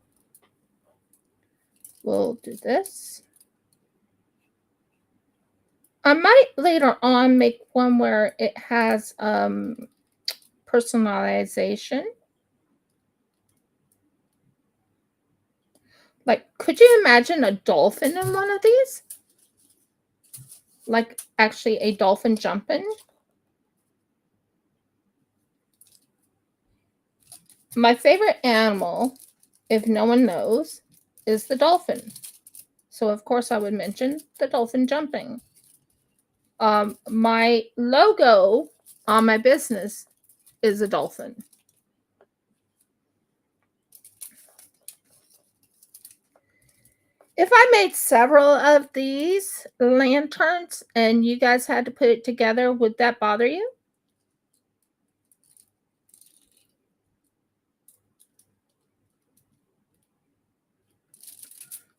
we'll do this. I might later on make one where it has personalization. Like, could you imagine a dolphin in one of these? Like, actually a dolphin jumping. My favorite animal, if no one knows, is the dolphin. So, of course, I would mention the dolphin jumping. My logo on my business is a dolphin. If I made several of these lanterns and you guys had to put it together, would that bother you?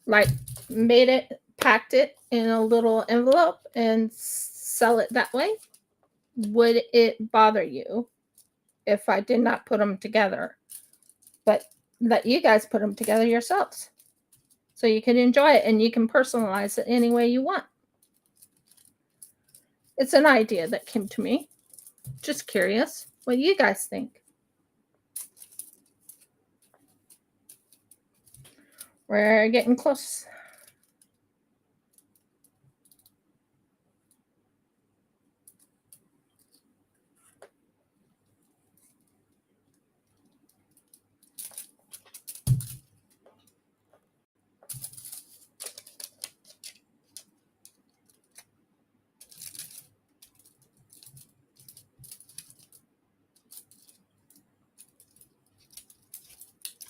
Like, made it, packed it in a little envelope and sell it that way? Would it bother you if I did not put them together, but let you guys put them together yourselves so you can enjoy it and you can personalize it any way you want? It's an idea that came to me. Just curious what you guys think. We're getting close.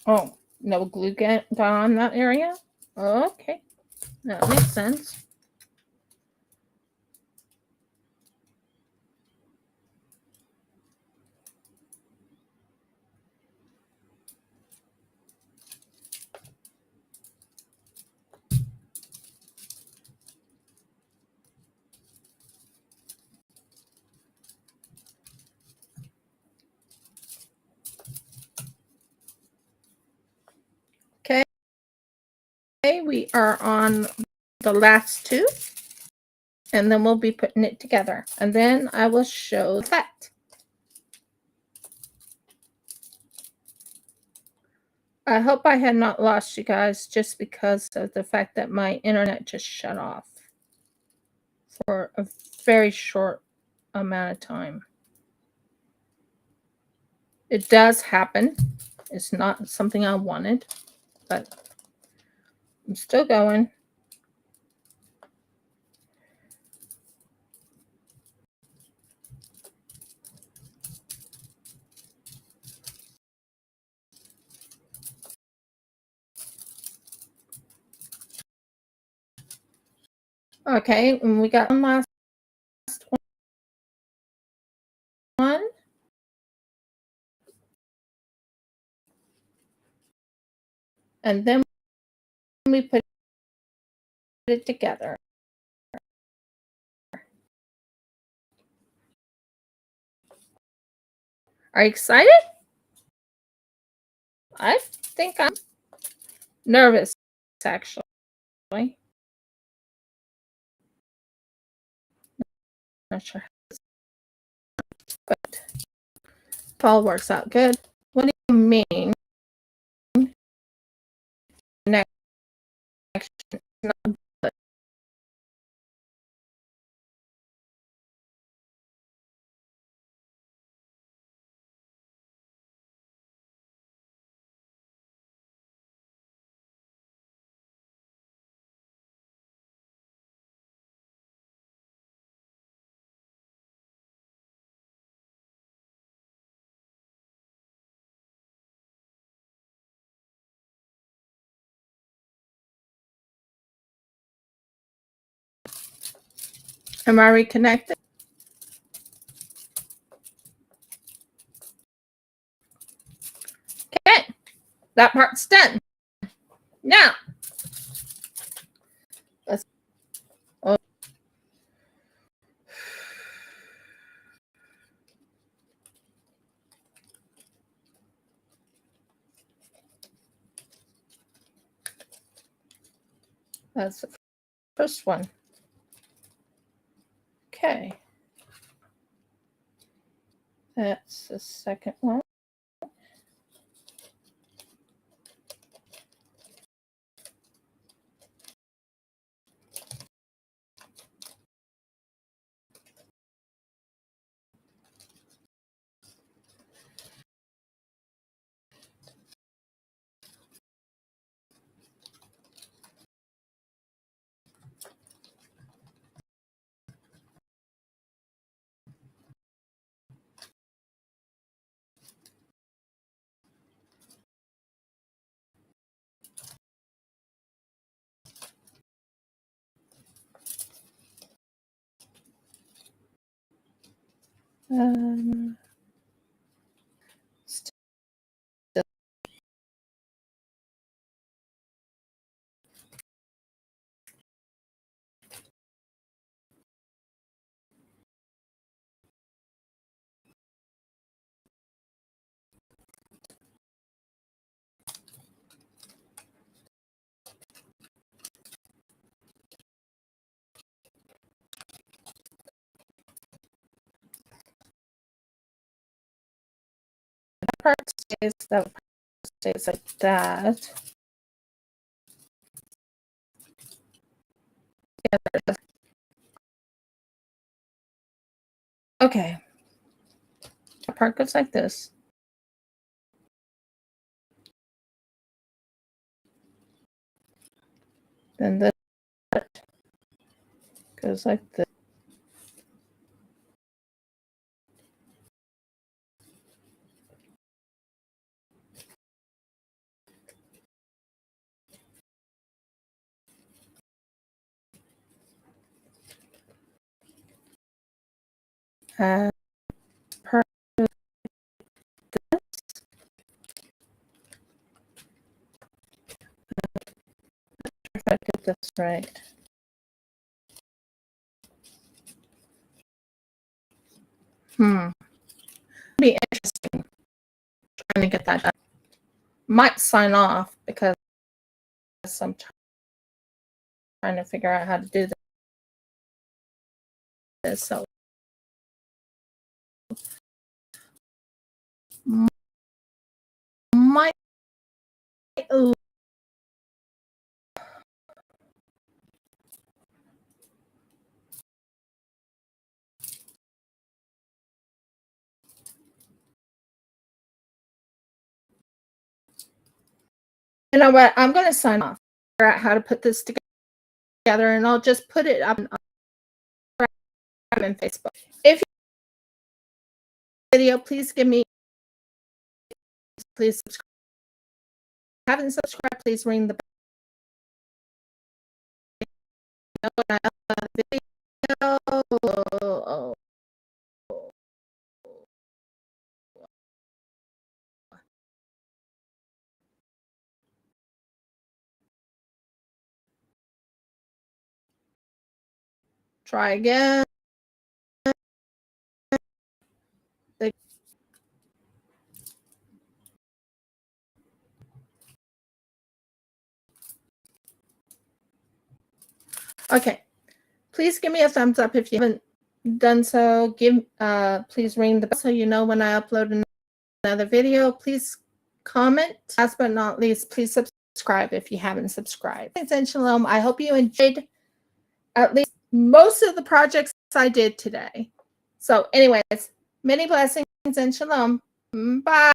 Oh, no glue gun on that area? Okay, that makes sense. Okay, we are on the last two, and then we'll be putting it together, and then I will show the effect. I hope I had not lost you guys just because of the fact that my internet just shut off for a very short amount of time. It does happen. It's not something I wanted, but I'm still going. Okay, and we got one last one. And then we put it together. Are you excited? I think I'm nervous, actually. Not sure, but it all works out good. What do you mean? Next action is not good. Am I reconnected? that part's done. Now, let's. Oh. That's the first one. Okay. That's the second one. Still. That part stays like that. Yeah, okay. That part goes like this. Then this goes like this. And part of this. If I get this right. Be interesting trying to get that done. Might sign off because I'm trying to figure out how to do this. So might you know what? I'm going to sign off. Figure out how to put this together, and I'll just put it up on Facebook. If you video, please give me. Please subscribe. If you haven't subscribed, please ring the bell when I upload the video. Try again. Okay. Please give me a thumbs up if you haven't done so. Please ring the bell so you know when I upload another video. Please comment. Last but not least, please subscribe if you haven't subscribed. Thanks and shalom. I hope you enjoyed at least most of the projects I did today. So anyways, many blessings and shalom. Bye.